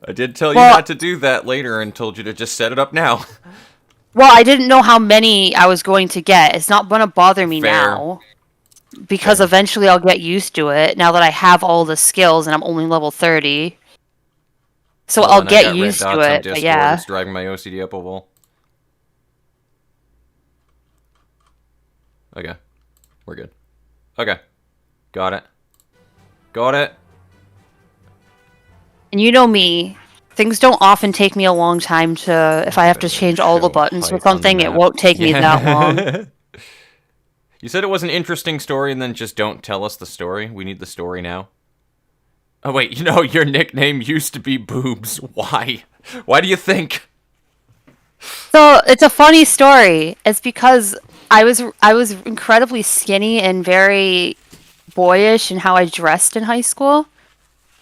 I did tell you not to do that later and told you to just set it up now. Well, I didn't know how many I was going to get. It's not going to bother me now because eventually I'll get used to it now that I have all the skills and I'm only level 30. So I'll get used to it, but yeah. It's driving my OCD up a wall. Okay. We're good. Okay. Got it. Got it. And you know me, things don't often take me a long time to... If I have to change all the buttons for something, it won't take me that long. You said it was an interesting story and then just don't tell us the story. We need the story now. Oh, wait, you know, your nickname used to be Boobs. Why? Why do you think? So, it's a funny story. It's because I was incredibly skinny and very boyish in how I dressed in high school.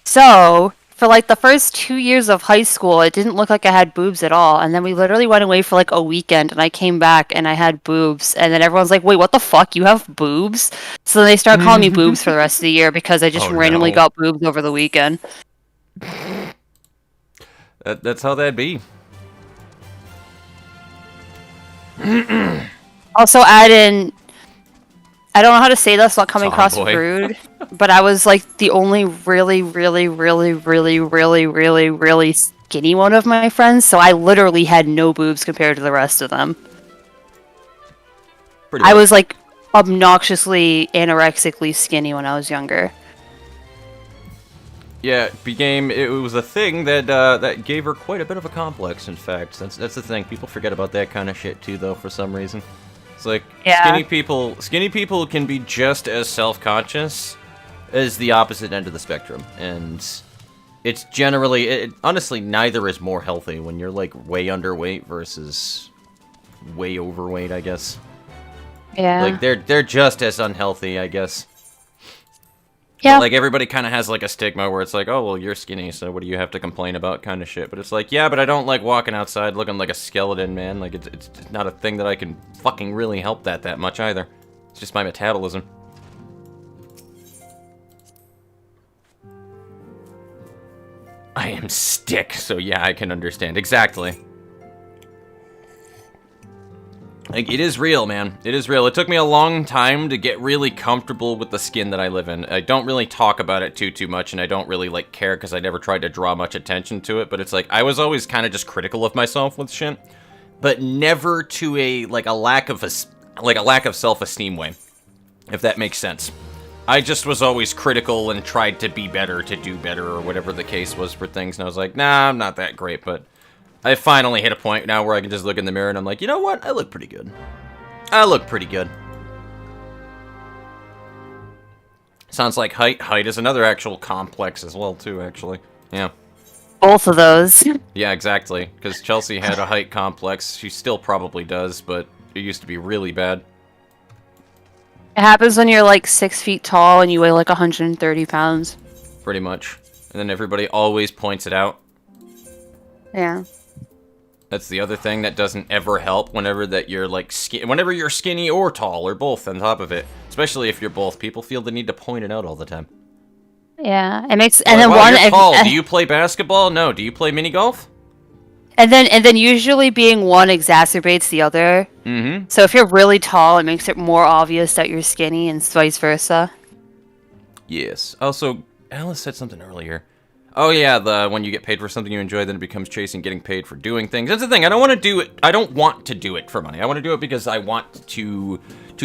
So, for like the first 2 years of high school, it didn't look like I had boobs at all. And then we literally went away for like a weekend and I came back and I had boobs. And then everyone's like, wait, what the fuck? You have boobs? So they start calling me Boobs for the rest of the year because I just randomly got boobs over the weekend. That's how that'd be. Also add in... I don't know how to say this without coming across rude, but I was like the only really, really, really, really, really, really, really skinny one of my friends, so I literally had no boobs compared to the rest of them. I was like obnoxiously anorexically skinny when I was younger. Yeah, it was a thing that that gave her quite a bit of a complex, in fact. That's the thing. People forget about that kind of shit too, though, for some reason. It's like, skinny people can be just as self-conscious as the opposite end of the spectrum. And it's generally, honestly, neither is more healthy when you're, like, way underweight versus way overweight, I guess. Yeah. Like, they're just as unhealthy, I guess. Yeah. But, like, everybody kind of has, like, a stigma where it's like, oh, well, you're skinny, so what do you have to complain about kind of shit. But it's like, yeah, but I don't like walking outside looking like a skeleton, man. Like, it's not a thing that I can fucking really help that much either. It's just my metabolism. I am stick, so yeah, I can understand. Exactly. Like, it is real, man. It is real. It took me a long time to get really comfortable with the skin that I live in. I don't really talk about it too much, and I don't really, like, care because I never tried to draw much attention to it, but it's like, I was always kind of just critical of myself with shit, but never to a lack of self-esteem way, if that makes sense. I just was always critical and tried to be better, to do better, or whatever the case was for things, and I was like, nah, I'm not that great, but I finally hit a point now where I can just look in the mirror and I'm like, you know what? I look pretty good. I look pretty good. Sounds like height. Height is another actual complex as well, too, actually. Yeah. Both of those. Yeah, exactly. Because Chelsea had a height complex. She still probably does, but it used to be really bad. It happens when you're like 6 feet tall and you weigh like 130 pounds. Pretty much. And then everybody always points it out. Yeah. That's the other thing that doesn't ever help whenever that you're like whenever you're skinny or tall or both on top of it. Especially if you're both. People feel the need to point it out all the time. Yeah, it makes and then well, one. You're tall. Do you play basketball? No. Do you play mini golf? And then usually being one exacerbates the other. Mm-hmm. So if you're really tall, it makes it more obvious that you're skinny, and vice versa. Yes. Also, Alice said something earlier. Oh yeah, the when you get paid for something you enjoy, then it becomes chasing getting paid for doing things. That's the thing. I don't want to do it. I don't want to do it for money. I want to do it because I want to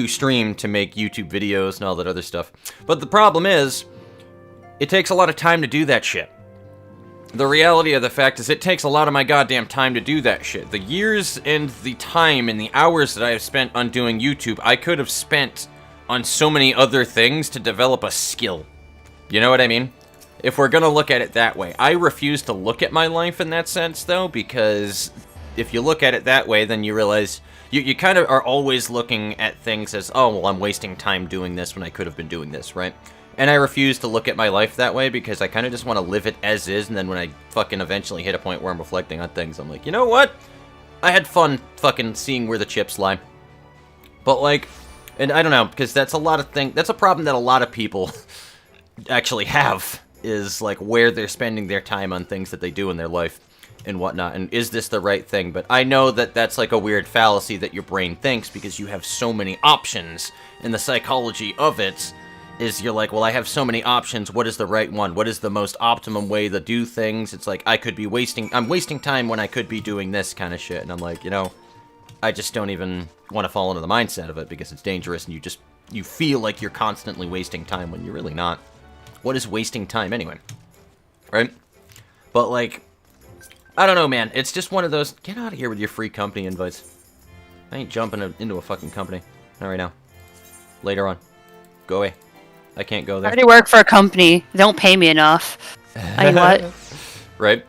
stream, to make YouTube videos and all that other stuff. But the problem is, it takes a lot of time to do that shit. The reality of the fact is it takes a lot of my goddamn time to do that shit. The years and the time and the hours that I have spent on doing YouTube, I could have spent on so many other things to develop a skill. You know what I mean? If we're gonna look at it that way. I refuse to look at my life in that sense, though, because if you look at it that way, then you realize you kind of are always looking at things as, oh, well, I'm wasting time doing this when I could have been doing this, right? And I refuse to look at my life that way because I kind of just want to live it as is, and then when I fucking eventually hit a point where I'm reflecting on things, I'm like, you know what? I had fun fucking seeing where the chips lie. But, like, and I don't know, because that's a problem that a lot of people actually have, is, like, where they're spending their time on things that they do in their life and whatnot, and is this the right thing? But I know that that's, like, a weird fallacy that your brain thinks, because you have so many options, and the psychology of it is you're like, well, I have so many options, what is the right one? What is the most optimum way to do things? It's like, I'm wasting time when I could be doing this kind of shit, and I'm like, you know, I just don't even want to fall into the mindset of it, because it's dangerous, and you feel like you're constantly wasting time when you're really not. What is wasting time anyway? Right? But, like, I don't know, man. It's just one of those, get out of here with your free company invites. I ain't jumping into a fucking company. Not right now. Later on. Go away. I can't go there. I already work for a company. They don't pay me enough. I mean, what? Right?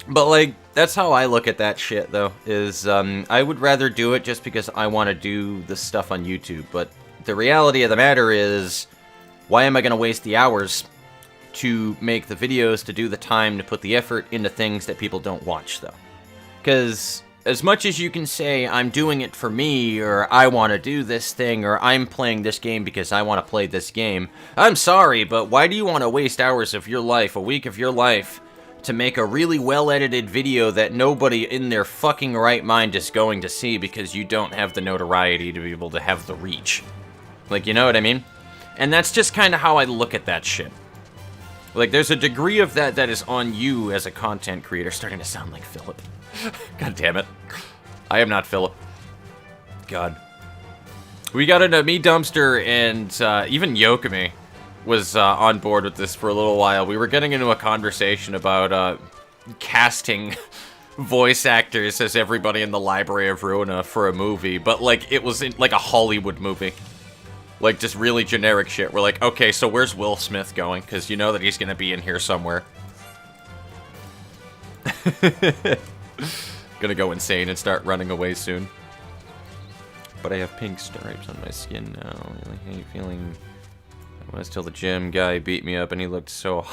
But, like, that's how I look at that shit, though, is, I would rather do it just because I want to do the stuff on YouTube, but the reality of the matter is, why am I going to waste the hours to make the videos, to do the time, to put the effort into things that people don't watch, though? Because as much as you can say, I'm doing it for me, or I want to do this thing, or I'm playing this game because I want to play this game, I'm sorry, but why do you want to waste hours of your life, a week of your life, to make a really well-edited video that nobody in their fucking right mind is going to see because you don't have the notoriety to be able to have the reach? Like, you know what I mean? And that's just kind of how I look at that shit. Like, there's a degree of that that is on you as a content creator. Starting to sound like Philip. God damn it. I am not Philip. God. We got into Me Dumpster, and even Yokami was on board with this for a little while. We were getting into a conversation about casting voice actors as everybody in the Library of Ruina for a movie, but, like, it was in, like, a Hollywood movie. Like, just really generic shit. We're like, okay, so where's Will Smith going? Because you know that he's gonna be in here somewhere. Gonna go insane and start running away soon. But I have pink stripes on my skin now. I really hate feeling... I was till the gym guy beat me up and he looked so...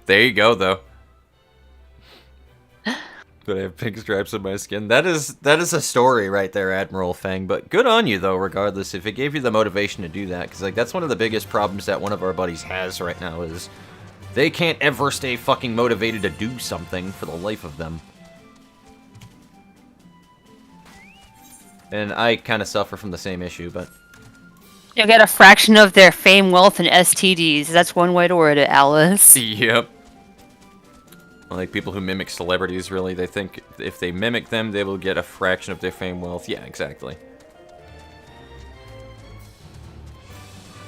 There you go, though. But I have pink stripes on my skin. That is a story right there, Admiral Fang. But good on you, though, regardless. If it gave you the motivation to do that. Because, like, that's one of the biggest problems that one of our buddies has right now is... They can't ever stay fucking motivated to do something for the life of them. And I kind of suffer from the same issue, but... You'll get a fraction of their fame, wealth, and STDs. That's one way to word it, Alice. Yep. Like, people who mimic celebrities, really, they think if they mimic them, they will get a fraction of their fame, wealth. Yeah, exactly.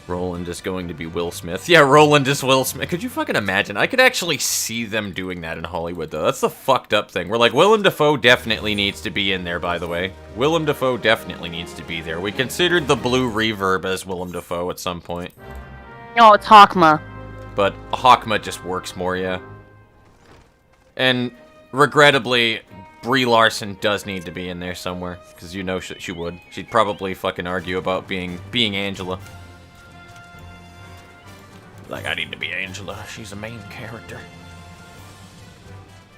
Roland is going to be Will Smith. Yeah, Roland is Will Smith. Could you fucking imagine? I could actually see them doing that in Hollywood, though. That's the fucked up thing. We're like, Willem Dafoe definitely needs to be in there, by the way. Willem Dafoe definitely needs to be there. We considered the Blue Reverb as Willem Dafoe at some point. No, it's Hawkma. But Hawkma just works more, yeah. And, regrettably, Brie Larson does need to be in there somewhere. Because you know she would. She'd probably fucking argue about being Angela. Like, I need to be Angela. She's a main character.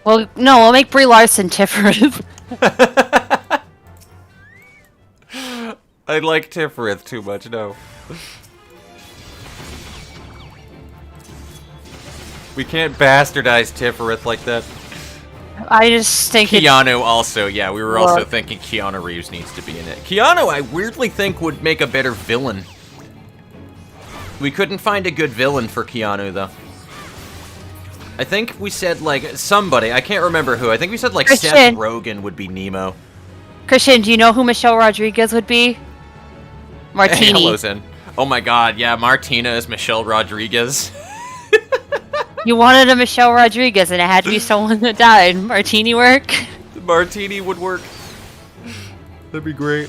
Well, no, we'll make Brie Larson Tiffany. I like Tiffany too much, no. We can't bastardize Tiffany like that. I just think Keanu also, yeah, we were also thinking Keanu Reeves needs to be in it. Keanu, I weirdly think, would make a better villain. We couldn't find a good villain for Keanu, though. I think we said, like, somebody, I can't remember who, I think we said, like, Christian. Seth Rogen would be Nemo. Christian, do you know who Michelle Rodriguez would be? Martini. Hey, hello, Zen. Oh my god, yeah, Martina is Michelle Rodriguez. You wanted a Michelle Rodriguez, and it had to be someone that died. Martini work? Martini would work. That'd be great.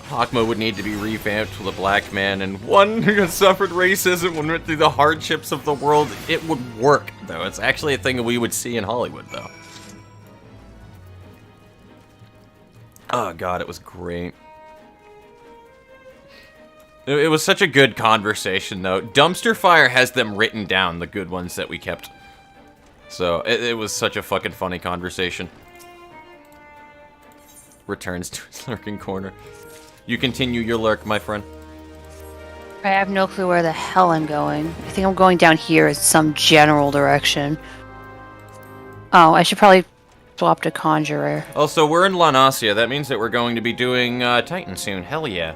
Hawkma would need to be revamped with a black man, and one who has suffered racism and went through the hardships of the world. It would work, though. It's actually a thing that we would see in Hollywood, though. Oh god, it was great. It was such a good conversation, though. Dumpster Fire has them written down, the good ones that we kept. So, it was such a fucking funny conversation. Returns to his lurking corner. You continue your lurk, my friend. I have no clue where the hell I'm going. I think I'm going down here in some general direction. Oh, I should probably swap to Conjurer. Also, we're in La Nausea. That means that we're going to be doing Titan soon. Hell yeah.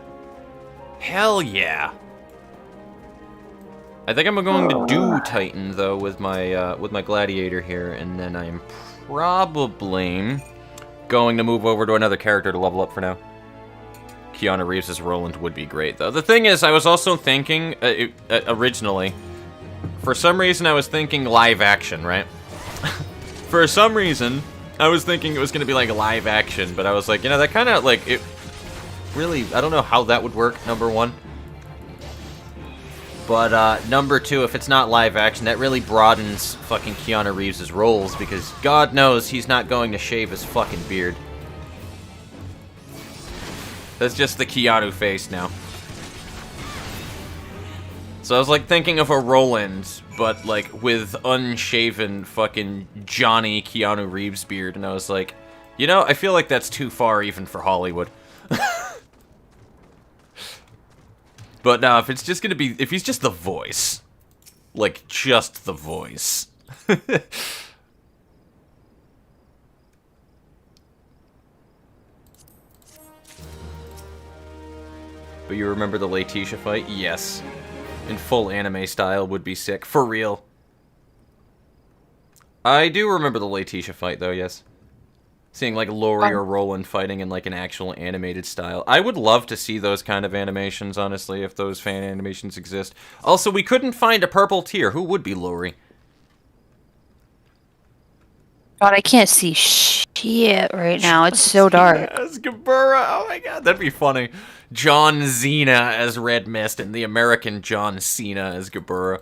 Hell yeah. I think I'm going to do Titan, though, with my Gladiator here, and then I'm probably going to move over to another character to level up for now. Keanu Reeves as Roland would be great, though. The thing is, I was also thinking, originally, for some reason I was thinking live action, right? For some reason, I was thinking it was going to be like live action, but I was like, you know, that kind of, like, it really, I don't know how that would work, number one. But, number two, if it's not live action, that really broadens fucking Keanu Reeves' roles, because God knows he's not going to shave his fucking beard. That's just the Keanu face now. So I was like thinking of a Roland, but like with unshaven fucking Johnny Keanu Reeves beard, and I was like, you know, I feel like that's too far even for Hollywood. But now, if it's just gonna be, if he's just the voice, like just the voice. But you remember the Letitia fight? Yes. In full anime style would be sick. For real. I do remember the Letitia fight, though, yes. Seeing, like, Lori or Roland fighting in, like, an actual animated style. I would love to see those kind of animations, honestly, if those fan animations exist. Also, we couldn't find a purple tear. Who would be Lori? God, I can't see shit right now. It's so dark. As Gabura. Oh my god, that'd be funny. John Cena as Red Mist and the American John Cena as Gabura.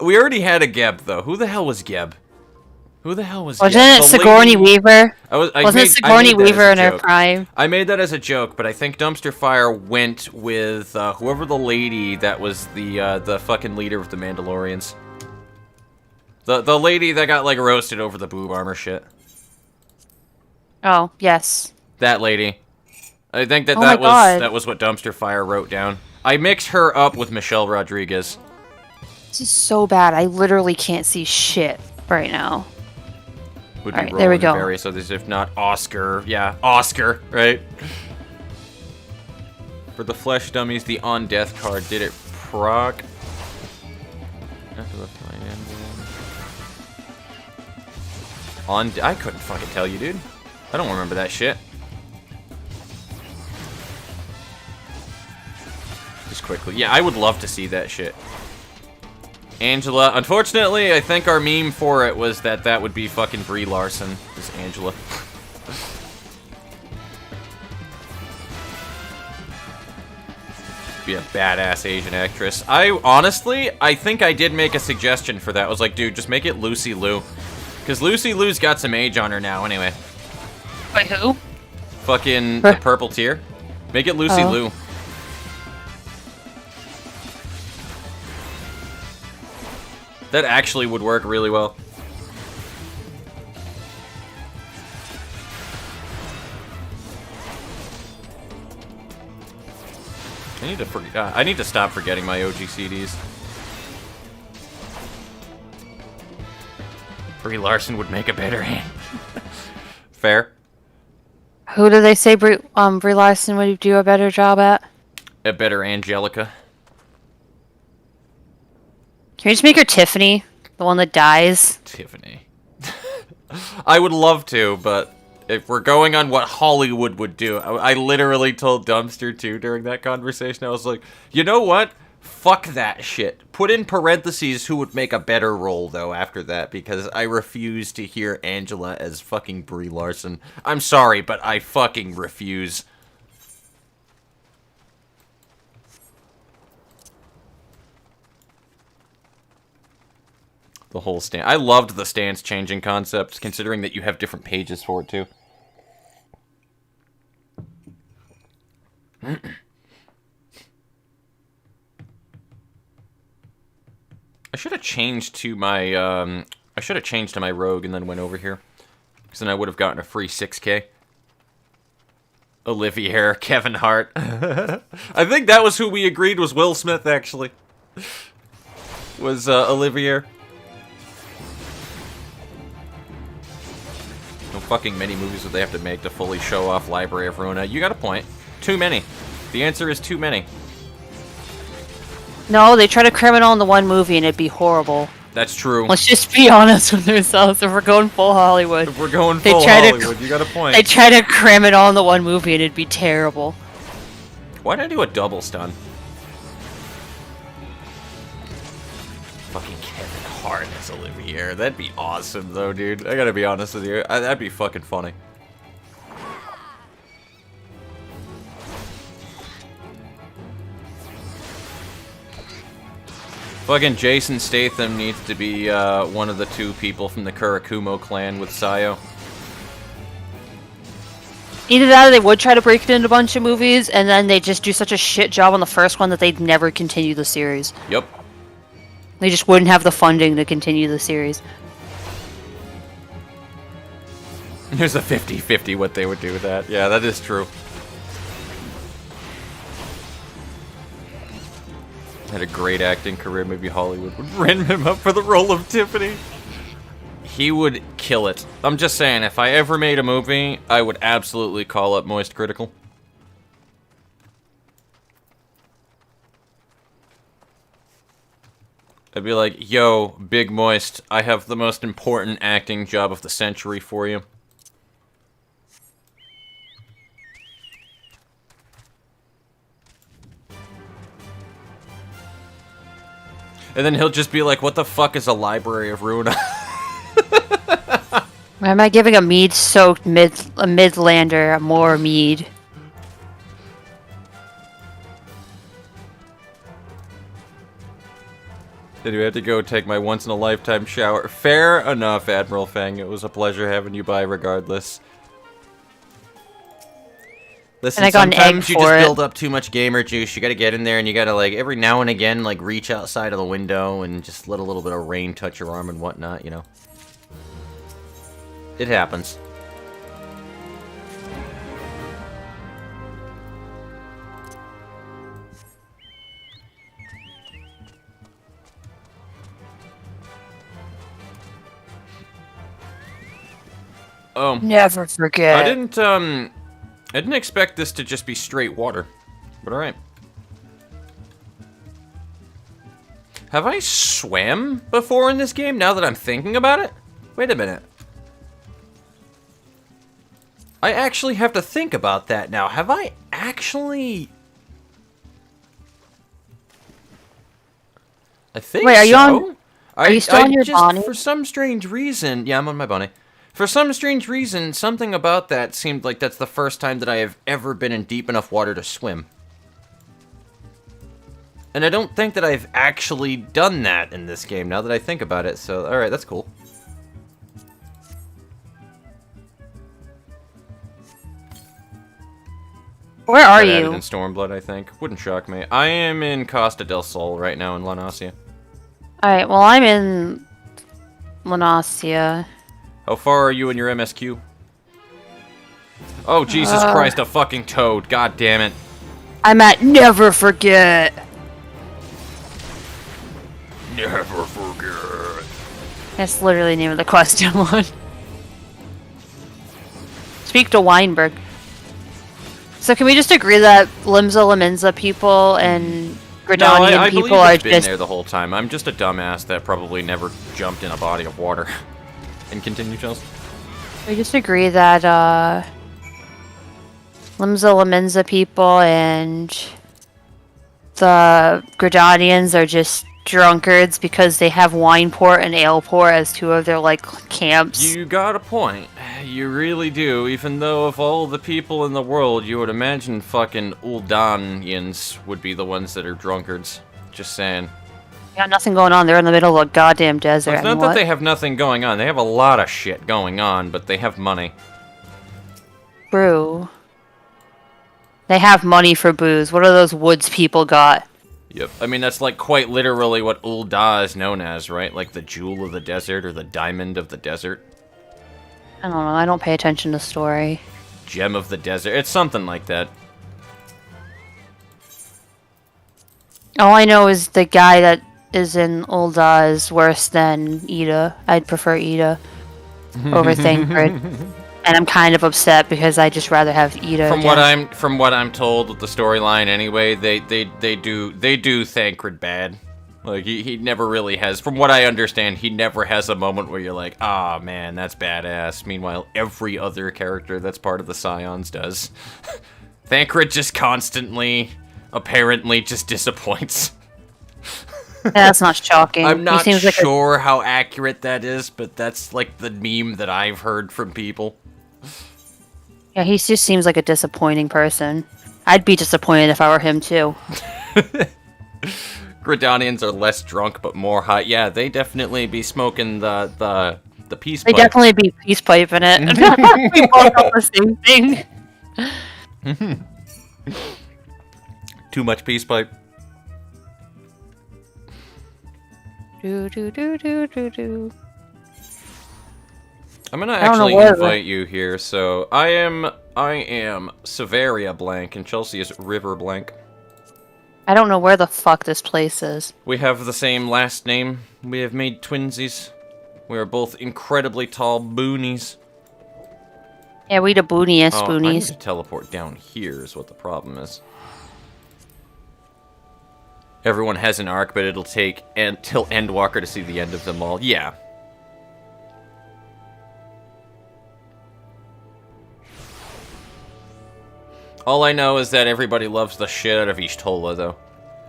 We already had a Geb, though. Who the hell was Geb? Who the hell was? Wasn't it Sigourney Weaver? Wasn't it Sigourney Weaver in her prime? I made that as a joke, but I think Dumpster Fire went with whoever the lady that was the fucking leader of the Mandalorians. The lady that got like roasted over the boob armor shit. Oh yes. That lady. I think that was what Dumpster Fire wrote down. I mixed her up with Michelle Rodriguez. This is so bad. I literally can't see shit right now. Would All be right, there we go. various others, if not Oscar. Yeah, Oscar, right? For the Flesh Dummies, the On Death card, did it proc? After the Fine Emblem. I couldn't fucking tell you, dude. I don't remember that shit. Just quickly. Yeah, I would love to see that shit. Angela. Unfortunately, I think our meme for it was that would be fucking Brie Larson as Angela. Be a badass Asian actress. I think I did make a suggestion for that. I was like, dude, just make it Lucy Liu. Because Lucy Liu's got some age on her now, anyway. Wait, who? Fucking the purple tier. Make it Lucy Liu. That actually would work really well. I need to stop forgetting my OG CDs. Brie Larson would make a better hand. Fair. Who do they say Brie Larson would do a better job at? A better Angelica. Can we just make her Tiffany? The one that dies? Tiffany. I would love to, but if we're going on what Hollywood would do, I literally told Dumpster too during that conversation. I was like, you know what? Fuck that shit. Put in parentheses who would make a better role, though, after that, because I refuse to hear Angela as fucking Brie Larson. I'm sorry, but I fucking refuse. The whole stance. I loved the stance changing concept, considering that you have different pages for it, too. I should have changed to my, rogue and then went over here. Because then I would have gotten a free 6K. Olivier, Kevin Hart. I think that was who we agreed was Will Smith, actually. Was, Olivier. No fucking many movies that they have to make to fully show off Library of Ruina. You got a point. Too many. The answer is too many. No, they try to cram it all into one movie and it'd be horrible. That's true. Let's just be honest with ourselves. If we're going full Hollywood. If we're going full Hollywood, you got a point. They try to cram it all into one movie and it'd be terrible. Why'd I do a double stun? Fucking Kevin Hart as Olivier. That'd be awesome, though, dude. I gotta be honest with you. That'd be fucking funny. Fucking Jason Statham needs to be one of the two people from the Kurakumo clan with Sayo. Either that or they would try to break it into a bunch of movies, and then they just do such a shit job on the first one that they'd never continue the series. Yep. They just wouldn't have the funding to continue the series. There's a 50-50 what they would do with that. Yeah, that is true. Had a great acting career, maybe Hollywood would ram him up for the role of Tiffany. He would kill it. I'm just saying, if I ever made a movie, I would absolutely call up Moist Critical. I'd be like, yo, Big Moist, I have the most important acting job of the century for you. And then he'll just be like, what the fuck is a Library of Ruina? Why am I giving a mead-soaked Midlander more mead? Then you have to go take my once-in-a-lifetime shower. Fair enough, Admiral Fang. It was a pleasure having you by regardless. Listen, and I got an egg sometimes you just for it. build up too much gamer juice. You gotta get in there and you gotta, like, every now and again, like, reach outside of the window and just let a little bit of rain touch your arm and whatnot, you know. It happens. Oh. Never forget. I didn't expect this to just be straight water, but alright. Have I swam before in this game, now that I'm thinking about it? Wait a minute. I actually have to think about that now. Have I actually... I think Wait, are you so. on... Are you still on your Bonnie? For some strange reason... Yeah, I'm on my Bonnie. For some strange reason, something about that seemed like that's the first time that I have ever been in deep enough water to swim. And I don't think that I've actually done that in this game, now that I think about it, so alright, that's cool. Where are Added you? in Stormblood, I think. Wouldn't shock me. I am in Costa del Sol right now in La Nasia. Alright, well, I'm in Lanasia. How far are you in your MSQ? Oh, Jesus Christ, a fucking toad. God damn it. I'm at Never Forget. Never forget. That's literally the name of the question one. Speak to Weinberg. So can we just agree that Limsa Laminza people and Gridanian I people believe are it's been just... there the whole time. I'm just a dumbass that probably never jumped in a body of water. And continue, Chelsea. We just agree that Limsa Laminza people and the Gridanians are just drunkards because they have Wineport and Aleport as two of their, like, camps. You got a point. You really do, even though of all the people in the world, you would imagine fucking Uldanians would be the ones that are drunkards. Just saying. Got nothing going on. They're in the middle of a goddamn desert. It's not that they have nothing going on. They have a lot of shit going on, but they have money. Brew. They have money for booze. What are those woods people got? Yep. I mean, that's like quite literally what Ul'dah is known as, right? Like the jewel of the desert or the diamond of the desert. I don't know. I don't pay attention to story. Gem of the desert. It's something like that. All I know is the guy that is in Ul'dah is worse than Ida. I'd prefer Ida over Thancred. And I'm kind of upset because I just rather have Ida. From what I'm told with the storyline anyway, they do Thancred bad. Like he never really has, from what I understand, he never has a moment where you're like, ah man, that's badass. Meanwhile, every other character that's part of the Scions does. Thancred just constantly, apparently, just disappoints. That's not shocking. I'm not like sure how accurate that is, but that's like the meme that I've heard from people. Yeah, he just seems like a disappointing person. I'd be disappointed if I were him too. Gridanians are less drunk but more high. Yeah, they definitely be smoking the peace pipe. They definitely be peace piping it. We both got the same thing. Too much peace pipe. Do do do do do do. I'm gonna actually invite you here. So I am Severia Blank and Chelsea is River Blank. I don't know where the fuck this place is. We have the same last name. We have made twinsies. We are both incredibly tall boonies. Yeah, we the booniest I need boonies. to teleport down here is what the problem is. Everyone has an arc, but it'll take until Endwalker to see the end of them all. Yeah. All I know is that everybody loves the shit out of Ishtola, though.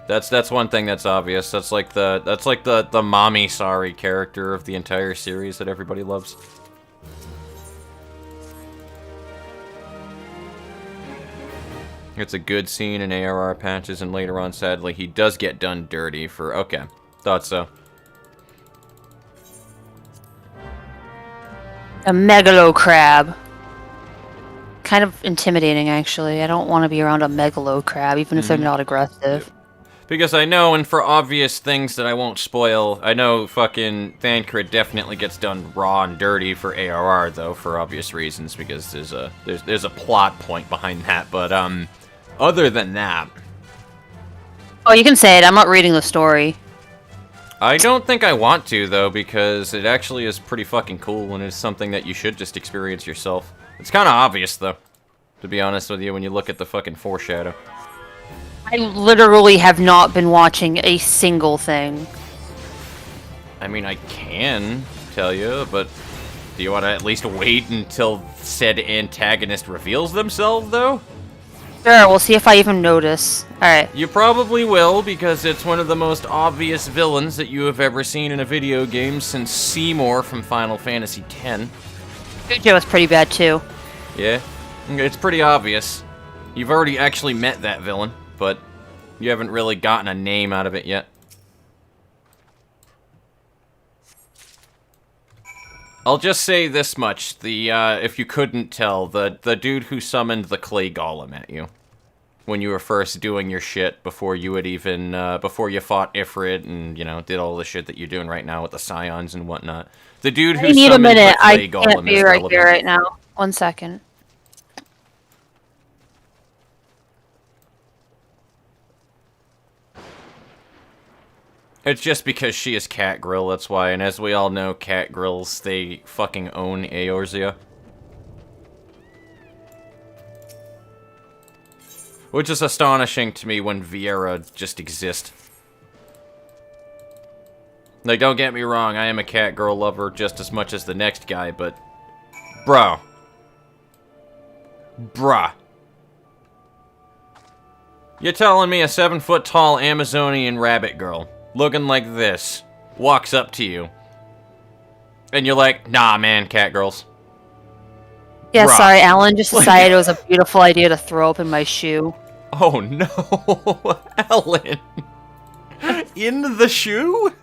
That's one thing that's obvious. That's like the mommy sorry character of the entire series that everybody loves. It's a good scene in ARR patches, and later on, sadly, he does get done dirty for... Okay, thought so. A megalo crab. Kind of intimidating, actually. I don't want to be around a megalo crab, even if they're not aggressive. Because I know, and for obvious things that I won't spoil, I know fucking Thancred definitely gets done raw and dirty for ARR, though, for obvious reasons, because there's a plot point behind that, but, other than that... Oh, you can say it, I'm not reading the story. I don't think I want to, though, because it actually is pretty fucking cool, and it's something that you should just experience yourself. It's kind of obvious, though, to be honest with you, when you look at the fucking foreshadow. I literally have not been watching a single thing. I mean, I can tell you, but do you want to at least wait until said antagonist reveals themselves, though? Sure, we'll see if I even notice. Alright. You probably will, because it's one of the most obvious villains that you have ever seen in a video game since Seymour from Final Fantasy X. Jojo was pretty bad, too. Yeah? It's pretty obvious. You've already actually met that villain, but you haven't really gotten a name out of it yet. I'll just say this much, if you couldn't tell, the dude who summoned the clay golem at you when you were first doing your shit before you had even, before you fought Ifrit and, you know, did all the shit that you're doing right now with the scions and whatnot. The dude who summoned the clay golem is relevant. I can't be right here right now. 1 second. It's just because she is Cat Grill, that's why. And as we all know, Cat Grills, they fucking own Eorzea. Which is astonishing to me when Viera just exists. Like, don't get me wrong, I am a Cat Girl lover just as much as the next guy, but... Bro. Bruh. You're telling me a 7-foot-tall Amazonian rabbit girl, looking like this, walks up to you, and you're like, nah, man, cat girls. Yeah, bruh. Sorry, Alan just decided it was a beautiful idea to throw up in my shoe. Oh, no. Alan. In the shoe?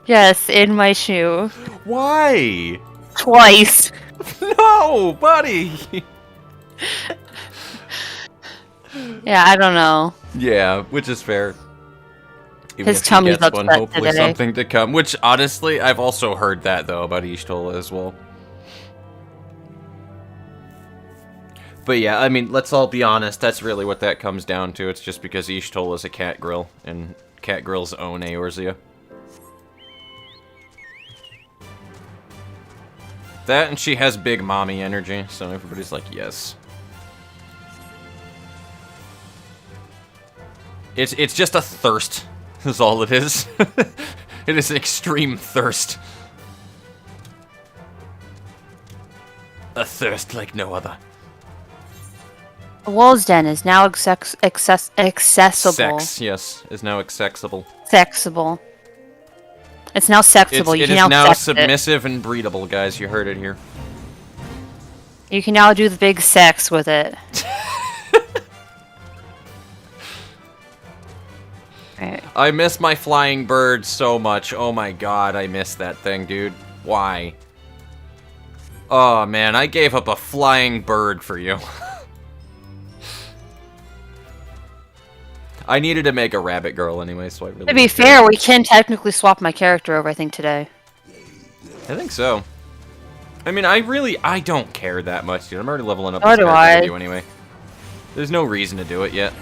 Yes, in my shoe. Why? Twice. No, buddy. Yeah, I don't know. Yeah, which is fair. Even his tummy's upset one, hopefully today. Something to come. Which, honestly, I've also heard that, though, about Ishtola as well. But yeah, I mean, let's all be honest, that's really what that comes down to. It's just because Ishtola is a cat grill, and cat grills own Eorzea. That, and she has big mommy energy, so everybody's like, yes. It's just a thirst, is all it is. It is an extreme thirst. A thirst like no other. The Wolves Den is now accessible. Sex, yes, is now accessible. Sexable. It's now sexable. It is now submissive and breedable, guys. You heard it here. You can now do the big sex with it. Right. I miss my flying bird so much. Oh my god, I miss that thing, dude. Why? Oh man, I gave up a flying bird for you. I needed to make a rabbit girl anyway, so I really... To be fair, we can technically swap my character over, I think, today. I think so. I mean, I don't care that much, dude. I'm already leveling up Nor this do character I. with you anyway. There's no reason to do it yet.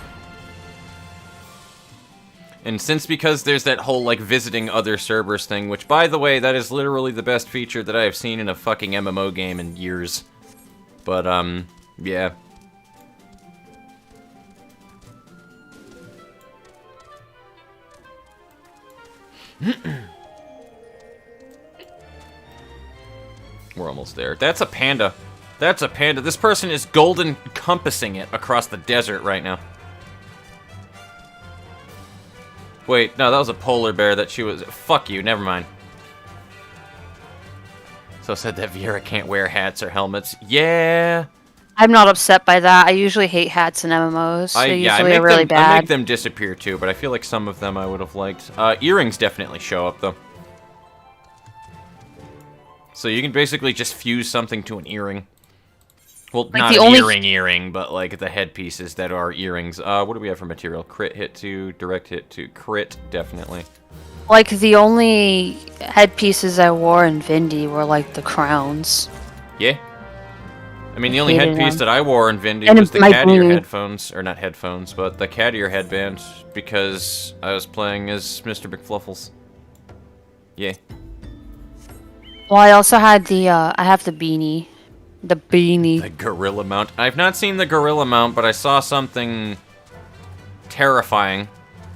And because there's that whole, like, visiting other servers thing, which, by the way, that is literally the best feature that I have seen in a fucking MMO game in years. But, yeah. We're almost there. That's a panda. That's a panda. This person is golden compassing it across the desert right now. Wait, no, that was a polar bear that she was... Fuck you, never mind. So said that Viera can't wear hats or helmets. Yeah. I'm not upset by that. I usually hate hats in MMOs. They usually are really bad. I make them disappear too, but I feel like some of them I would have liked. Earrings definitely show up though. So you can basically just fuse something to an earring. Well, Like not the an only earring, but like the headpieces that are earrings. What do we have for material? Crit hit to, direct hit to, crit, definitely. Like, the only headpieces I wore in Vindy were, like, the crowns. Yeah. I mean, the I only hated headpiece them. that I wore in Vindy And was the my cat ear beanie. headphones. Or not headphones, but the cat ear headband, because I was playing as Mr. McFluffles. Yeah. Well, I also had the, I have the beanie. The beanie. The gorilla mount. I've not seen the gorilla mount, but I saw something terrifying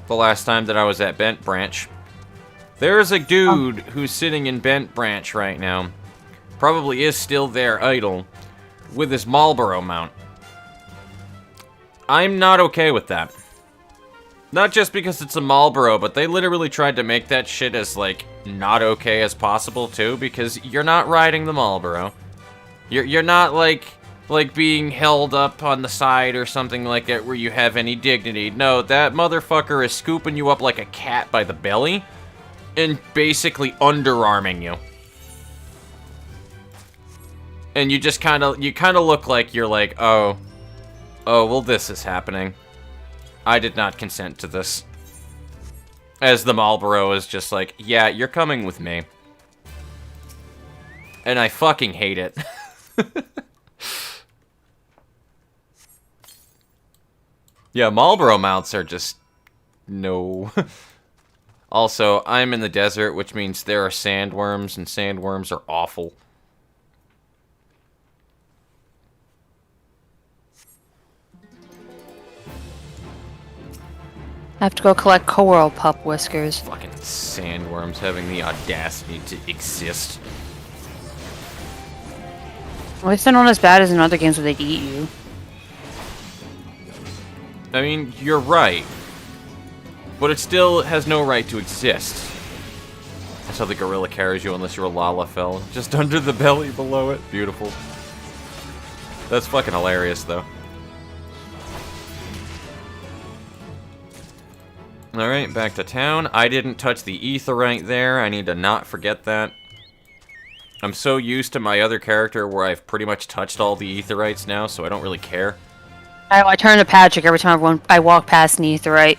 the last time that I was at Bent Branch. There's a dude who's sitting in Bent Branch right now. Probably is still there, idle, with his Marlboro mount. I'm not okay with that. Not just because it's a Marlboro, but they literally tried to make that shit as, like, not okay as possible, too, because you're not riding the Marlboro. You're not, like being held up on the side or something like that where you have any dignity. No, that motherfucker is scooping you up like a cat by the belly and basically underarming you. And you just kind of look like you're like, oh, well, this is happening. I did not consent to this. As the Marlboro is just like, yeah, you're coming with me. And I fucking hate it. Yeah, Marlboro mounts are just... no. Also, I'm in the desert, which means there are sandworms, and sandworms are awful. I have to go collect coral pup whiskers. Fucking sandworms having the audacity to exist. At least they're not as bad as in other games where they'd eat you. I mean, you're right. But it still has no right to exist. That's how the gorilla carries you unless you're a Lalafell. Just under the belly below it. Beautiful. That's fucking hilarious, though. Alright, back to town. I didn't touch the aetheryte there. I need to not forget that. I'm so used to my other character where I've pretty much touched all the aetherytes now, so I don't really care. I turn to Patrick every time I walk past an aetheryte.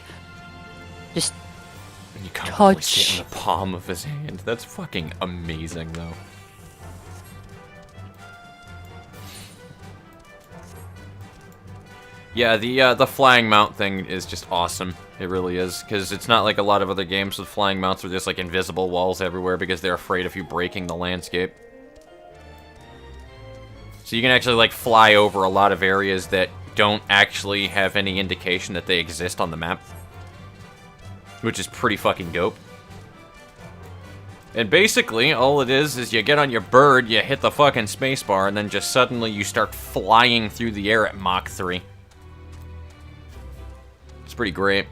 Just And you comfortably touch. sit in the palm of his hand. That's fucking amazing, though. Yeah, the flying mount thing is just awesome. It really is, because it's not like a lot of other games with flying mounts where there's like invisible walls everywhere because they're afraid of you breaking the landscape. So you can actually like fly over a lot of areas that don't actually have any indication that they exist on the map. Which is pretty fucking dope. And basically, all it is you get on your bird, you hit the fucking spacebar, and then just suddenly you start flying through the air at Mach 3. It's pretty great.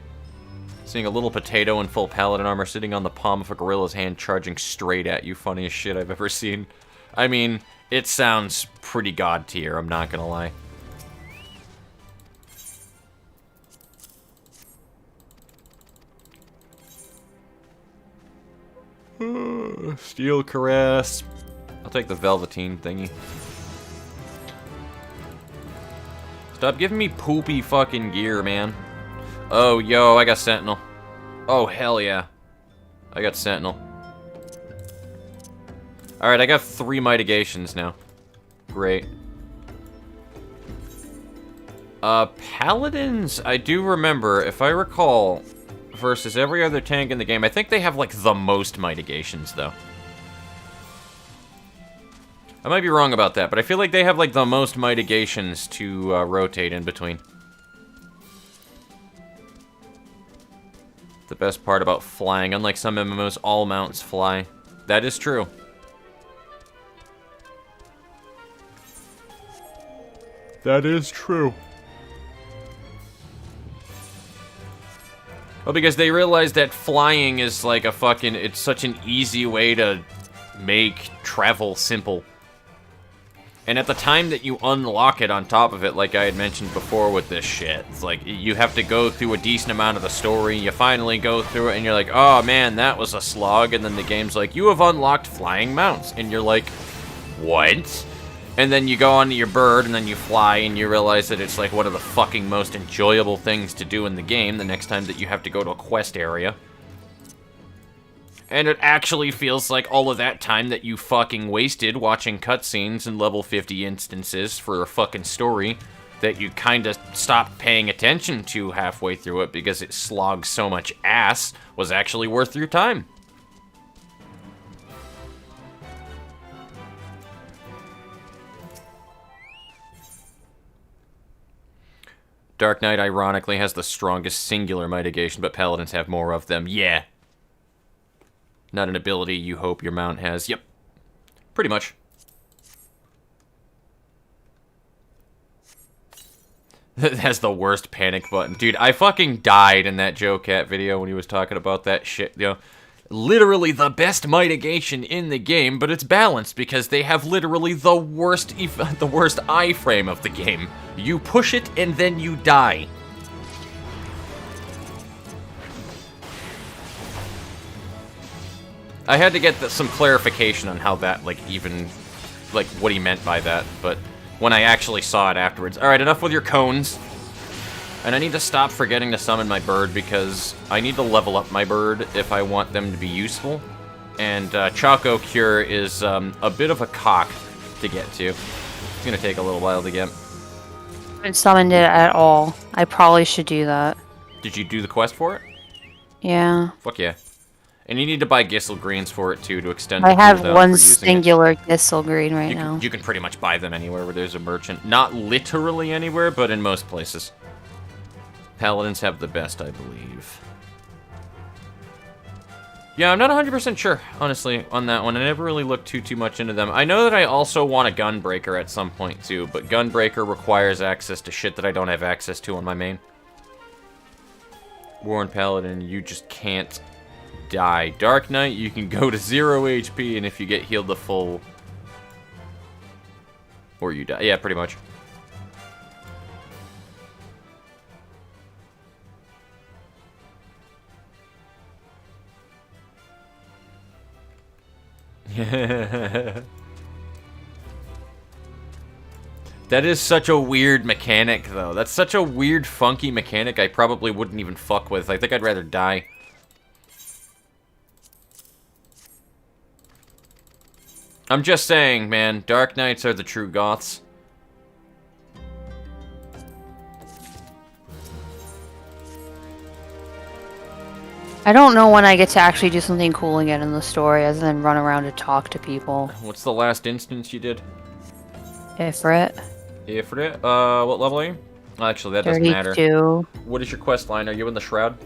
Seeing a little potato in full paladin armor sitting on the palm of a gorilla's hand charging straight at you. Funniest shit I've ever seen. I mean, it sounds pretty god tier, I'm not gonna lie. Steel caress. I'll take the velveteen thingy. Stop giving me poopy fucking gear, man. Oh, yo, I got Sentinel. Oh, hell yeah. I got Sentinel. Alright, I got 3 mitigations now. Great. Paladins, I do remember, if I recall, versus every other tank in the game, I think they have, like, the most mitigations, though. I might be wrong about that, but I feel like they have, like, the most mitigations to rotate in between. The best part about flying, unlike some MMOs, all mounts fly. That is true. That is true. Well, because they realize that flying is like a fucking... It's such an easy way to make travel simple. And at the time that you unlock it on top of it, like I had mentioned before with this shit, it's like, you have to go through a decent amount of the story, you finally go through it, and you're like, oh man, that was a slog, and then the game's like, you have unlocked flying mounts, and you're like, what? And then you go onto your bird, and then you fly, and you realize that it's like one of the fucking most enjoyable things to do in the game the next time that you have to go to a quest area. And it actually feels like all of that time that you fucking wasted watching cutscenes and level 50 instances for a fucking story that you kinda stopped paying attention to halfway through it because it slogged so much ass was actually worth your time. Dark Knight, ironically, has the strongest singular mitigation, but Paladins have more of them. Yeah. Not an ability you hope your mount has. Yep. Pretty much. That has the worst panic button. Dude, I fucking died in that Joe Cat video when he was talking about that shit, you know. Literally the best mitigation in the game, but it's balanced because they have literally the worst iframe of the game. You push it and then you die. I had to get some clarification on how that, like, even, like, what he meant by that, but when I actually saw it afterwards. Alright, enough with your cones. And I need to stop forgetting to summon my bird because I need to level up my bird if I want them to be useful. And Choco Cure is a bit of a cock to get to. It's gonna take a little while to get. I haven't summoned it at all. I probably should do that. Did you do the quest for it? Yeah. Fuck yeah. And you need to buy Gisel Greens for it, too, to extend the I have cooldown one for using singular Gisel Green right now. You can pretty much buy them anywhere where there's a merchant. Not literally anywhere, but in most places. Paladins have the best, I believe. Yeah, I'm not 100% sure, honestly, on that one. I never really looked too much into them. I know that I also want a Gunbreaker at some point, too, but Gunbreaker requires access to shit that I don't have access to on my main. Warren Paladin, you just can't die. Dark Knight, you can go to 0 HP, and if you get healed the full... Or you die. Yeah, pretty much. That is such a weird mechanic, though. That's such a weird, funky mechanic I probably wouldn't even fuck with. I think I'd rather die. I'm just saying, man, Dark Knights are the true goths. I don't know when I get to actually do something cool again in the story, other than run around and talk to people. What's the last instance you did? Ifrit. Ifrit? What level are you? Actually, that doesn't 32. matter. What is your quest line? Are you in the Shroud?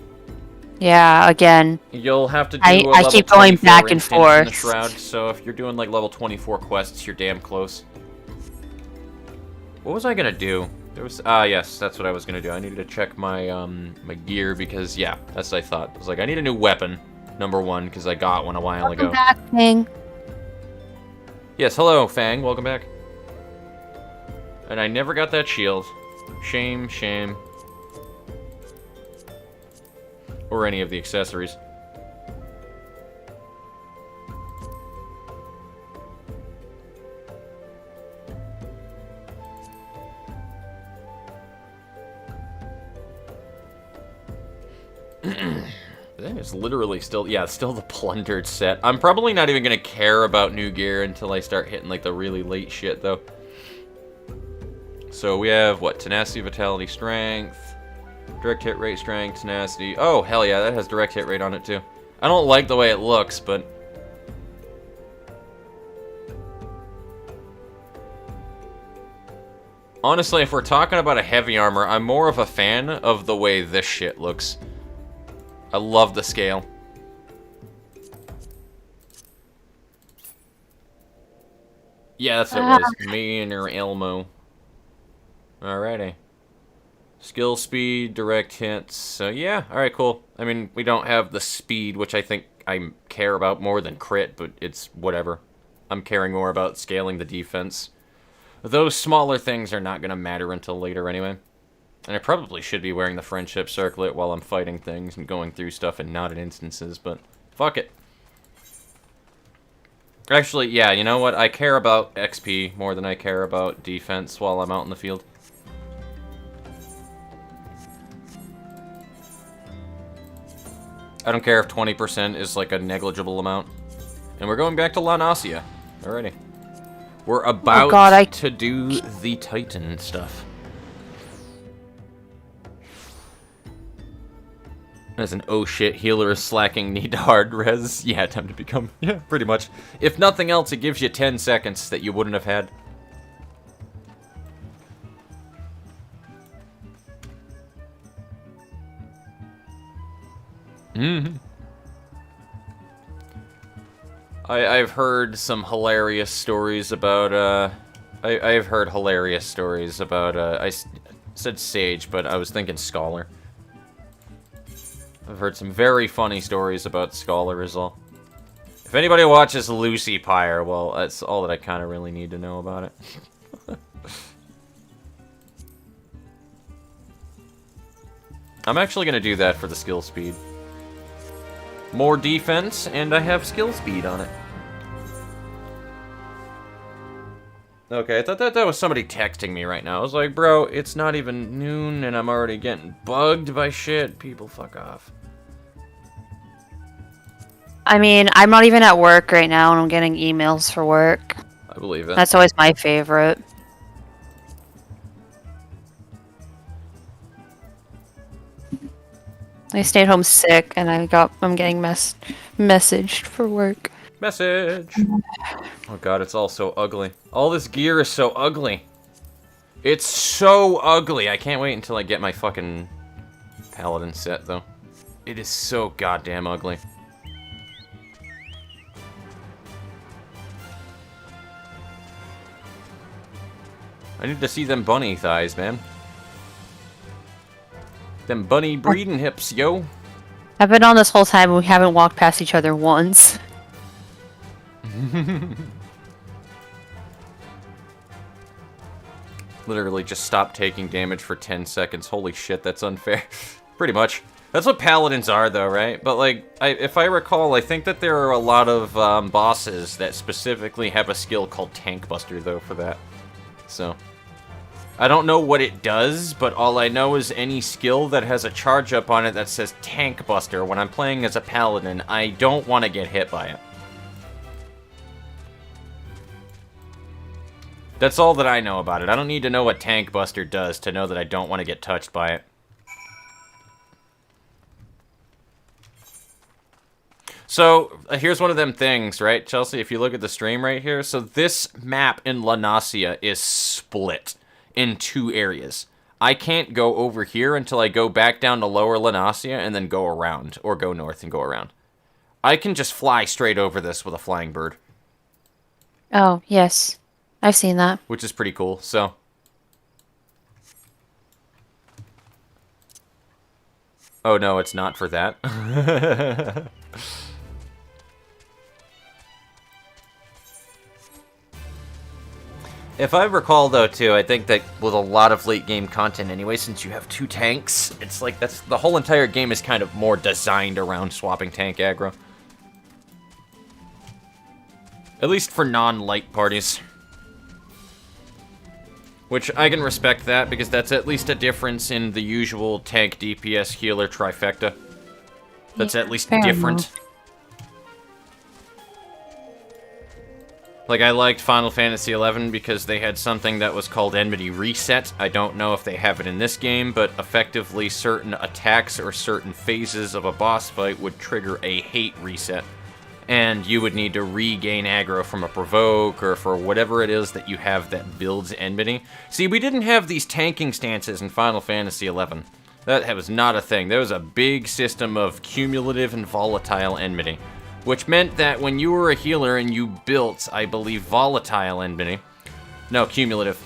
Yeah, again. You'll have to do I keep going back and forth. In the Shroud, so if you're doing like level 24 quests, you're damn close. What was I gonna do? There was yes, that's what I was gonna do. I needed to check my my gear because yeah, that's what I thought. I was like, I need a new weapon, number one, because I got one a while ago. Welcome back, Fang. Yes, hello, Fang. Welcome back. And I never got that shield. Shame, shame. Or any of the accessories. That is literally still, yeah, still the plundered set. I'm probably not even going to care about new gear until I start hitting, like, the really late shit, though. So we have, what, Tenacity, Vitality, Strength, Direct Hit Rate, Strength, Tenacity. Oh, hell yeah, that has Direct Hit Rate on it, too. I don't like the way it looks, but... honestly, if we're talking about a heavy armor, I'm more of a fan of the way this shit looks. I love the scale. Yeah, that's what it was. Me and your Elmo. Alrighty. Skill speed, direct hits. So yeah, alright, cool. I mean, we don't have the speed, which I think I care about more than crit, but it's whatever. I'm caring more about scaling the defense. those smaller things are not going to matter until later anyway. And I probably should be wearing the friendship circlet while I'm fighting things and going through stuff and not in instances, but fuck it. Actually, yeah, you know what? I care about XP more than I care about defense while I'm out in the field. I don't care if 20% is like a negligible amount. And we're going back to La Nausea. Alrighty. We're about to do the Titan stuff. As an oh shit, healer is slacking, need hard res. Yeah, time to become. Yeah, pretty much. If nothing else, it gives you 10 seconds that you wouldn't have had. I've heard some hilarious stories about, I've heard hilarious stories about, I said Sage, but I was thinking Scholar. I've heard some very funny stories about Scholar as well. If anybody watches Lucy Pyre, well, that's all that I kind of really need to know about it. I'm actually going to do that for the skill speed. More defense, and I have skill speed on it. Okay, I thought that was somebody texting me right now. I was like, bro, it's not even noon, and I'm already getting bugged by shit. People, fuck off. I mean, I'm not even at work right now, and I'm getting emails for work. I believe it. That's always my favorite. I stayed home sick, and I'm getting messaged for work. Message. Oh god, it's all so ugly. All this gear is so ugly. It's so ugly. I can't wait until I get my fucking paladin set, though. It is so goddamn ugly. I need to see them bunny thighs, man. Them bunny breeding hips, yo. I've been on this whole time and we haven't walked past each other once. Literally just stop taking damage for 10 seconds. Holy shit, that's unfair. Pretty much. That's what paladins are, though, right? But, like, if I recall, I think that there are a lot of bosses that specifically have a skill called Tank Buster, though, for that. So, I don't know what it does, but all I know is any skill that has a charge up on it that says Tank Buster, when I'm playing as a paladin, I don't want to get hit by it. That's all that I know about it. I don't need to know what Tank Buster does to know that I don't want to get touched by it. So, here's one of them things, right, Chelsea? If you look at the stream right here, so this map in La Nausea is split in 2 areas. I can't go over here until I go back down to lower La Nausea and then go around, or go north and go around. I can just fly straight over this with a flying bird. Oh, yes. I've seen that. Which is pretty cool, so. Oh no, it's not for that. If I recall, though, too, I think that with a lot of late-game content anyway, since you have 2 tanks, it's like that's the whole entire game is kind of more designed around swapping tank aggro. At least for non-light parties. Which I can respect that, because that's at least a difference in the usual tank DPS healer trifecta. That's at least different. Enough. Like, I liked Final Fantasy XI because they had something that was called Enmity Reset. I don't know if they have it in this game, but effectively certain attacks or certain phases of a boss fight would trigger a hate reset. And you would need to regain aggro from a provoke or for whatever it is that you have that builds enmity. See, we didn't have these tanking stances in Final Fantasy XI. That was not a thing. There was a big system of cumulative and volatile enmity. Which meant that when you were a healer and you built, I believe, volatile enmity. No, cumulative.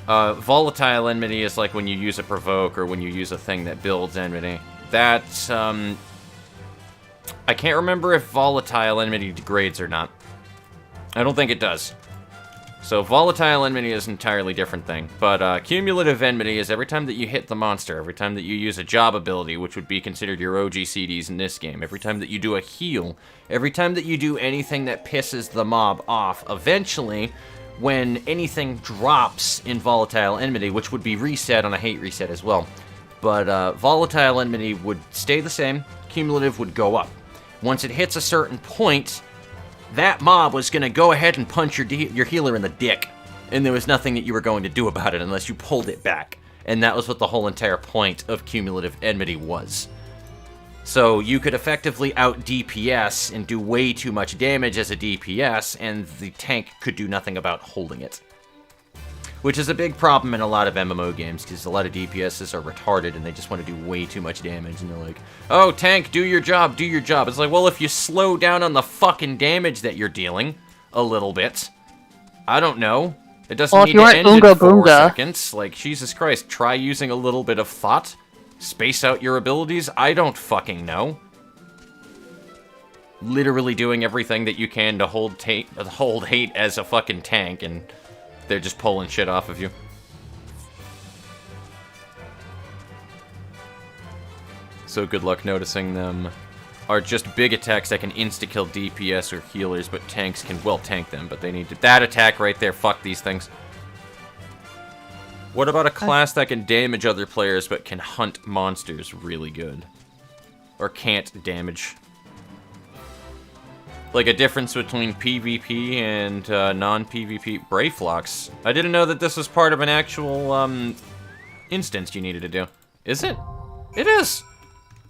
Volatile enmity is like when you use a provoke or when you use a thing that builds enmity. That's, I can't remember if volatile enmity degrades or not. I don't think it does. So volatile enmity is an entirely different thing, but cumulative enmity is every time that you hit the monster, every time that you use a job ability, which would be considered your OGCDs in this game, every time that you do a heal, every time that you do anything that pisses the mob off, eventually, when anything drops in volatile enmity, which would be reset on a hate reset as well, but volatile enmity would stay the same, cumulative would go up. Once it hits a certain point, that mob was going to go ahead and punch your healer in the dick, and there was nothing that you were going to do about it unless you pulled it back. And that was what the whole entire point of cumulative enmity was. So you could effectively out DPS and do way too much damage as a DPS, and the tank could do nothing about holding it. Which is a big problem in a lot of MMO games, because a lot of DPSs are retarded and they just want to do way too much damage, and they're like, oh, tank, do your job, do your job. It's like, well, if you slow down on the fucking damage that you're dealing a little bit, I don't know. It doesn't need to end in 4 seconds. Like, Jesus Christ, try using a little bit of thought. Space out your abilities. I don't fucking know. Literally doing everything that you can to hold hate as a fucking tank, and they're just pulling shit off of you. So good luck noticing them are just big attacks that can insta-kill DPS or healers, but tanks can, well, tank them, but they need to... That attack right there, fuck these things. What about a class that can damage other players, but can hunt monsters really good? Or can't damage? Like a difference between PvP and non-PvP. Brayflocks. I didn't know that this was part of an actual instance you needed to do. Is it? It is!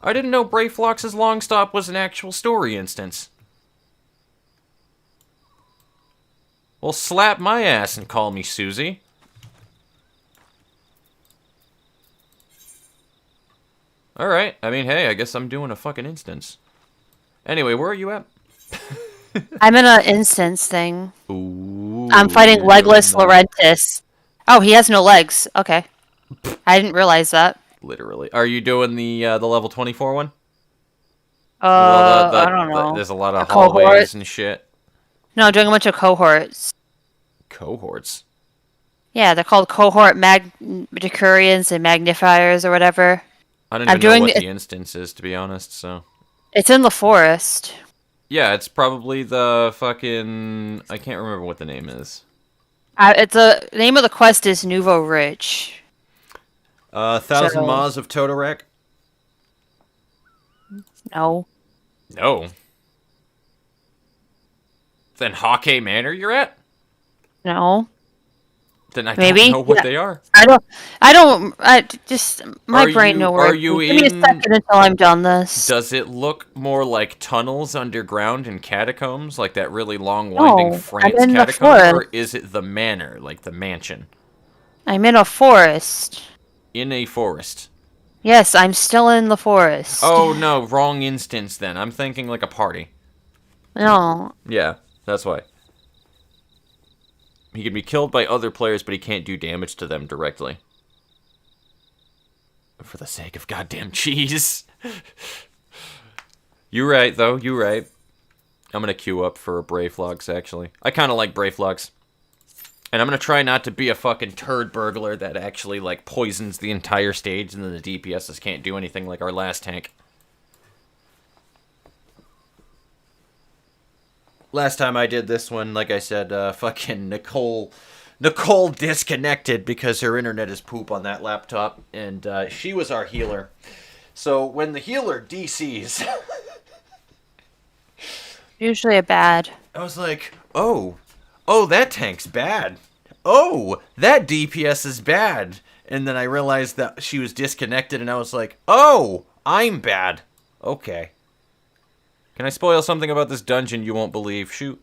I didn't know Brayflocks' long stop was an actual story instance. Well, slap my ass and call me Susie. Alright, I mean, hey, I guess I'm doing a fucking instance. Anyway, where are you at? I'm in an instance thing. Ooh, I'm fighting Legless Laurentis. Oh, he has no legs. Okay. I didn't realize that. Literally. Are you doing the level 24 one? I don't know. There's a lot of hallways and shit. No, I'm doing a bunch of cohorts. Cohorts? Yeah, they're called cohort Decurions and Magnifiers or whatever. I don't even know what the instance is, to be honest, so... It's in the forest. Yeah, it's probably the fucking... I can't remember what the name is. The name of the quest is Nouveau Ridge. 1,000 Maws of Totorak? No. No. Then Hawkeye Manor you're at? No. Then I don't know what they are. My brain knows. Give me a second until I'm done this. Does it look more like tunnels underground and catacombs, like that really long winding France catacomb, or is it the manor, like the mansion? I'm in a forest. In a forest? Yes, I'm still in the forest. Oh no, wrong instance then. I'm thinking like a party. No. Yeah, that's why. He can be killed by other players, but he can't do damage to them directly. For the sake of goddamn cheese. You're right, though. You're right. I'm going to queue up for Brayflogs, actually. I kind of like Brayflogs. And I'm going to try not to be a fucking turd burglar that actually, like, poisons the entire stage and then the DPSs can't do anything like our last tank. Last time I did this one, like I said, fucking Nicole disconnected because her internet is poop on that laptop, and she was our healer. So when the healer DCs... Usually a bad. I was like, oh, that tank's bad. Oh, that DPS is bad. And then I realized that she was disconnected, and I was like, oh, I'm bad. Okay. Can I spoil something about this dungeon you won't believe? Shoot.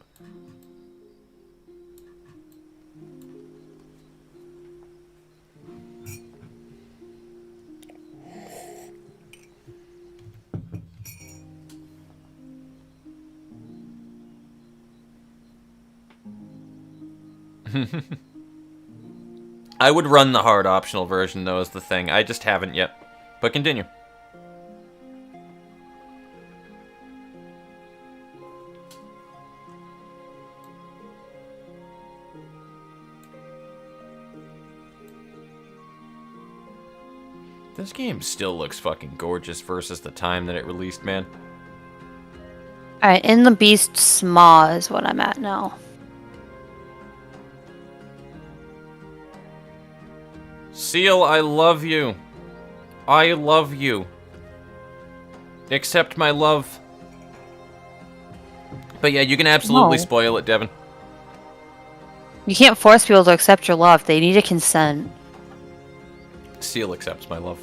I would run the hard optional version, though, is the thing. I just haven't yet. But continue. This game still looks fucking gorgeous versus the time that it released, man. Alright, in the Beast's Maw is what I'm at now. Seal, I love you. I love you. Accept my love. But yeah, you can absolutely spoil it, Devin. You can't force people to accept your love. They need a consent. Seal accepts my love.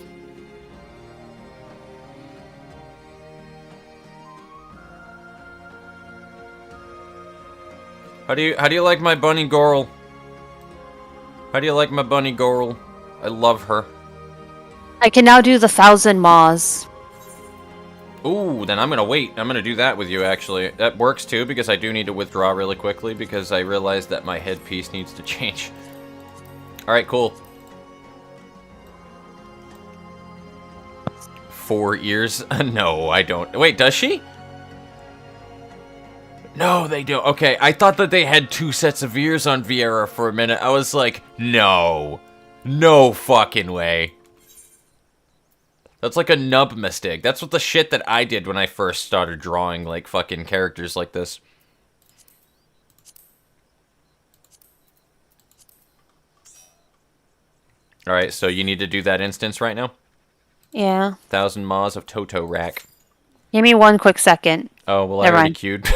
How do you like my bunny Goral? How do you like my bunny Goral? I love her. I can now do the 1,000 Maws. Ooh, then I'm gonna wait. I'm gonna do that with you, actually. That works, too, because I do need to withdraw really quickly, because I realized that my headpiece needs to change. Alright, cool. 4 ears? No, I don't. Wait, does she? No, they don't. Okay, I thought that they had 2 sets of ears on Viera for a minute. I was like, no. No fucking way. That's like a nub mistake. That's what the shit that I did when I first started drawing, like, fucking characters like this. Alright, so you need to do that instance right now? Yeah. 1,000 Maws of Toto Rack. Give me 1 quick second. Oh, well, I already queued.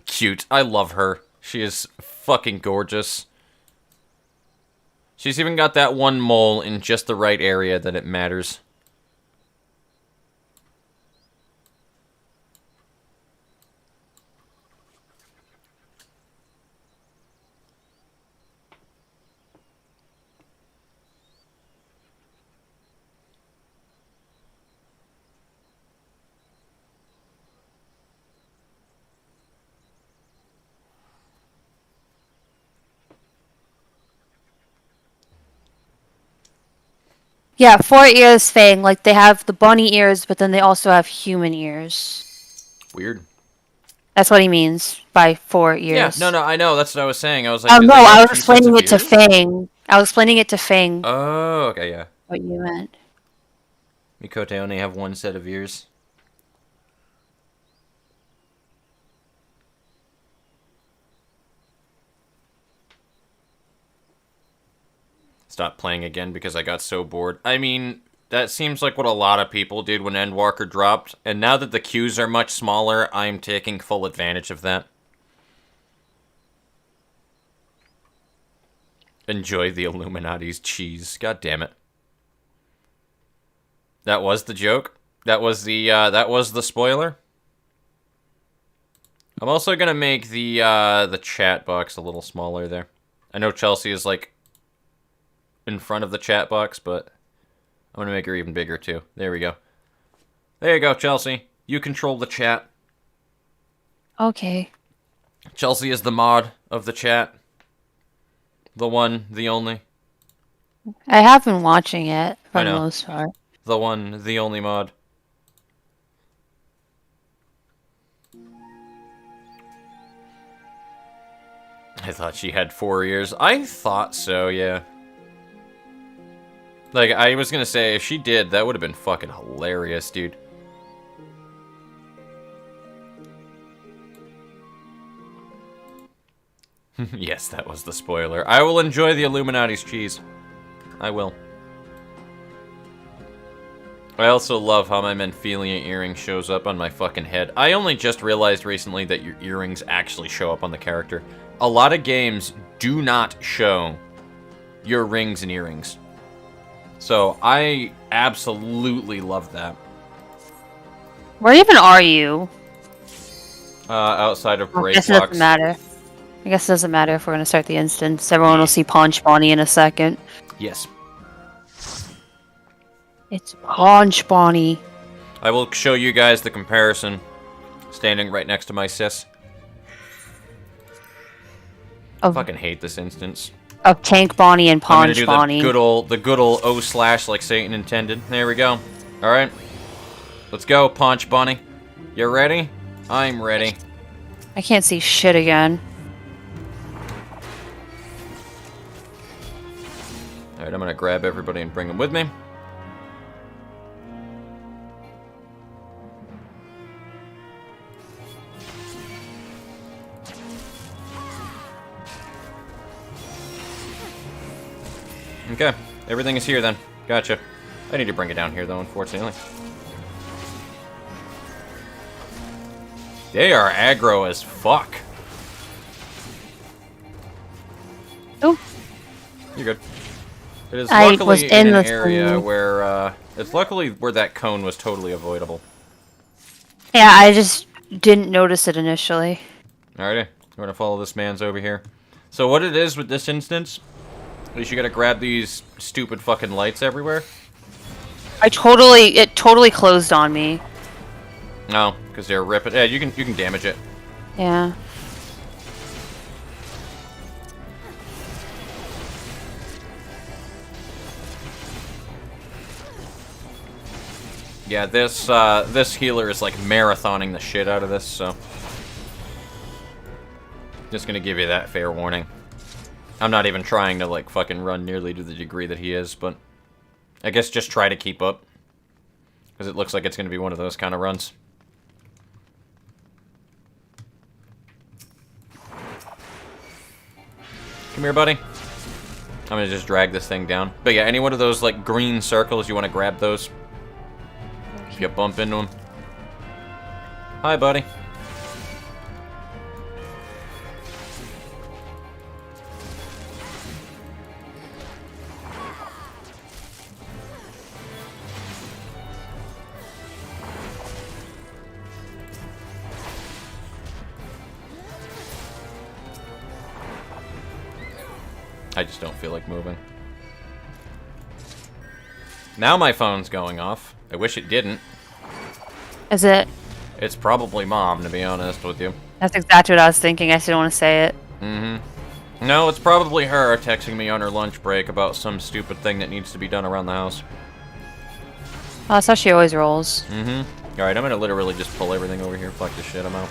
Cute. I love her. She is fucking gorgeous. She's even got that one mole in just the right area that it matters. Yeah, 4 ears Fang. Like, they have the bunny ears, but then they also have human ears. Weird. That's what he means by 4 ears. Yeah, no, I know. That's what I was saying. I was like, oh, no, I was explaining it to Fang. I was explaining it to Fang. Oh, okay, yeah. What you meant. Mikote only have 1 set of ears. Stopped playing again because I got so bored. I mean, that seems like what a lot of people did when Endwalker dropped, and now that the queues are much smaller, I'm taking full advantage of that. Enjoy the Illuminati's cheese. God damn it. That was the joke? That was the spoiler? I'm also gonna make the chat box a little smaller there. I know Chelsea is, like, in front of the chat box, but I'm gonna make her even bigger too. There we go. There you go, Chelsea. You control the chat. Okay. Chelsea is the mod of the chat. The one, the only. I have been watching it for the most part. The one, the only mod. I thought she had 4 ears. I thought so, yeah. Like, I was gonna say, if she did, that would have been fucking hilarious, dude. Yes, that was the spoiler. I will enjoy the Illuminati's cheese. I will. I also love how my Menphelia earring shows up on my fucking head. I only just realized recently that your earrings actually show up on the character. A lot of games do not show your rings and earrings. So, I absolutely love that. Where even are you? Outside of Break I guess it doesn't matter. I guess it doesn't matter if we're going to start the instance. Everyone will see Paunch Bonnie in a second. Yes. It's Paunch Bonnie. I will show you guys the comparison. Standing right next to my sis. I fucking hate this instance. Of Tank Bonnie and Paunch Bonnie. The good old O/ like Satan intended. There we go. Alright. Let's go, Paunch Bonnie. You ready? I'm ready. I can't see shit again. Alright, I'm gonna grab everybody and bring them with me. Okay, everything is here then. Gotcha. I need to bring it down here though, unfortunately. They are aggro as fuck. Oh. You're good. It is I luckily was in in an the area thing. where, it's luckily where that cone was totally avoidable. Yeah, I just didn't notice it initially. Alrighty, we're gonna follow this man's over here. So what it is with this instance, is you gotta grab these stupid fucking lights everywhere. It totally closed on me. No, because they're ripping. Yeah, you can damage it. Yeah. Yeah, this healer is like marathoning the shit out of this, so just gonna give you that fair warning. I'm not even trying to like fucking run nearly to the degree that he is, but I guess just try to keep up, because it looks like it's gonna be one of those kind of runs. Come here, buddy. I'm gonna just drag this thing down. But yeah, any one of those like green circles, you want to grab those. If you bump into him. Hi, buddy. I just don't feel like moving. Now my phone's going off. I wish it didn't. Is it? It's probably Mom, to be honest with you. That's exactly what I was thinking. I just didn't want to say it. Mm-hmm. No, it's probably her texting me on her lunch break about some stupid thing that needs to be done around the house. Oh, that's how she always rolls. Mm-hmm. Alright, I'm gonna literally just pull everything over here. Fuck this shit, I'm out.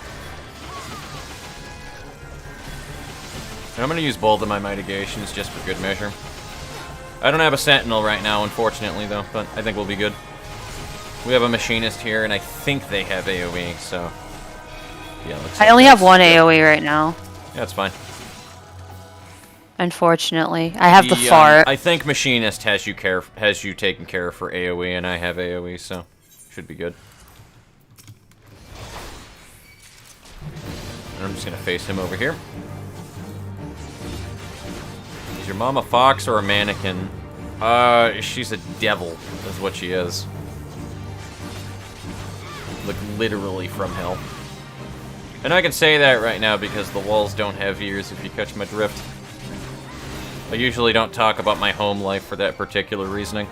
And I'm gonna use both of my mitigations just for good measure. I don't have a sentinel right now, unfortunately, though, but I think we'll be good. We have a machinist here, and I think they have AoE, so yeah. I only have one AoE right now. Yeah, that's fine. Unfortunately, I have the fart. I think machinist has you taken care of for AoE, and I have AoE, so should be good. And I'm just gonna face him over here. Is your mom a fox or a mannequin? She's a devil, is what she is. Like, literally from hell. And I can say that right now because the walls don't have ears, if you catch my drift. I usually don't talk about my home life for that particular reasoning.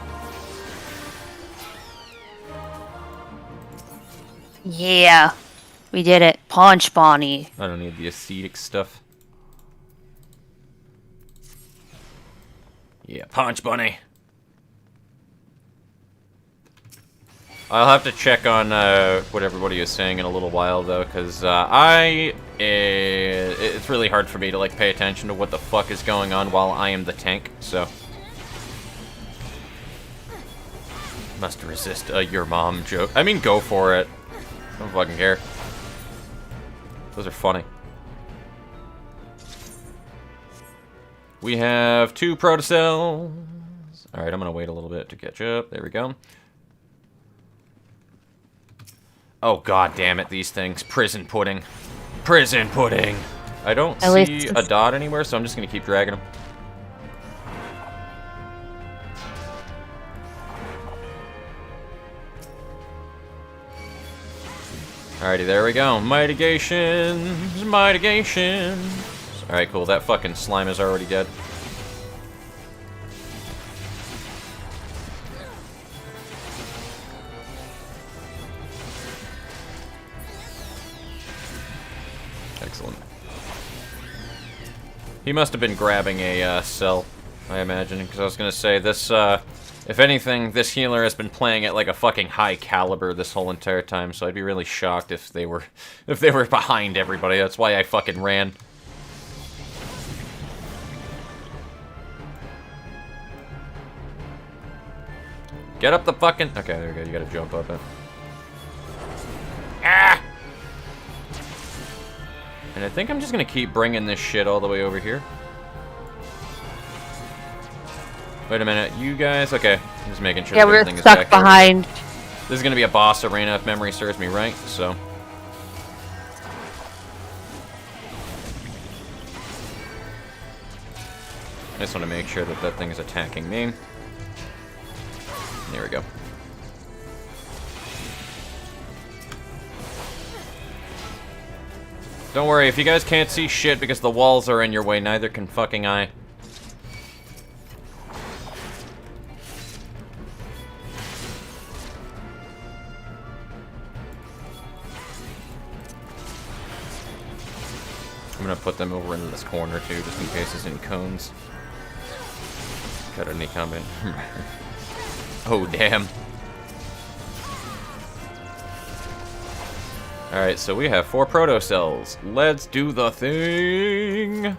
Yeah. We did it. Punch Bonnie. I don't need the ascetic stuff. Yeah, Punch Bunny. I'll have to check on what everybody is saying in a little while, though, because it's really hard for me to like pay attention to what the fuck is going on while I am the tank. So must resist your mom joke. I mean, go for it. I don't fucking care. Those are funny. We have 2 protocells. Alright, I'm gonna wait a little bit to catch up. There we go. Oh, god damn it, these things. Prison pudding. Prison pudding! I don't see a dot anywhere, so I'm just gonna keep dragging them. Alrighty, there we go. Mitigations, mitigations. Alright, cool. That fucking slime is already dead. Excellent. He must have been grabbing a cell, I imagine, because I was gonna say this. If anything, this healer has been playing at like a fucking high caliber this whole entire time. So I'd be really shocked if they were behind everybody. That's why I fucking ran. Get up the fucking. Okay, there we go. You gotta jump up it. Ah! And I think I'm just gonna keep bringing this shit all the way over here. Wait a minute, you guys... Okay, just making sure Yeah, that we're everything is stuck accurate. behind. This is gonna be a boss arena if memory serves me right, so... I just want to make sure that that thing is attacking me. There we go. Don't worry, if you guys can't see shit because the walls are in your way, neither can fucking I. I'm gonna put them over in this corner too, just in case there's any cones. Got any comment? Oh, damn. Alright, so we have 4 proto cells. Let's do the thing!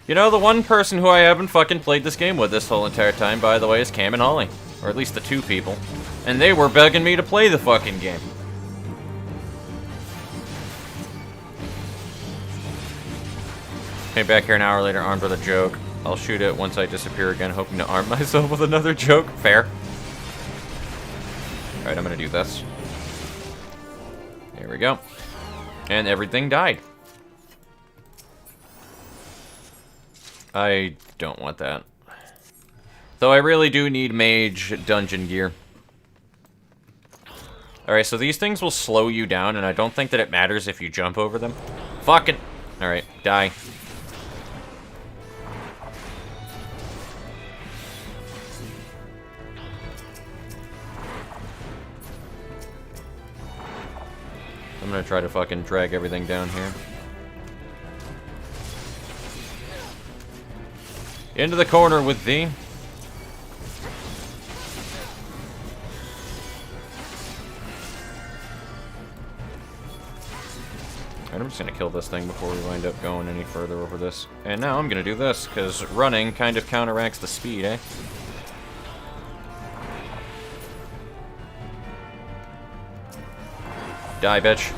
You know, the one person who I haven't fucking played this game with this whole entire time, by the way, is Cam and Holly. Or at least the 2 people. And they were begging me to play the fucking game. Came back here an hour later, armed with a joke. I'll shoot it once I disappear again, hoping to arm myself with another joke. Fair. Alright, I'm gonna do this. There we go. And everything died. I don't want that. Though I really do need mage dungeon gear. Alright, so these things will slow you down, and I don't think that it matters if you jump over them. Fucking... Alright, die. I'm gonna try to fucking drag everything down here. Into the corner with thee. Alright, I'm just gonna kill this thing before we wind up going any further over this. And now I'm gonna do this, because running kind of counteracts the speed, eh? Die, bitch.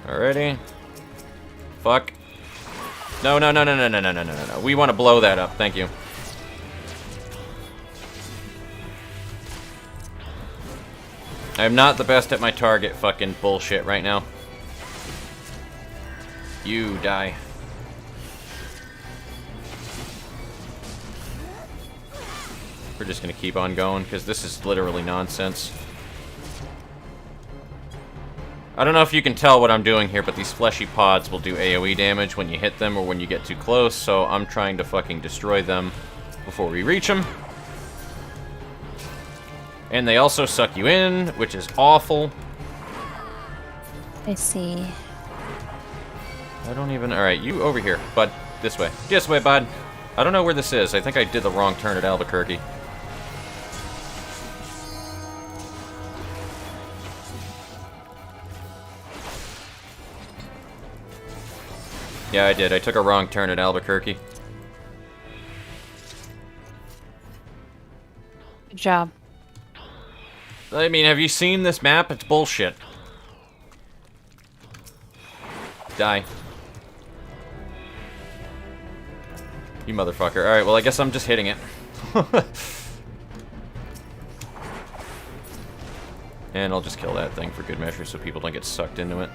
Alrighty. Fuck. No, no, no, no, no, no, no, no, no, no. We want to blow that up. Thank you. I'm not the best at my target fucking bullshit right now. You die. We're just gonna keep on going, because this is literally nonsense. I don't know if you can tell what I'm doing here, but these fleshy pods will do AoE damage when you hit them or when you get too close, so I'm trying to fucking destroy them before we reach them. And they also suck you in, which is awful. I see. I don't even... Alright, you over here, bud. This way. This way, bud. I don't know where this is. I think I did the wrong turn at Albuquerque. Yeah, I did. I took a wrong turn at Albuquerque. Good job. I mean, have you seen this map? It's bullshit. Die. You motherfucker. Alright, well, I guess I'm just hitting it. And I'll just kill that thing for good measure so people don't get sucked into it.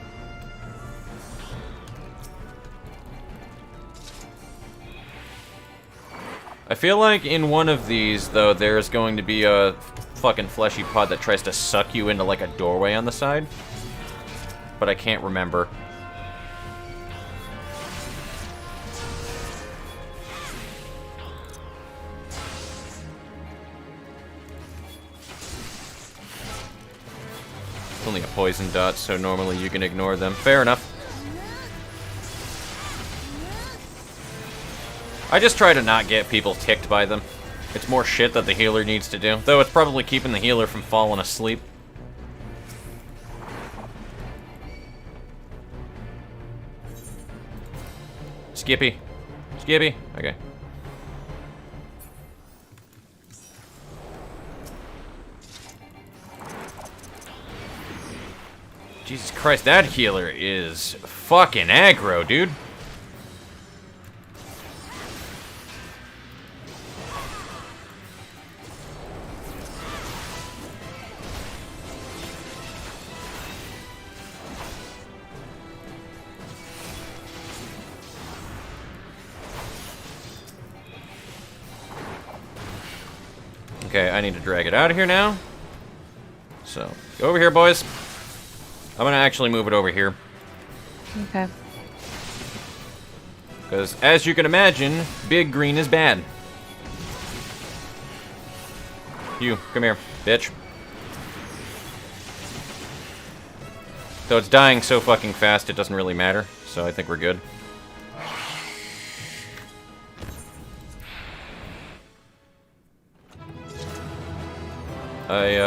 I feel like in one of these, though, there's going to be a fucking fleshy pod that tries to suck you into, like, a doorway on the side. But I can't remember. It's only a poison dot, so normally you can ignore them. Fair enough. I just try to not get people ticked by them. It's more shit that the healer needs to do. Though it's probably keeping the healer from falling asleep. Skippy. Skippy. Okay. Jesus Christ, that healer is fucking aggro, dude. Okay, I need to drag it out of here now. So, go over here, boys. I'm gonna actually move it over here. Okay. Because, as you can imagine, big green is bad. You, come here, bitch. Though it's dying so fucking fast, it doesn't really matter. So I think we're good.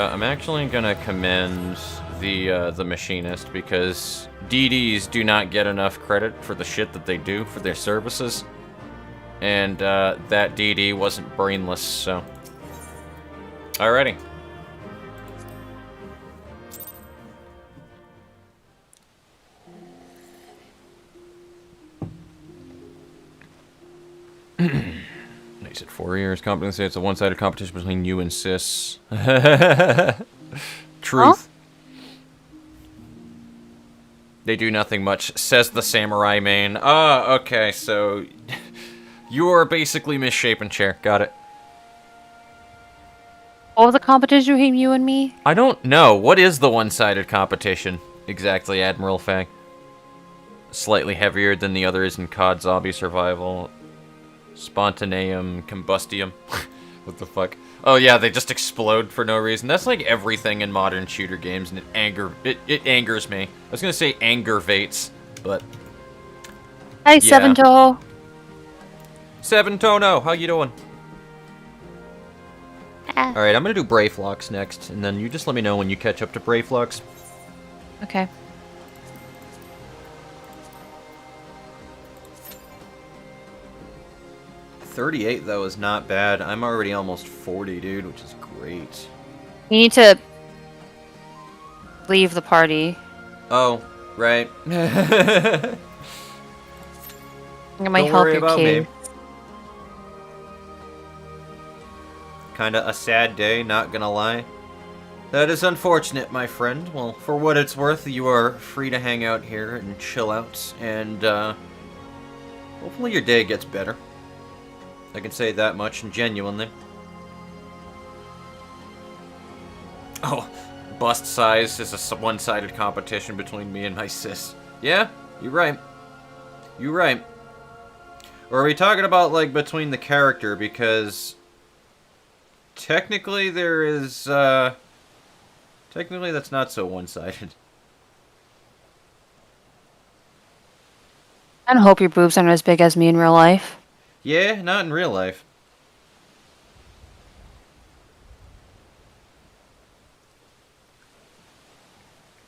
I'm actually gonna commend the machinist, because DDs do not get enough credit for the shit that they do for their services, and that DD wasn't brainless, so alrighty. He said 4 years. Competence. It's a one-sided competition between you and Sis. Truth. Huh? They do nothing much, says the samurai main. Ah, okay, so you're basically misshapen chair. Got it. What was the competition between you and me? I don't know. What is the one-sided competition exactly, Admiral Fang? Slightly heavier than the others in COD Zombie Survival. Spontaneum Combustium. What the fuck? Oh yeah, they just explode for no reason. That's like everything in modern shooter games, and it angers me. I was gonna say aggravates, but hey, yeah. Seven Toe. Seven Toe, no. How you doing? All right, I'm gonna do Brayflux next, and then you just let me know when you catch up to Brayflux. Okay. 38 though is not bad. I'm already almost 40, dude, which is great. You need to leave the party. Oh, right. It might help your case. Kinda a sad day, not gonna lie. That is unfortunate, my friend. Well, for what it's worth, you are free to hang out here and chill out, and hopefully your day gets better. I can say that much, and genuinely. Oh, bust size is a one-sided competition between me and my sis. Yeah, you're right. You're right. Or are we talking about, like, between the character? Because technically there is, technically that's not so one-sided. I don't hope your boobs aren't as big as me in real life. Yeah, not in real life.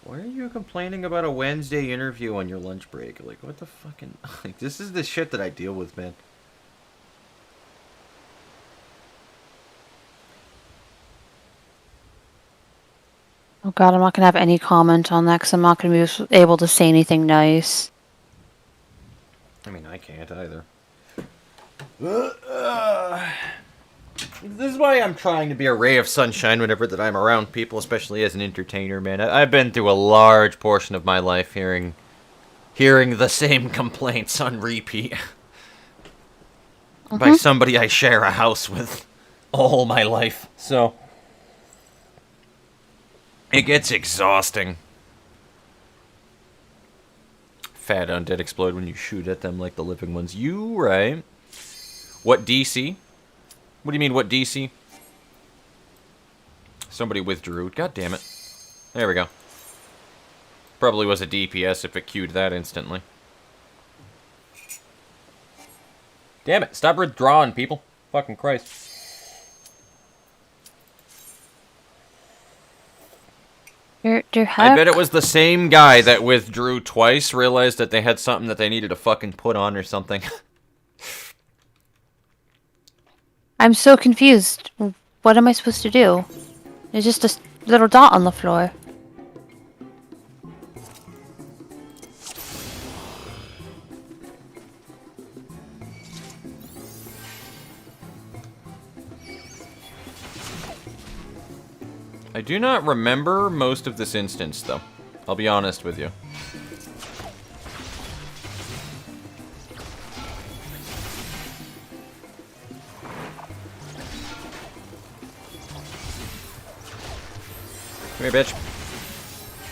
Why are you complaining about a Wednesday interview on your lunch break? Like, what the fucking... Like, this is the shit that I deal with, man. Oh god, I'm not going to have any comment on that because I'm not going to be able to say anything nice. I mean, I can't either. This is why I'm trying to be a ray of sunshine whenever that I'm around people, especially as an entertainer, man. I've been through a large portion of my life hearing the same complaints on repeat by somebody I share a house with all my life. So it gets exhausting. Fat undead explode when you shoot at them like the living ones. You right. What DC? What do you mean, what DC? Somebody withdrew. God damn it. There we go. Probably was a DPS if it queued that instantly. Damn it. Stop withdrawing, people. Fucking Christ. I bet it was the same guy that withdrew twice, realized that they had something that they needed to fucking put on or something. I'm so confused. What am I supposed to do? There's just a little dot on the floor. I do not remember most of this instance, though. I'll be honest with you. Come here, bitch.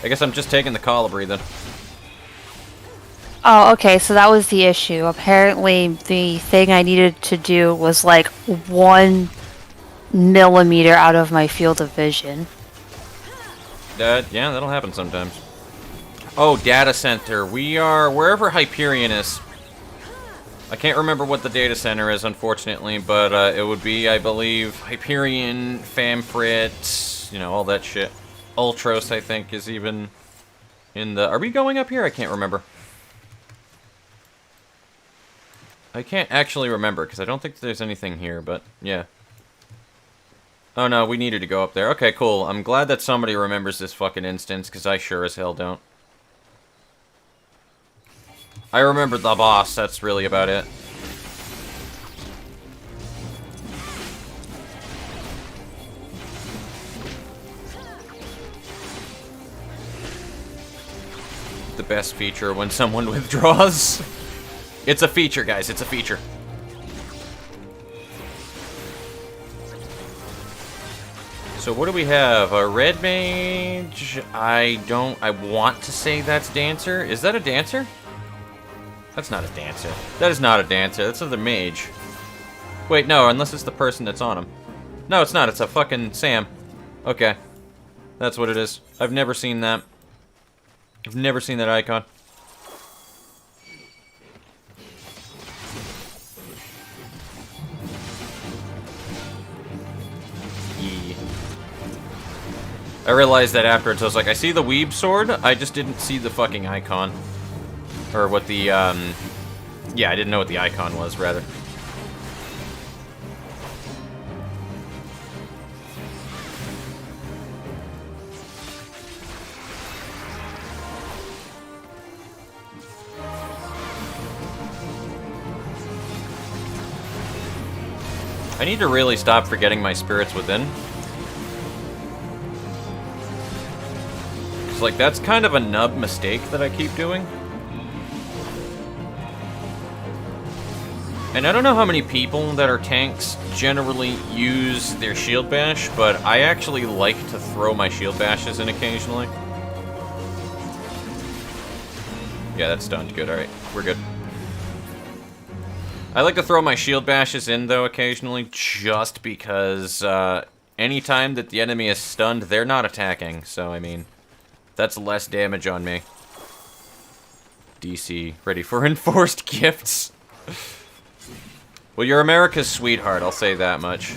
I guess I'm just taking the colibri, then. Oh, okay, so that was the issue. Apparently, the thing I needed to do was like 1 millimeter out of my field of vision. Yeah, that'll happen sometimes. Oh, data center. We are wherever Hyperion is. I can't remember what the data center is, unfortunately, but it would be, I believe, Hyperion, Famfrit, you know, all that shit. Ultros, I think, is even in the... Are we going up here? I can't remember. I can't actually remember, because I don't think there's anything here, but yeah. Oh no, we needed to go up there. Okay, cool. I'm glad that somebody remembers this fucking instance, because I sure as hell don't. I remember the boss, that's really about it. The best feature when someone withdraws. It's a feature, guys. It's a feature. So what do we have? A red mage? I want to say that's dancer. Is that a dancer? That's not a dancer. That is not a dancer. That's another mage. Wait, no, unless it's the person that's on him. No, it's not. It's a fucking Sam. Okay. That's what it is. I've never seen that. I've never seen that icon. I realized that afterwards. I was like, I see the weeb sword. I just didn't see the fucking icon. Or what the, yeah, I didn't know what the icon was, rather. I need to really stop forgetting my spirits within. It's like, that's kind of a nub mistake that I keep doing. And I don't know how many people that are tanks generally use their shield bash, but I actually like to throw my shield bashes in occasionally. Yeah, that's stunned. Good, alright. We're good. I like to throw my shield bashes in, though, occasionally, just because anytime that the enemy is stunned, they're not attacking. So, I mean, that's less damage on me. DC, ready for enforced gifts. Well, you're America's sweetheart, I'll say that much.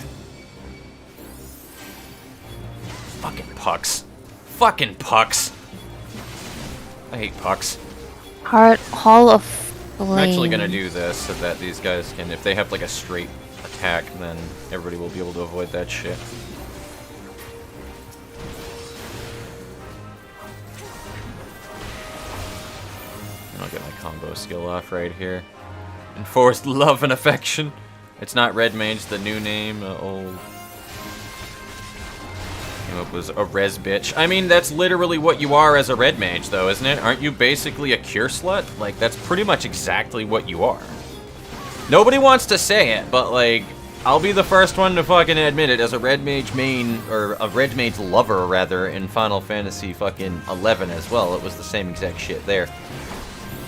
Fucking pucks. Fucking pucks. I hate pucks. Hall of Flame. I'm actually gonna do this so that these guys can, if they have like a straight attack, then everybody will be able to avoid that shit. And I'll get my combo skill off right here. Enforced love and affection. It's not Red Mage, the new name. Old. Came up was a res bitch. I mean, that's literally what you are as a Red Mage, though, isn't it? Aren't you basically a cure slut? Like, that's pretty much exactly what you are. Nobody wants to say it, but, like, I'll be the first one to fucking admit it. As a Red Mage main, or a Red Mage lover, rather, in Final Fantasy fucking 11 as well. It was the same exact shit there.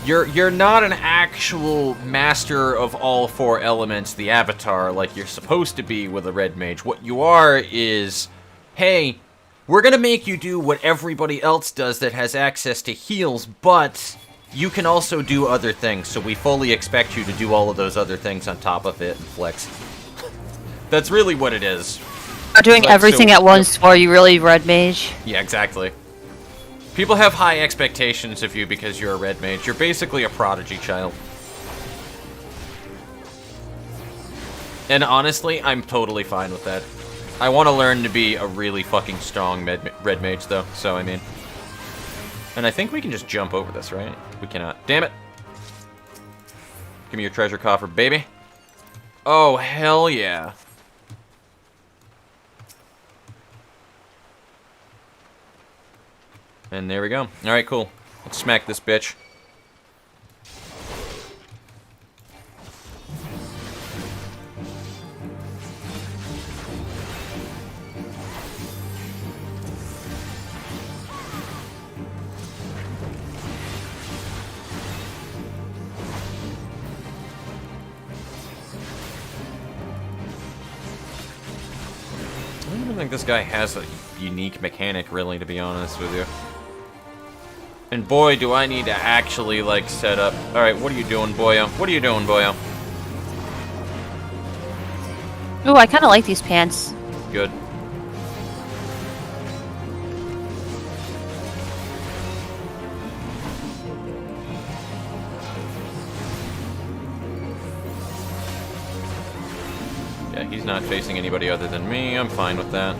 You're not an actual master of all four elements, the Avatar, like you're supposed to be with a Red Mage. What you are is, hey, we're gonna make you do what everybody else does that has access to heals, but you can also do other things, so we fully expect you to do all of those other things on top of it and flex. That's really what it is. Doing like, everything so, at once, or you really Red Mage? Yeah, exactly. People have high expectations of you because you're a Red Mage. You're basically a prodigy child. And honestly, I'm totally fine with that. I want to learn to be a really fucking strong Red Mage, though, so I mean... And I think we can just jump over this, right? We cannot. Damn it! Give me your treasure coffer, baby. Oh, hell yeah. And there we go. Alright, cool. Let's smack this bitch. I don't even think this guy has a unique mechanic, really, to be honest with you. And boy, do I need to actually, like, set up... Alright, what are you doing, boyo? What are you doing, boyo? Ooh, I kind of like these pants. Good. Yeah, he's not facing anybody other than me. I'm fine with that.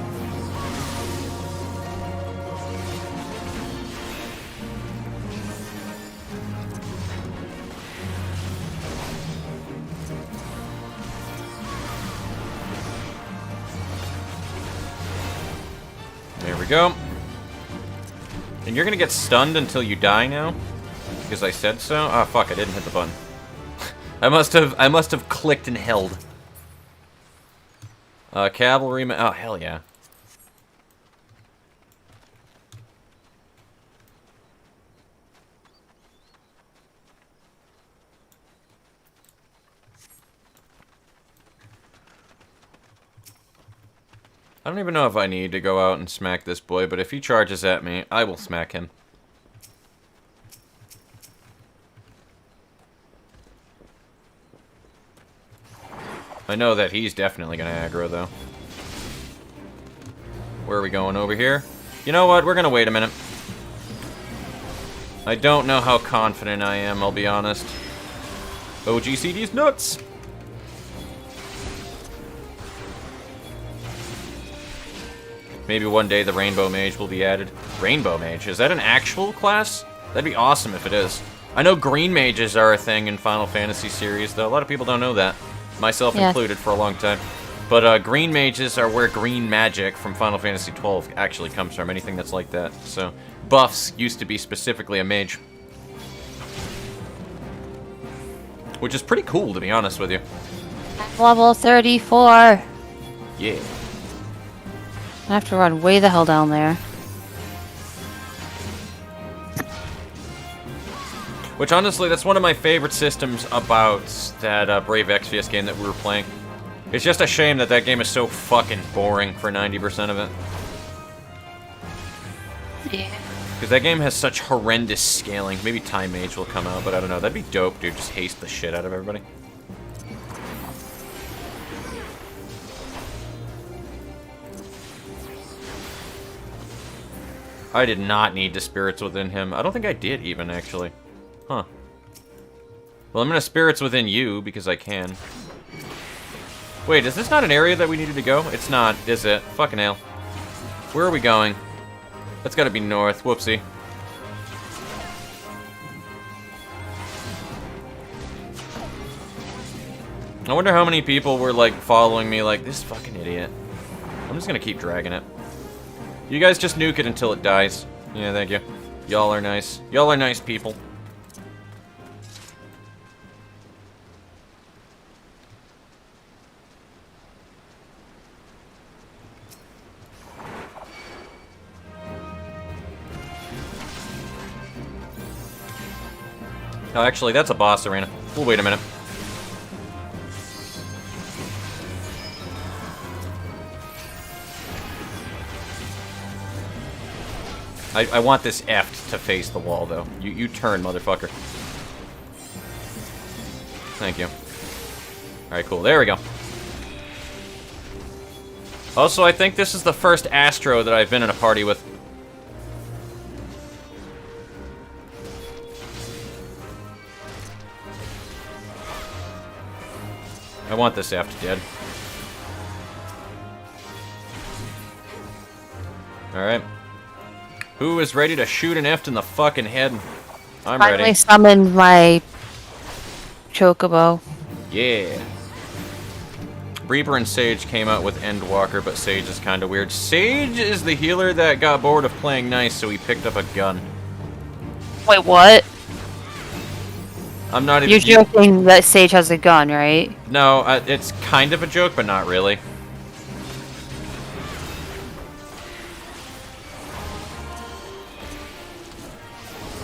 There we go. And you're gonna get stunned until you die now? Because I said so? Ah, fuck, I didn't hit the button. I must have clicked and held. Cavalryman. Oh, hell yeah. I don't even know if I need to go out and smack this boy, but if he charges at me, I will smack him. I know that he's definitely gonna aggro, though. Where are we going? Over here? You know what? We're gonna wait a minute. I don't know how confident I am, I'll be honest. OGCD's nuts! Maybe one day the Rainbow Mage will be added. Rainbow Mage? Is that an actual class? That'd be awesome if it is. I know green mages are a thing in Final Fantasy series, though a lot of people don't know that. Myself included for a long time. But green mages are where green magic from Final Fantasy XII actually comes from. Anything that's like that. So, buffs used to be specifically a mage. Which is pretty cool, to be honest with you. Level 34. Yeah. I have to run way the hell down there. Which, honestly, that's one of my favorite systems about that Brave Exvius game that we were playing. It's just a shame that that game is so fucking boring for 90% of it. Yeah. Because that game has such horrendous scaling. Maybe Time Mage will come out, but I don't know. That'd be dope, dude. Just haste the shit out of everybody. I did not need the spirits within him. I don't think I did, even, actually. Huh. Well, I'm gonna spirits within you, because I can. Wait, is this not an area that we needed to go? It's not, is it? Fucking hell. Where are we going? That's gotta be north. Whoopsie. I wonder how many people were, like, following me like, this fucking idiot. I'm just gonna keep dragging it. You guys just nuke it until it dies. Yeah, thank you. Y'all are nice. Y'all are nice people. Oh, actually, that's a boss arena. We'll wait a minute. I want this F to face the wall, though. You turn, motherfucker. Thank you. Alright, cool. There we go. Also, I think this is the first Astro that I've been in a party with. I want this F dead. Alright. Who is ready to shoot an F in the fucking head? I'm ready. Finally summoned my Chocobo. Yeah. Reaper and Sage came out with Endwalker, but Sage is kind of weird. Sage is the healer that got bored of playing nice, so he picked up a gun. Wait, what? I'm not even... You're joking that Sage has a gun, right? No, it's kind of a joke, but not really.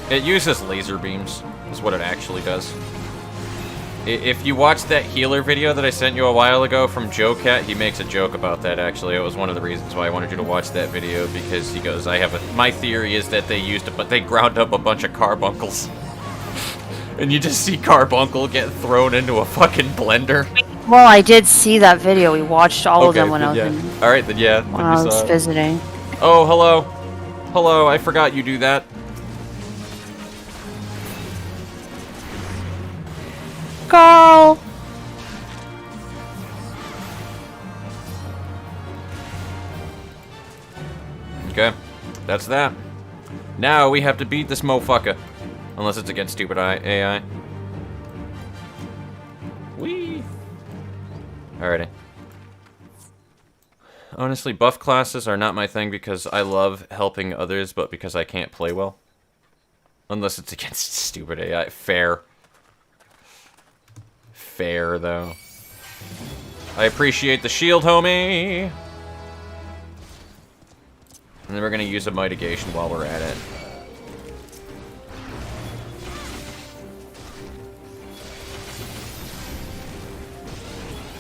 It uses laser beams, is what it actually does. If you watch that healer video that I sent you a while ago from Joe Cat, he makes a joke about that, actually. It was one of the reasons why I wanted you to watch that video, because he goes, my theory is that they used it, but they ground up a bunch of carbuncles. And you just see carbuncle get thrown into a fucking blender. Well, I did see that video. We watched all of them when I was Alright, then yeah. When I was visiting. Oh, hello. Hello, I forgot you do that. Carl! Okay, that's that. Now we have to beat this motherfucker. Unless it's against stupid AI. Whee! Alrighty. Honestly, buff classes are not my thing because I love helping others, but because I can't play well. Unless it's against stupid AI. Fair. Fair, though. I appreciate the shield, homie! And then we're gonna use a mitigation while we're at it.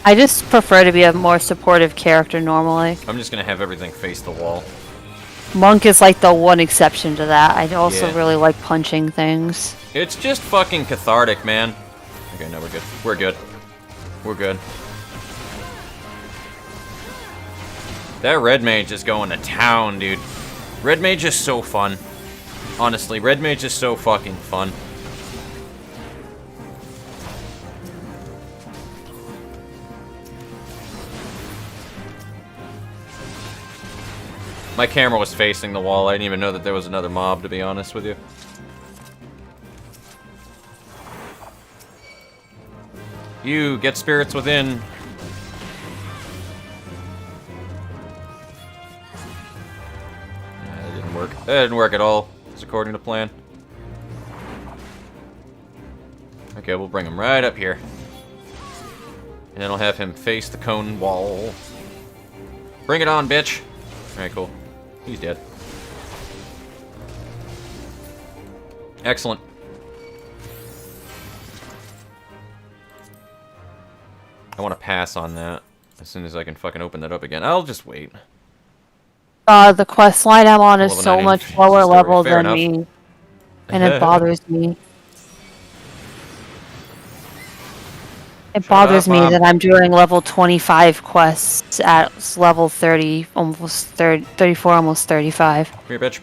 I just prefer to be a more supportive character normally. I'm just gonna have everything face the wall. Monk is like the one exception to that. I also really like punching things. It's just fucking cathartic, man. Okay, no, we're good. We're good. We're good. That red mage is going to town, dude. Red mage is so fun. Honestly, red mage is so fucking fun. My camera was facing the wall. I didn't even know that there was another mob, to be honest with you. You get spirits within. That didn't work. That didn't work at all. It's according to plan. Okay, we'll bring him right up here. And then I'll have him face the cone wall. Bring it on, bitch! Alright, cool. He's dead. Excellent. I want to pass on that as soon as I can fucking open that up again. I'll just wait. The quest line I'm on is so much lower level than me. And it bothers me. It bothers me that I'm doing level 25 quests at level 30, almost 34, almost 35. Come here, bitch.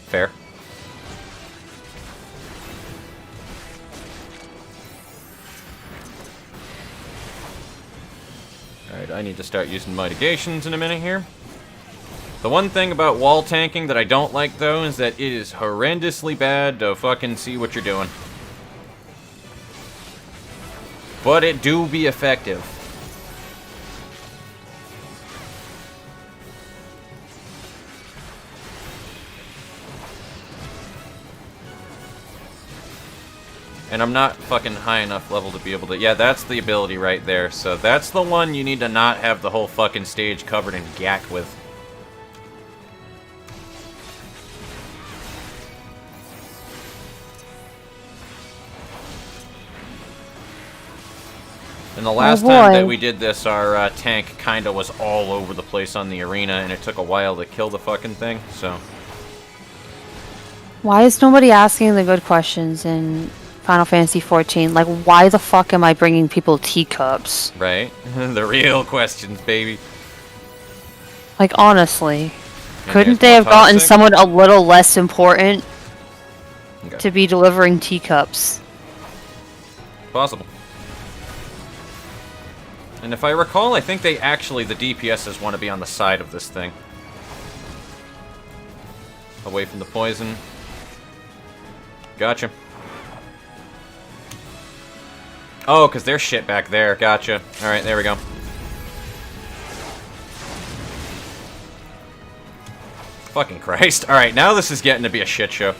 Fair. Alright, I need to start using mitigations in a minute here. The one thing about wall tanking that I don't like, though, is that it is horrendously bad to fucking see what you're doing. But it do be effective. And I'm not fucking high enough level to be able to... Yeah, that's the ability right there. So that's the one you need to not have the whole fucking stage covered in gack with. And the last time that we did this, our tank kinda was all over the place on the arena, and it took a while to kill the fucking thing, so... Why is nobody asking the good questions in Final Fantasy XIV? Like, why the fuck am I bringing people teacups? Right? The real questions, baby. Like, honestly. Couldn't they have gotten someone a little less important to be delivering teacups? Possible. And if I recall, I think they actually, the DPSs want to be on the side of this thing. Away from the poison. Gotcha. Oh, because there's shit back there. Gotcha. Alright, there we go. Fucking Christ. Alright, now this is getting to be a shit show.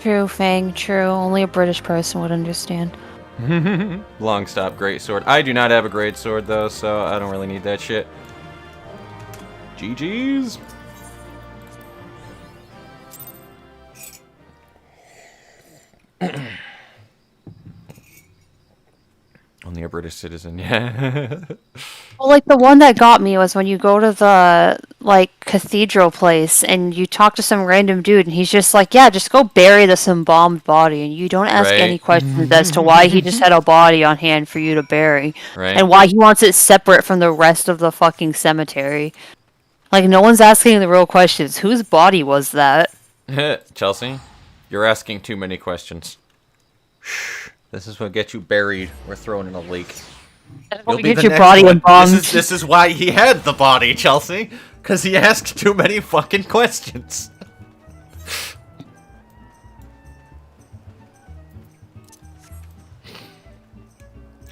True, Fang, true. Only a British person would understand. Long stop, great sword. I do not have a great sword though, so I don't really need that shit. GG's. Only a British citizen, yeah. Well, like, the one that got me was when you go to the, like, cathedral place and you talk to some random dude and he's just like, yeah, just go bury this embalmed body, and you don't ask any questions as to why he just had a body on hand for you to bury. Right. And why he wants it separate from the rest of the fucking cemetery. Like, no one's asking the real questions. Whose body was that? Chelsea, you're asking too many questions. Shh. This is what gets you buried or thrown in a lake. You'll get your body embalmed. This is why he had the body, Chelsea. Because he asked too many fucking questions.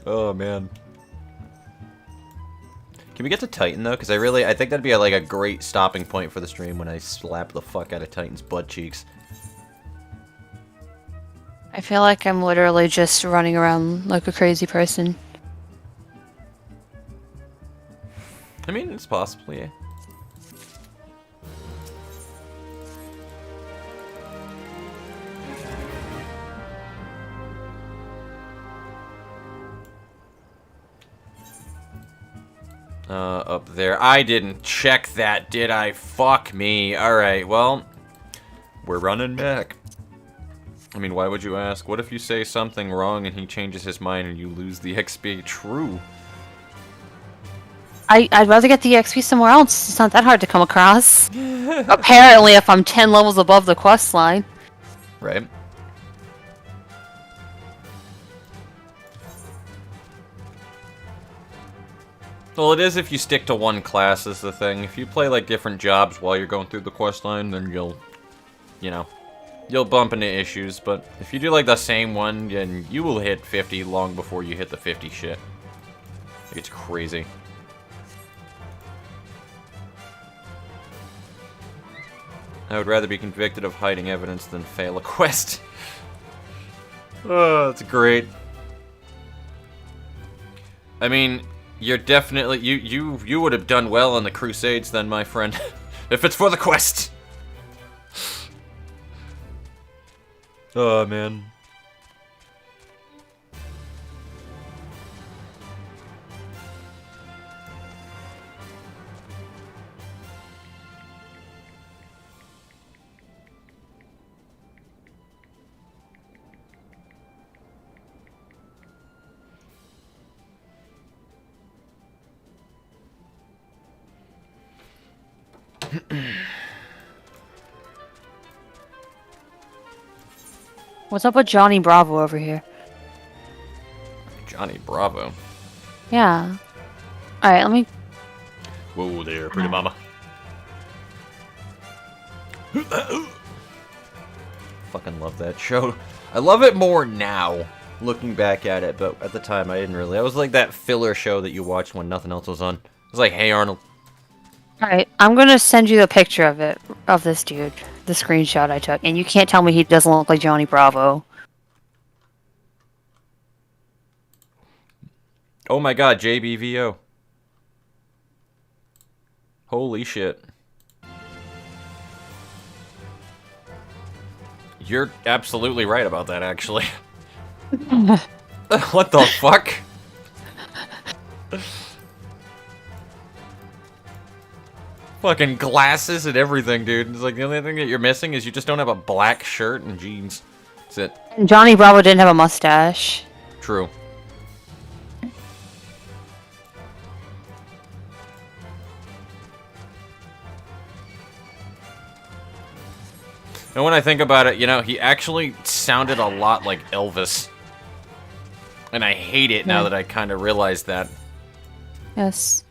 Oh, man. Can we get to Titan, though? Because I think that'd be like a great stopping point for the stream when I slap the fuck out of Titan's butt cheeks. I feel like I'm literally just running around like a crazy person. I mean, it's possible, yeah. Up there. I didn't check that, did I? Fuck me. Alright, well, we're running back. I mean, why would you ask? What if you say something wrong and he changes his mind and you lose the XP? True. I'd rather get the XP somewhere else. It's not that hard to come across. Apparently, if I'm 10 levels above the quest line. Right. Well, it is if you stick to one class is the thing. If you play, like, different jobs while you're going through the quest line, then you'll, you know, you'll bump into issues. But if you do, like, the same one, then you will hit 50 long before you hit the 50 shit. It's crazy. I would rather be convicted of hiding evidence than fail a quest. Oh, that's great. I mean, you're definitely you would have done well on the Crusades then, my friend. If it's for the quest. Oh man. What's up with Johnny Bravo over here? Johnny Bravo. Yeah. Alright, let me... Whoa there, pretty mama. Fucking love that show. I love it more now, looking back at it, but at the time I didn't really. I was like that filler show that you watched when nothing else was on. It was like, Hey Arnold. Alright, I'm gonna send you the picture of it, of this dude. The screenshot I took, and you can't tell me he doesn't look like Johnny Bravo. Oh my god, JBVO. Holy shit. You're absolutely right about that, actually. What the fuck? Fucking glasses and everything, dude. It's like the only thing that you're missing is you just don't have a black shirt and jeans. That's it. And Johnny Bravo didn't have a mustache. True. And when I think about it, you know, he actually sounded a lot like Elvis. And I hate it now that I kind of realized that. Yes.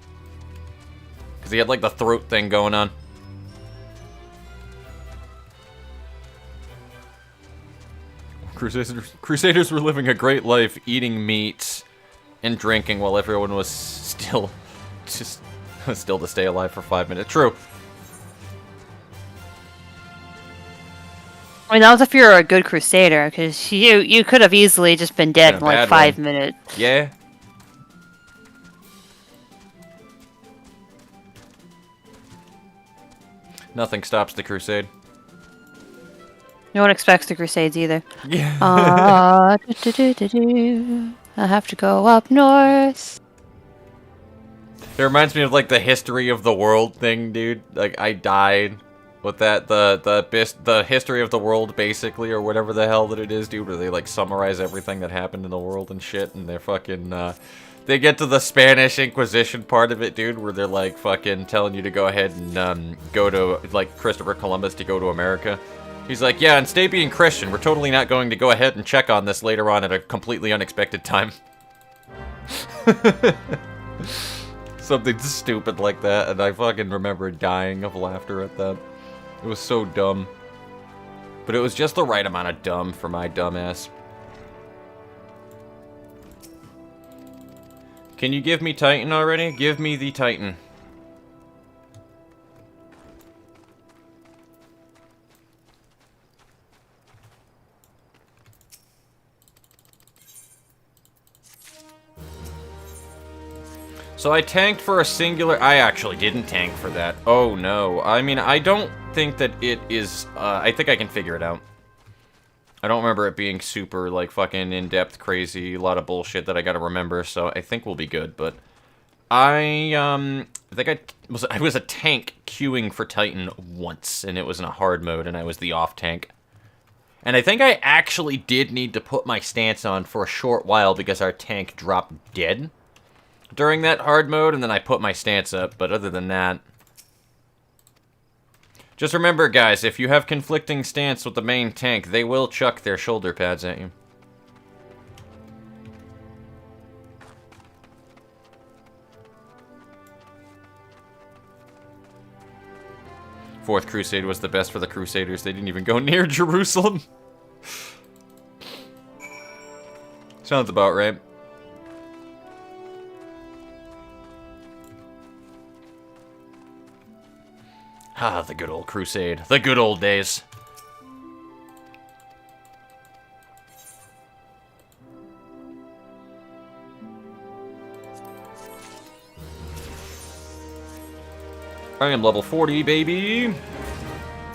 Because he had, like, the throat thing going on. Crusaders were living a great life, eating meat and drinking while everyone was still to stay alive for 5 minutes. True. I mean, that was if you were a good crusader, because you could have easily just been dead in like 5 minutes. Yeah. Nothing stops the crusade. No one expects the crusades either. Yeah. I have to go up north. It reminds me of like the history of the world thing, dude. Like I died with that the history of the world basically, or whatever the hell that it is, dude, where they like summarize everything that happened in the world and shit, and they're fucking they get to the Spanish Inquisition part of it, dude, where they're like fucking telling you to go ahead and go to like Christopher Columbus to go to America. He's like, yeah, and stay being Christian. We're totally not going to go ahead and check on this later on at a completely unexpected time. Something stupid like that, and I fucking remember dying of laughter at that. It was so dumb. But it was just the right amount of dumb for my dumbass. Can you give me Titan already? Give me the Titan. So I tanked for a singular... I actually didn't tank for that. Oh, no. I mean, I don't think that it is... I think I can figure it out. I don't remember it being super, like, fucking in-depth, crazy, a lot of bullshit that I gotta remember, so I think we'll be good, but... I think I was a tank queuing for Titan once, and it was in a hard mode, and I was the off-tank. And I think I actually did need to put my stance on for a short while because our tank dropped dead during that hard mode, and then I put my stance up, but other than that... Just remember, guys, if you have conflicting stance with the main tank, they will chuck their shoulder pads at you. Fourth Crusade was the best for the Crusaders. They didn't even go near Jerusalem. Sounds about right. Ah, the good old Crusade. The good old days. I am level 40, baby.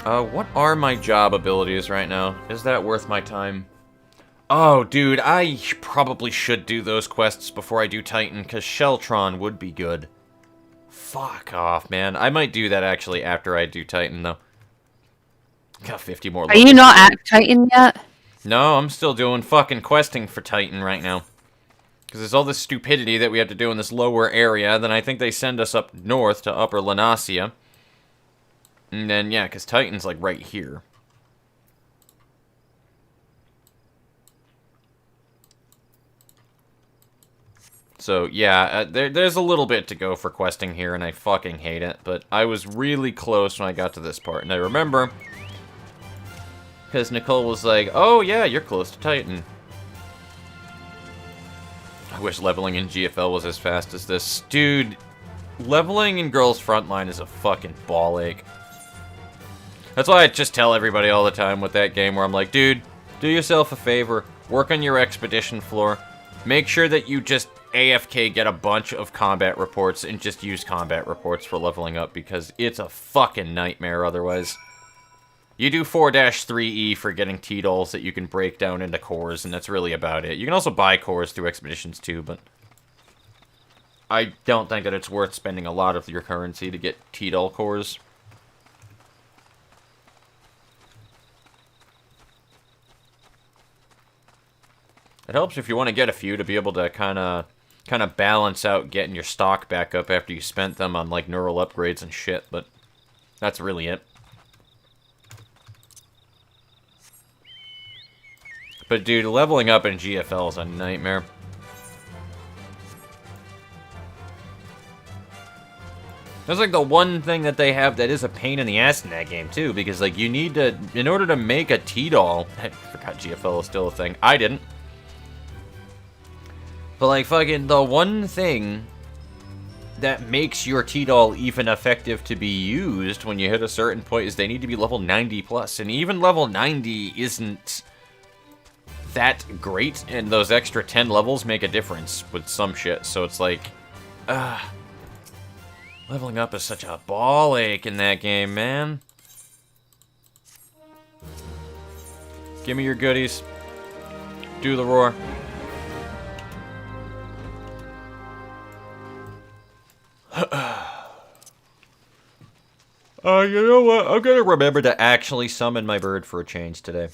What are my job abilities right now? Is that worth my time? Oh, dude, I probably should do those quests before I do Titan, because Sheltron would be good. Fuck off, man. I might do that, actually, after I do Titan, though. Got 50 more levels. Are you not at Titan yet? No, I'm still doing fucking questing for Titan right now. Because there's all this stupidity that we have to do in this lower area, then I think they send us up north to Upper Lanasia. And then, yeah, because Titan's, like, right here. So, yeah, there's a little bit to go for questing here, and I fucking hate it. But I was really close when I got to this part. And I remember, because Nicole was like, oh, yeah, you're close to Titan. I wish leveling in GFL was as fast as this. Dude, leveling in Girls Frontline is a fucking ball ache. That's why I just tell everybody all the time with that game where I'm like, dude, do yourself a favor. Work on your expedition floor. Make sure that you just AFK get a bunch of combat reports and just use combat reports for leveling up because it's a fucking nightmare otherwise. You do 4-3E for getting T-dolls that you can break down into cores, and that's really about it. You can also buy cores through expeditions too, but I don't think that it's worth spending a lot of your currency to get T-doll cores. It helps if you want to get a few to be able to kind of balance out getting your stock back up after you spent them on like neural upgrades and shit, but that's really it. But dude, leveling up in GFL is a nightmare. That's like the one thing that they have that is a pain in the ass in that game too, because like you need to, in order to make a T-Doll, I forgot GFL is still a thing. I didn't. But like fucking the one thing that makes your T-Doll even effective to be used when you hit a certain point is they need to be level 90 plus, and even level 90 isn't that great, and those extra 10 levels make a difference with some shit, so it's like, leveling up is such a ball ache in that game, man. Give me your goodies. Do the roar. You know what? I'm gonna remember to actually summon my bird for a change today.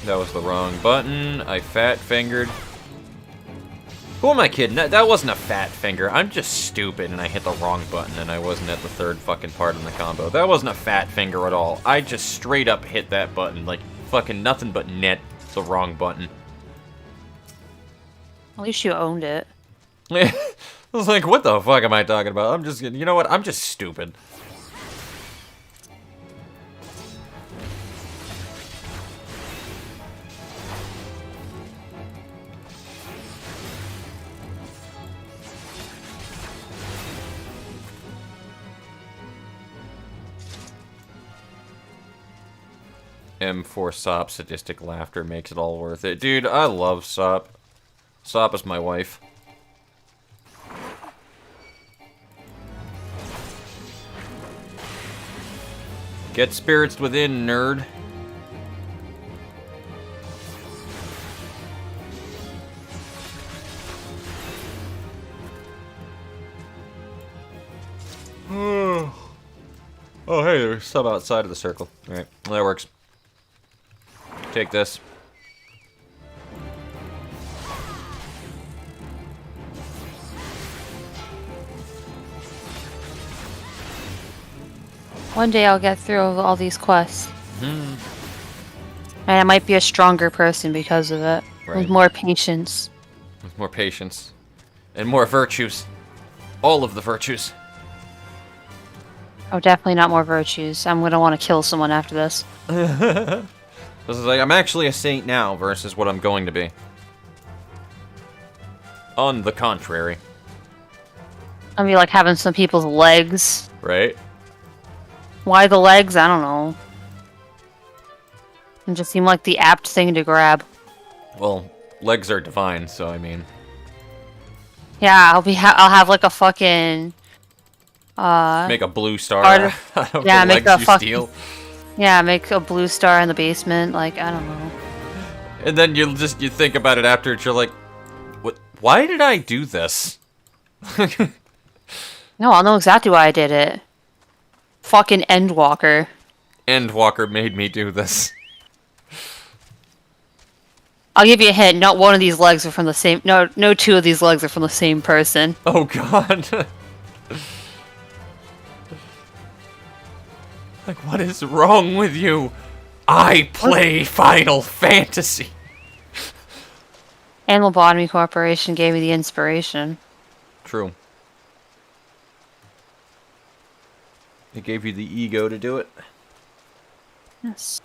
That was the wrong button. I fat-fingered. Who am I kidding? That wasn't a fat finger. I'm just stupid and I hit the wrong button and I wasn't at the third fucking part in the combo. That wasn't a fat finger at all. I just straight up hit that button like fucking nothing but net the wrong button. At least you owned it. I was like, what the fuck am I talking about? I'm just, you know what? I'm just stupid. M4 Sop, sadistic laughter makes it all worth it. Dude, I love Sop. Sop is my wife. Get spirits within, nerd. Oh, hey, there's sub outside of the circle. Alright, well, that works. Take this. One day I'll get through all these quests. Hmm. And I might be a stronger person because of it. Right. With more patience. With more patience. And more virtues. All of the virtues. Oh, definitely not more virtues. I'm gonna want to kill someone after this. This is like, I'm actually a saint now versus what I'm going to be. On the contrary. I'll be like having some people's legs. Right? Why the legs? I don't know. It just seemed like the apt thing to grab. Well, legs are divine, so I mean. Yeah, I'll have like a fucking Make a blue star out of yeah, the make legs a you fucking steal. yeah, make a blue star in the basement. Like, I don't know. And then you think about it after, and you're like, what? Why did I do this? No, I'll know exactly why I did it. Fucking Endwalker. Endwalker made me do this. I'll give you a hint. Not one of these legs are from the same. No, two of these legs are from the same person. Oh god. Like, what is wrong with you? I play Final Fantasy. Animal Botany Corporation gave me the inspiration. True. It gave you the ego to do it. Yes.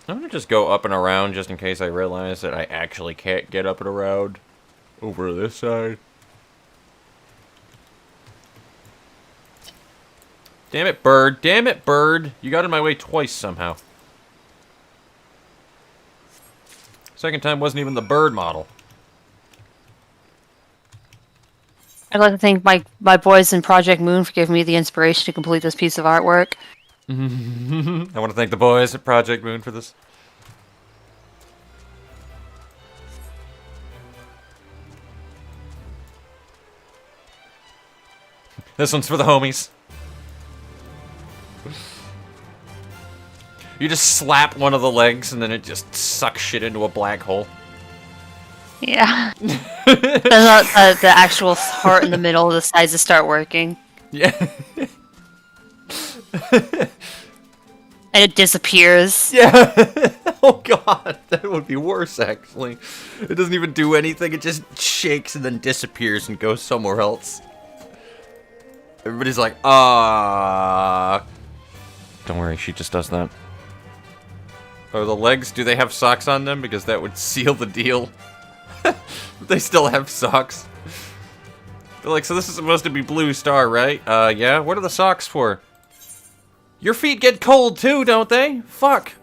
I'm gonna just go up and around just in case I realize that I actually can't get up and around over this side. Damn it, bird. Damn it, bird. You got in my way twice somehow. Second time wasn't even the bird model. I'd like to thank my boys in Project Moon for giving me the inspiration to complete this piece of artwork. I want to thank the boys at Project Moon for this. This one's for the homies. You just slap one of the legs and then it just sucks shit into a black hole. Yeah. the actual heart in the middle decides to start working. Yeah. And it disappears. Yeah. Oh god, that would be worse actually. It doesn't even do anything, it just shakes and then disappears and goes somewhere else. Everybody's like, ah. Don't worry, she just does that. Are the legs, do they have socks on them? Because that would seal the deal. They still have socks. They're like, so this is supposed to be Blue Star, right? Yeah, what are the socks for? Your feet get cold too, don't they? Fuck.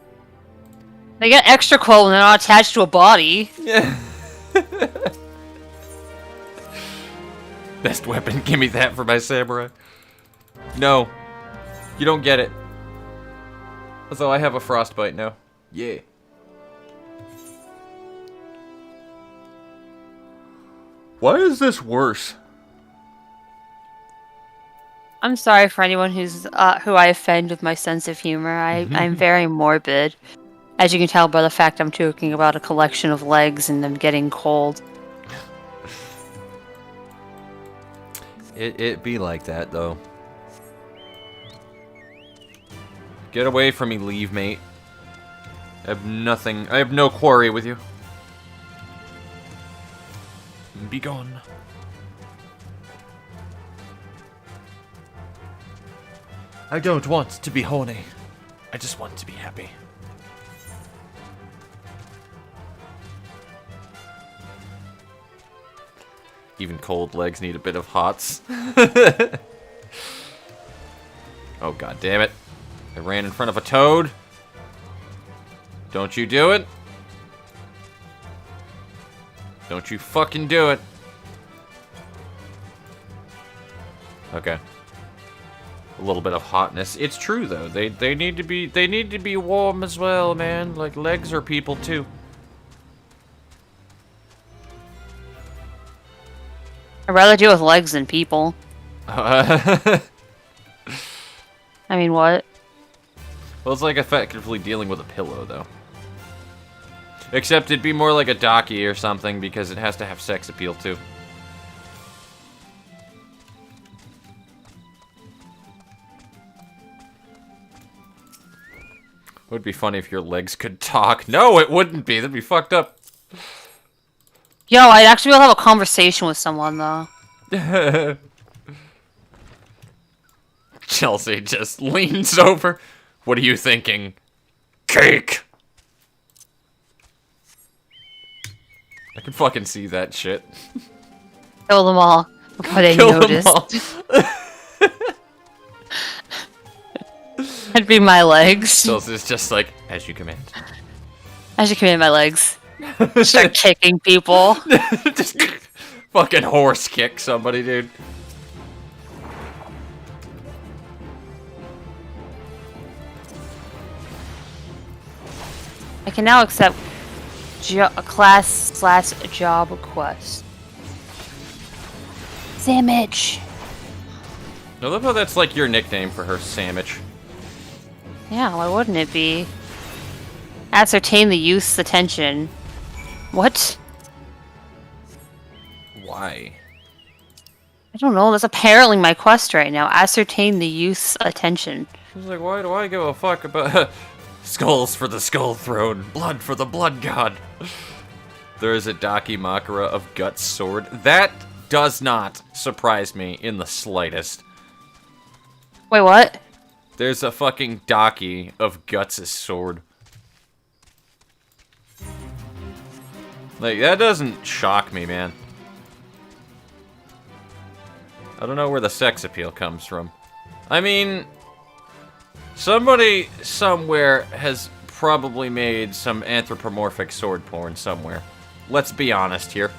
They get extra cold when they're not attached to a body. Yeah. Best weapon, give me that for my samurai. No. You don't get it. Although I have a frostbite now. Yeah. Why is this worse? I'm sorry for anyone who I offend with my sense of humor. I'm very morbid. As you can tell by the fact I'm talking about a collection of legs and them getting cold. It be like that, though. Get away from me, leave, mate. I have no quarry with you. Be gone. I don't want to be horny. I just want to be happy. Even cold legs need a bit of hots. Oh god damn it. I ran in front of a toad. Don't you do it. Don't you fucking do it. Okay. A little bit of hotness. It's true though. They need to be warm as well, man. Like legs are people too. I'd rather deal with legs than people. I mean, what? Well, it's like effectively dealing with a pillow, though. Except it'd be more like a docky or something, because it has to have sex appeal, too. It would be funny if your legs could talk. No, it wouldn't be. That'd be fucked up. Yo, I'd actually be able to have a conversation with someone, though. Chelsea just leans over. What are you thinking? Cake! I can fucking see that shit. Kill them all before they Kill notice. them all. That'd be my legs. Chelsea's just like, as you command. I should command my legs. Start kicking people. Just fucking horse kick somebody, dude. I can now accept a class/job quest. Sandwich. I love how that's like your nickname for her, Sandwich. Yeah, why wouldn't it be? Ascertain the youth's attention. What? Why? I don't know. That's apparently my quest right now. Ascertain the youth's attention. She's like, why do I give a fuck about skulls for the skull throne, blood for the blood god? There is a Daki Makara of Guts sword. That does not surprise me in the slightest. Wait, what? There's a fucking Daki of Guts' sword. Like, that doesn't shock me, man. I don't know where the sex appeal comes from. I mean, somebody somewhere has probably made some anthropomorphic sword porn somewhere. Let's be honest here.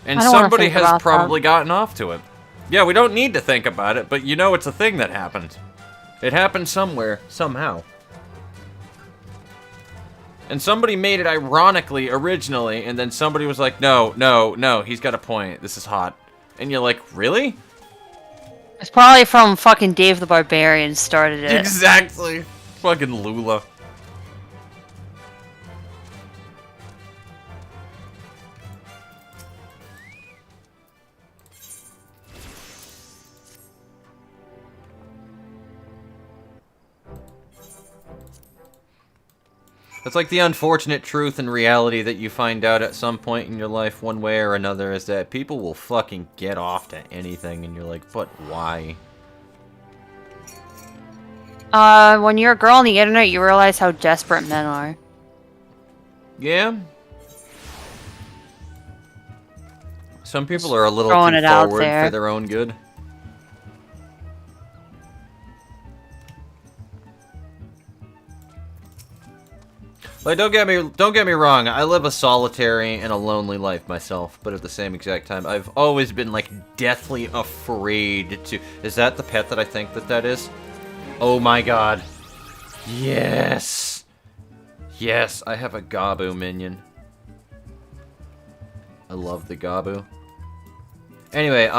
And somebody has probably gotten off to it. Yeah, we don't need to think about it, but you know it's a thing that happened. It happened somewhere, somehow. And somebody made it ironically, originally, and then somebody was like, no, no, no, he's got a point. This is hot. And you're like, really? It's probably from fucking Dave the Barbarian started it. Exactly. Fucking Lula. It's like the unfortunate truth and reality that you find out at some point in your life, one way or another, is that people will fucking get off to anything, and you're like, but why? When you're a girl on the internet, you realize how desperate men are. Yeah. Some people are a little Throwing too it out forward there. for their own good. Like, don't get me wrong, I live a solitary and a lonely life myself, but at the same exact time, I've always been, like, deathly afraid to... Is that the pet that I think that is? Oh my god. Yes! Yes, I have a Gabu minion. I love the Gabu. Anyway,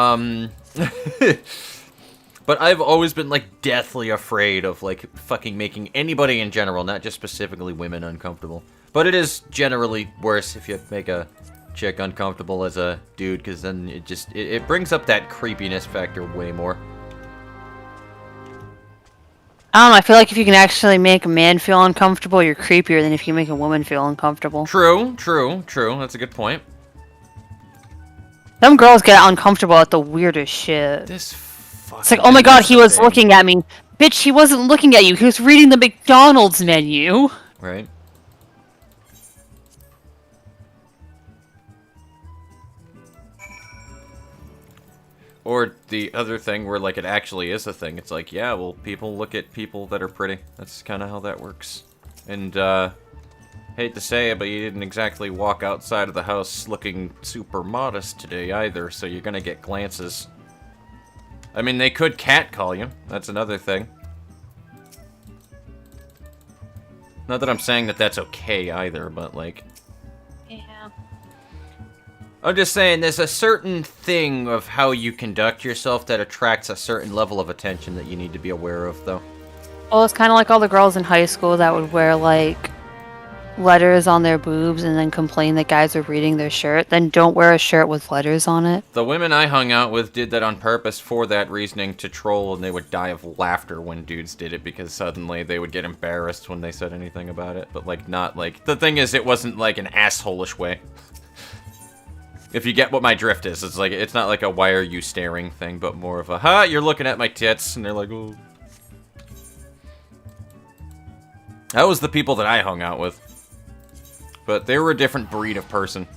But I've always been, like, deathly afraid of, like, fucking making anybody in general, not just specifically women, uncomfortable. But it is generally worse if you make a chick uncomfortable as a dude, because then it just, it brings up that creepiness factor way more. I don't know, I feel like if you can actually make a man feel uncomfortable, you're creepier than if you make a woman feel uncomfortable. True, true, true. That's a good point. Some girls get uncomfortable at the weirdest shit. It's like, oh my god, he was looking at me. Bitch, he wasn't looking at you. He was reading the McDonald's menu. Right. Or the other thing where, like, it actually is a thing. It's like, yeah, well, people look at people that are pretty. That's kind of how that works. And, hate to say it, but you didn't exactly walk outside of the house looking super modest today either, so you're gonna get glances. I mean, they could catcall you. That's another thing. Not that I'm saying that that's okay either, but, like... Yeah. I'm just saying, there's a certain thing of how you conduct yourself that attracts a certain level of attention that you need to be aware of, though. Well, it's kind of like all the girls in high school that would wear, like, letters on their boobs and then complain that guys are reading their shirt. Then don't wear a shirt with letters on it. The women I hung out with did that on purpose for that reasoning, to troll, and they would die of laughter when dudes did it because suddenly they would get embarrassed when they said anything about it. But, like, not, like... The thing is, it wasn't, like, an asshole-ish way. If you get what my drift is, it's like, it's not like a why are you staring thing, but more of a, ha, you're looking at my tits, and they're like, oh. That was the people that I hung out with. But they were a different breed of person.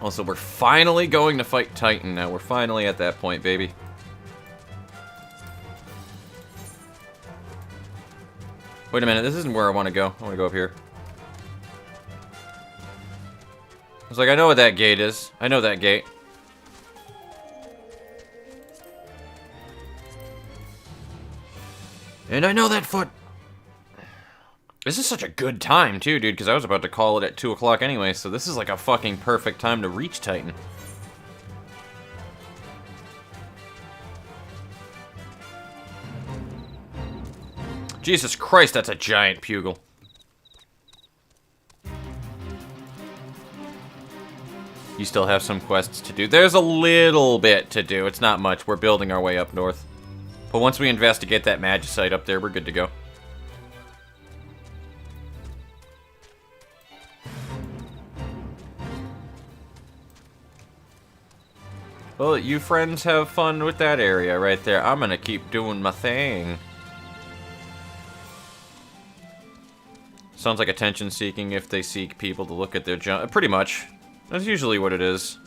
Also, we're finally going to fight Titan now. We're finally at that point, baby. Wait a minute, this isn't where I want to go. I want to go up here. I was like, I know what that gate is. I know that gate. And I know that foot. This is such a good time, too, dude, because I was about to call it at 2 o'clock anyway, so this is like a fucking perfect time to reach Titan. Jesus Christ, that's a giant pugil. You still have some quests to do. There's a little bit to do. It's not much. We're building our way up north. But once we investigate that magicite up there, we're good to go. Well, you friends have fun with that area right there. I'm gonna keep doing my thing. Sounds like attention seeking if they seek people to look at their junk. Pretty much. That's usually what it is.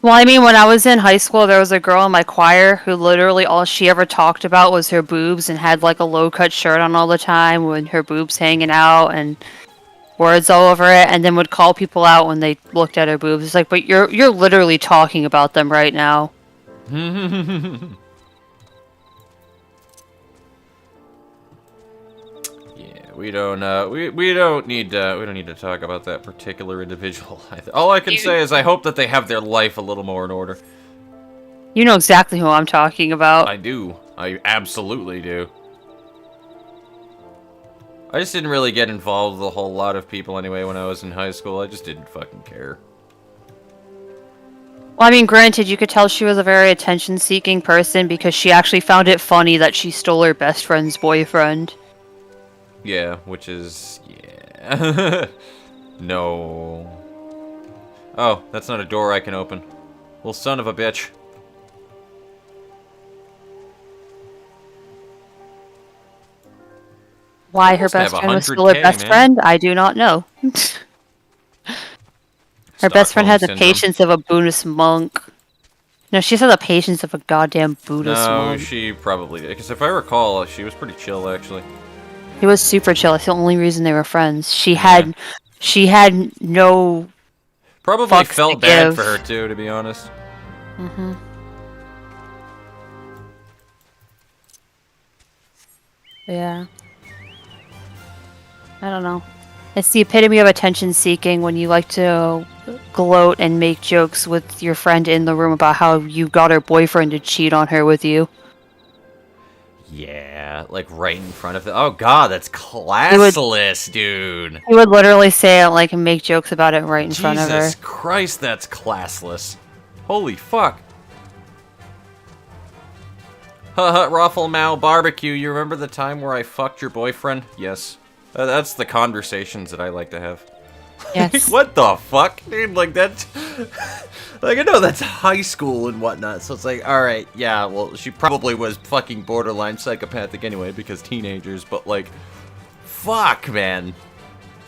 Well, I mean, when I was in high school, there was a girl in my choir who literally all she ever talked about was her boobs and had like a low-cut shirt on all the time with her boobs hanging out, and words all over it, and then would call people out when they looked at her boobs. It's like, but you're literally talking about them right now. We don't need to talk about that particular individual. All I can say is I hope that they have their life a little more in order. You know exactly who I'm talking about. I do. I absolutely do. I just didn't really get involved with a whole lot of people anyway when I was in high school. I just didn't fucking care. Well, I mean, granted, you could tell she was a very attention-seeking person because she actually found it funny that she stole her best friend's boyfriend. Yeah, which is... yeah. No. Oh, that's not a door I can open. Well, son of a bitch. Why her best friend was still her best friend, I do not know. Her best friend had the patience of a Buddhist monk. No, she had the patience of a goddamn Buddhist monk. No, she probably did. Because if I recall, she was pretty chill, actually. He was super chill. That's the only reason they were friends. She had no. Probably felt bad for her too, to be honest. Mm-hmm. Yeah. I don't know. It's the epitome of attention seeking when you like to gloat and make jokes with your friend in the room about how you got her boyfriend to cheat on her with you. Yeah, like right in front of the... Oh god, that's classless, dude. He would literally say it, like, and make jokes about it right in front of her. Jesus Christ, that's classless. Holy fuck. Haha, Raffle Mal Barbecue, you remember the time where I fucked your boyfriend? Yes. That's the conversations that I like to have. Yes. What the fuck, dude? Like, that's... like, I know that's high school and whatnot, so it's like, alright, yeah, well, she probably was fucking borderline psychopathic anyway, because teenagers, but, like, fuck, man.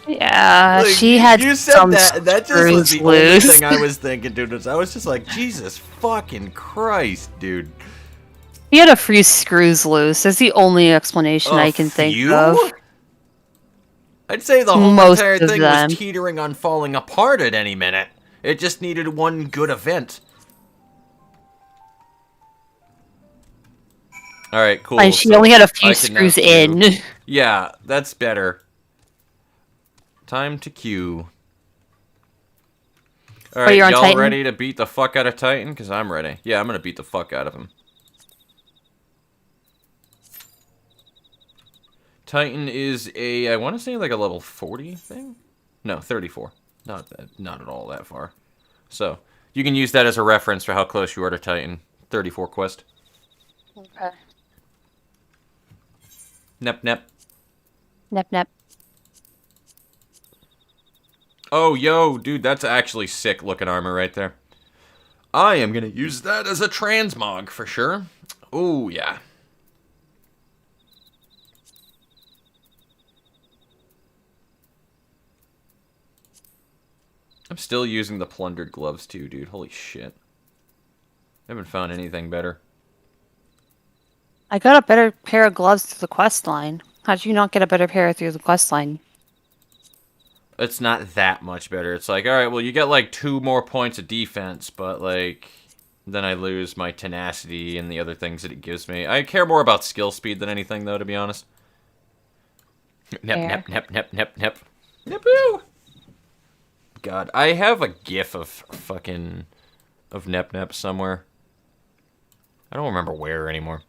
Yeah, like, she had you said some that just was the only thing I was thinking, dude. I was just like, Jesus fucking Christ, dude. He had a few screws loose. That's the only explanation I can think of. I'd say the whole entire thing was teetering on falling apart at any minute. It just needed one good event. Alright, cool. And she only had a few screws in. Yeah, that's better. Time to queue. Alright, y'all ready to beat the fuck out of Titan? Because I'm ready. Yeah, I'm gonna beat the fuck out of him. Titan is a, I want to say like a level 40 thing? No, 34. Not at all that far. So, you can use that as a reference for how close you are to Titan. 34 quest. Okay. Nep nep. Nep nep. Oh, yo, dude, that's actually sick looking armor right there. I am gonna use that as a transmog for sure. Oh, yeah. I'm still using the plundered gloves too, dude. Holy shit. I haven't found anything better. I got a better pair of gloves through the quest line. How'd you not get a better pair through the quest line? It's not that much better. It's like, alright, well, you get like 2 more points of defense, but like, then I lose my tenacity and the other things that it gives me. I care more about skill speed than anything, though, to be honest. Nep, nep, nep, nep, nep, nep. Nep-oo! God, I have a gif of fucking... of Nep Nep somewhere. I don't remember where anymore.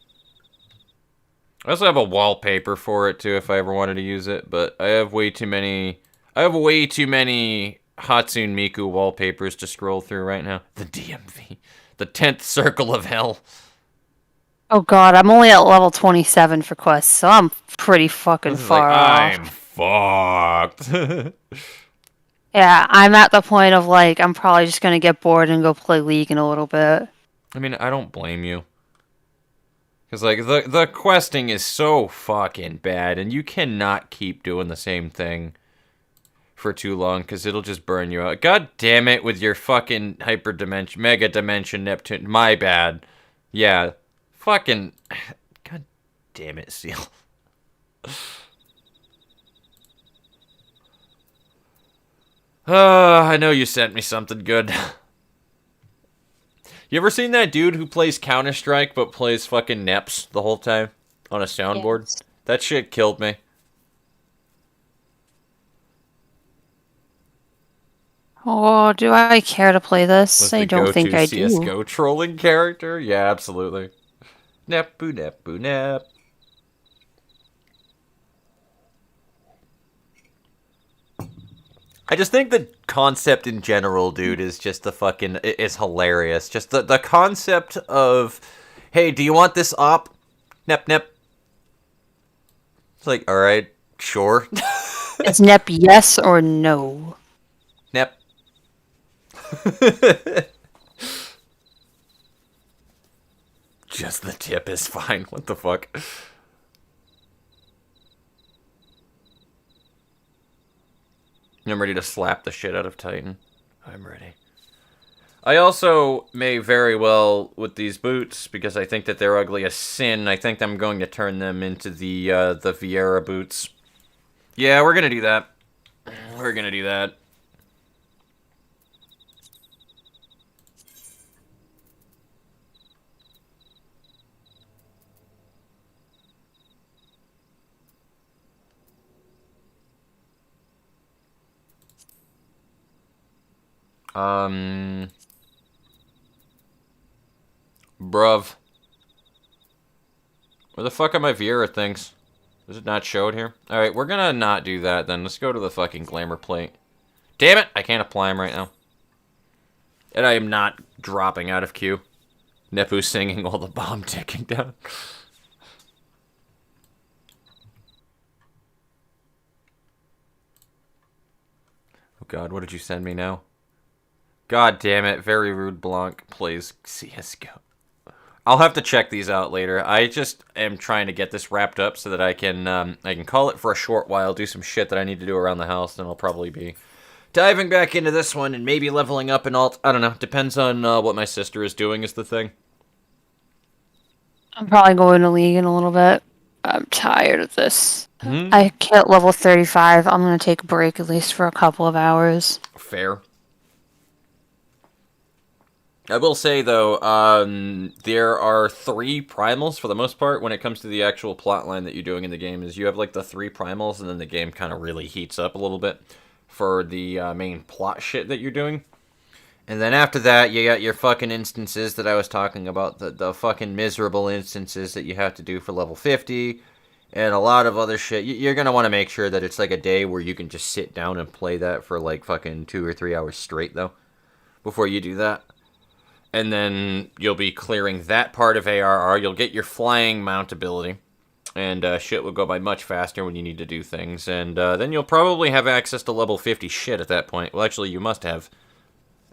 I also have a wallpaper for it, too, if I ever wanted to use it, but I have way too many... I have way too many Hatsune Miku wallpapers to scroll through right now. The DMV. The 10th Circle of Hell. Oh god, I'm only at level 27 for quests, so I'm pretty fucking far off. I'm fucked. Yeah, I'm at the point of, like, I'm probably just gonna get bored and go play League in a little bit. I mean, I don't blame you. Because, like, the questing is so fucking bad, and you cannot keep doing the same thing for too long, because it'll just burn you out. God damn it with your fucking mega dimension Neptune. My bad. Yeah. Fucking... God damn it, Seal. I know you sent me something good. You ever seen that dude who plays Counter-Strike but plays fucking Neps the whole time on a soundboard? Yes. That shit killed me. Oh, do I care to play this? Was I the don't think go-to I do. CSGO trolling character? Yeah, absolutely. Nep boo nep boo nep. I just think the concept in general, dude, is just the fucking... It's hilarious. Just the concept of, hey, do you want this op? Nep nep. It's like, alright, sure. Is Nep yes or no? Nep. Just the tip is fine. What the fuck? I'm ready to slap the shit out of Titan. I'm ready. I also may very well, with these boots, because I think that they're ugly as sin, I think I'm going to turn them into the Vieira boots. Yeah, we're gonna do that. We're gonna do that. Bruv. Where the fuck are my Vieira things? Does it not show it here? Alright, we're gonna not do that then. Let's go to the fucking glamour plate. Damn it! I can't apply them right now. And I am not dropping out of queue. Nepu singing while the bomb ticking down. Oh god, what did you send me now? God damn it, very rude Blanc plays CSGO. I'll have to check these out later. I just am trying to get this wrapped up so that I can call it for a short while, do some shit that I need to do around the house, and I'll probably be diving back into this one and maybe leveling up in alt. I don't know. Depends on what my sister is doing is the thing. I'm probably going to League in a little bit. I'm tired of this. I hit level 35. I'm going to take a break at least for a couple of hours. Fair. I will say, though, there are 3 primals for the most part when it comes to the actual plot line that you're doing in the game. Is you have, like, the 3 primals, and then the game kind of really heats up a little bit for the main plot shit that you're doing. And then after that, you got your fucking instances that I was talking about, the fucking miserable instances that you have to do for level 50, and a lot of other shit. You're going to want to make sure that it's, like, a day where you can just sit down and play that for, like, fucking 2 or 3 hours straight, though, before you do that. And then you'll be clearing that part of ARR. You'll get your flying mount ability. And shit will go by much faster when you need to do things. And then you'll probably have access to level 50 shit at that point. Well, actually, you must have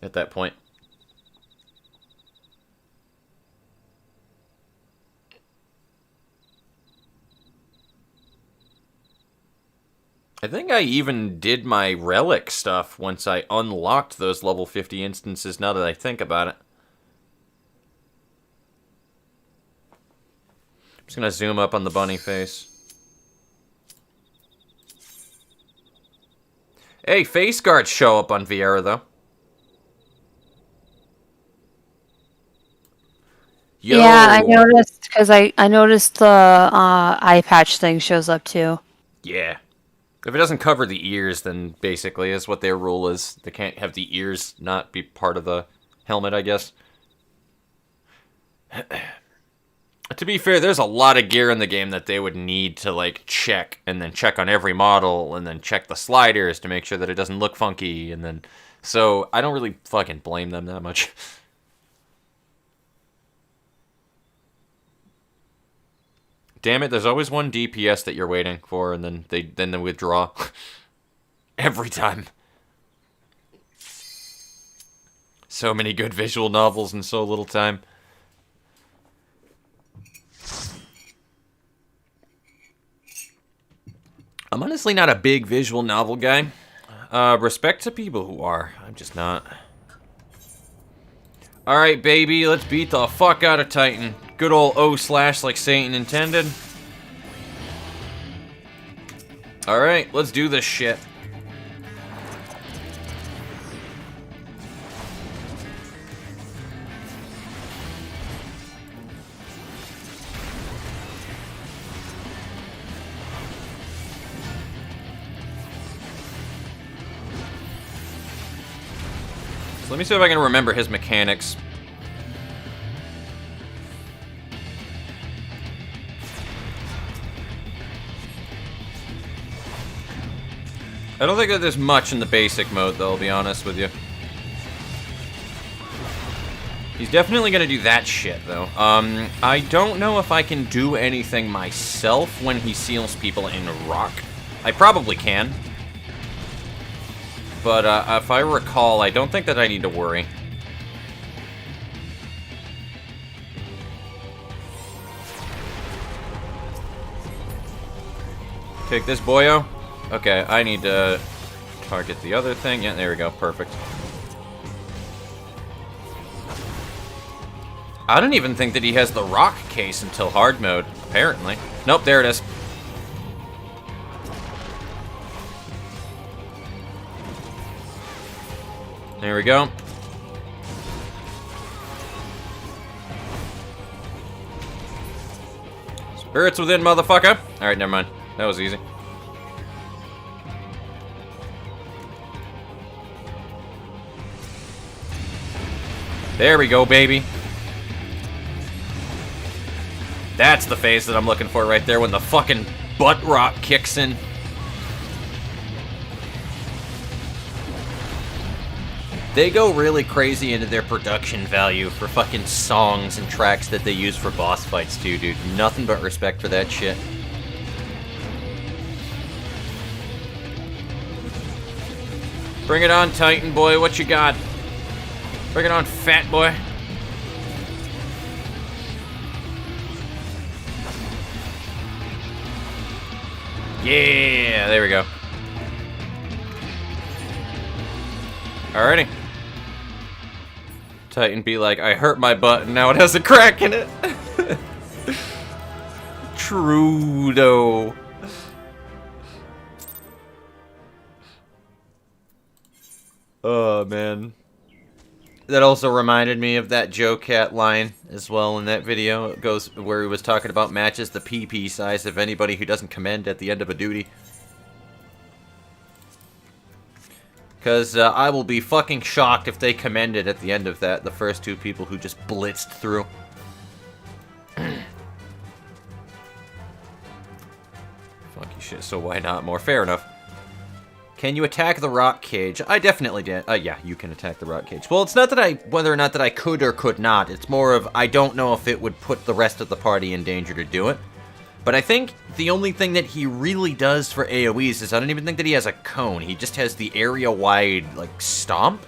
at that point. I think I even did my relic stuff once I unlocked those level 50 instances, now that I think about it. Just gonna zoom up on the bunny face. Hey, face guards show up on Vieira, though. Yo. Yeah, I noticed, because I noticed the eye patch thing shows up too. Yeah. If it doesn't cover the ears, then basically is what their rule is. They can't have the ears not be part of the helmet, I guess. To be fair, there's a lot of gear in the game that they would need to, like, check, and then check on every model, and then check the sliders to make sure that it doesn't look funky, and then... So, I don't really fucking blame them that much. Damn it, there's always one DPS that you're waiting for, and then they withdraw. Every time. So many good visual novels in so little time. I'm honestly not a big visual novel guy. Respect to people who are. I'm just not. Alright, baby, let's beat the fuck out of Titan. Good old O/ like Satan intended. Alright, let's do this shit. So let me see if I can remember his mechanics. I don't think that there's much in the basic mode, though, I'll be honest with you. He's definitely gonna do that shit, though. I don't know if I can do anything myself when he seals people in rock. I probably can. But, if I recall, I don't think that I need to worry. Take this, boyo. Okay, I need to target the other thing. Yeah, there we go. Perfect. I don't even think that he has the rock case until hard mode, apparently. Nope, there it is. There we go. Spirits within, motherfucker. Alright, never mind. That was easy. There we go, baby. That's the phase that I'm looking for right there when the fucking butt rock kicks in. They go really crazy into their production value for fucking songs and tracks that they use for boss fights too, dude. Nothing but respect for that shit. Bring it on, Titan boy. What you got? Bring it on, fat boy. Yeah, there we go. Alrighty. Titan be like, I hurt my butt and now it has a crack in it. True, though. Oh, man. That also reminded me of that Joe Cat line as well in that video. It goes where he was talking about matches the PP size of anybody who doesn't commend at the end of a duty. Because I will be fucking shocked if they commended at the end of that, the first two people who just blitzed through. Funky shit, so why not more? Fair enough. Can you attack the rock cage? I definitely did. Yeah, you can attack the rock cage. Well, it's not that whether or not that I could or could not. It's more of, I don't know if it would put the rest of the party in danger to do it. But I think the only thing that he really does for AoEs is I don't even think that he has a cone. He just has the area-wide, like, stomp.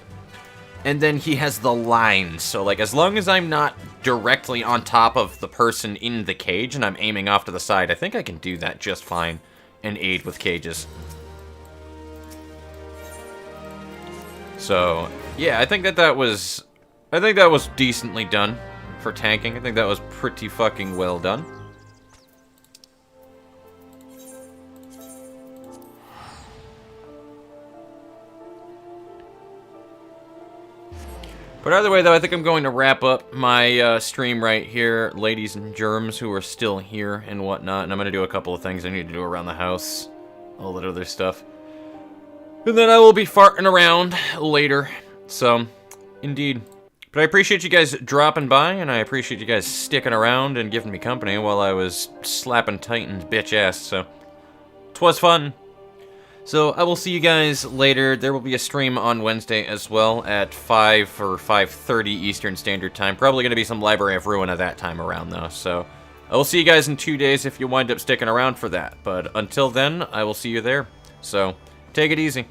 And then he has the lines. So, like, as long as I'm not directly on top of the person in the cage and I'm aiming off to the side, I think I can do that just fine and aid with cages. So, yeah, I think that was decently done for tanking. I think that was pretty fucking well done. But either way, though, I think I'm going to wrap up my stream right here, ladies and germs who are still here and whatnot. And I'm going to do a couple of things I need to do around the house, all that other stuff. And then I will be farting around later. So, indeed. But I appreciate you guys dropping by, and I appreciate you guys sticking around and giving me company while I was slapping Titan's bitch ass. So, 'twas fun. So, I will see you guys later. There will be a stream on Wednesday as well at 5 or 5:30 Eastern Standard Time. Probably going to be some Library of Ruin at that time around, though. So, I will see you guys in 2 days if you wind up sticking around for that. But until then, I will see you there. So, take it easy.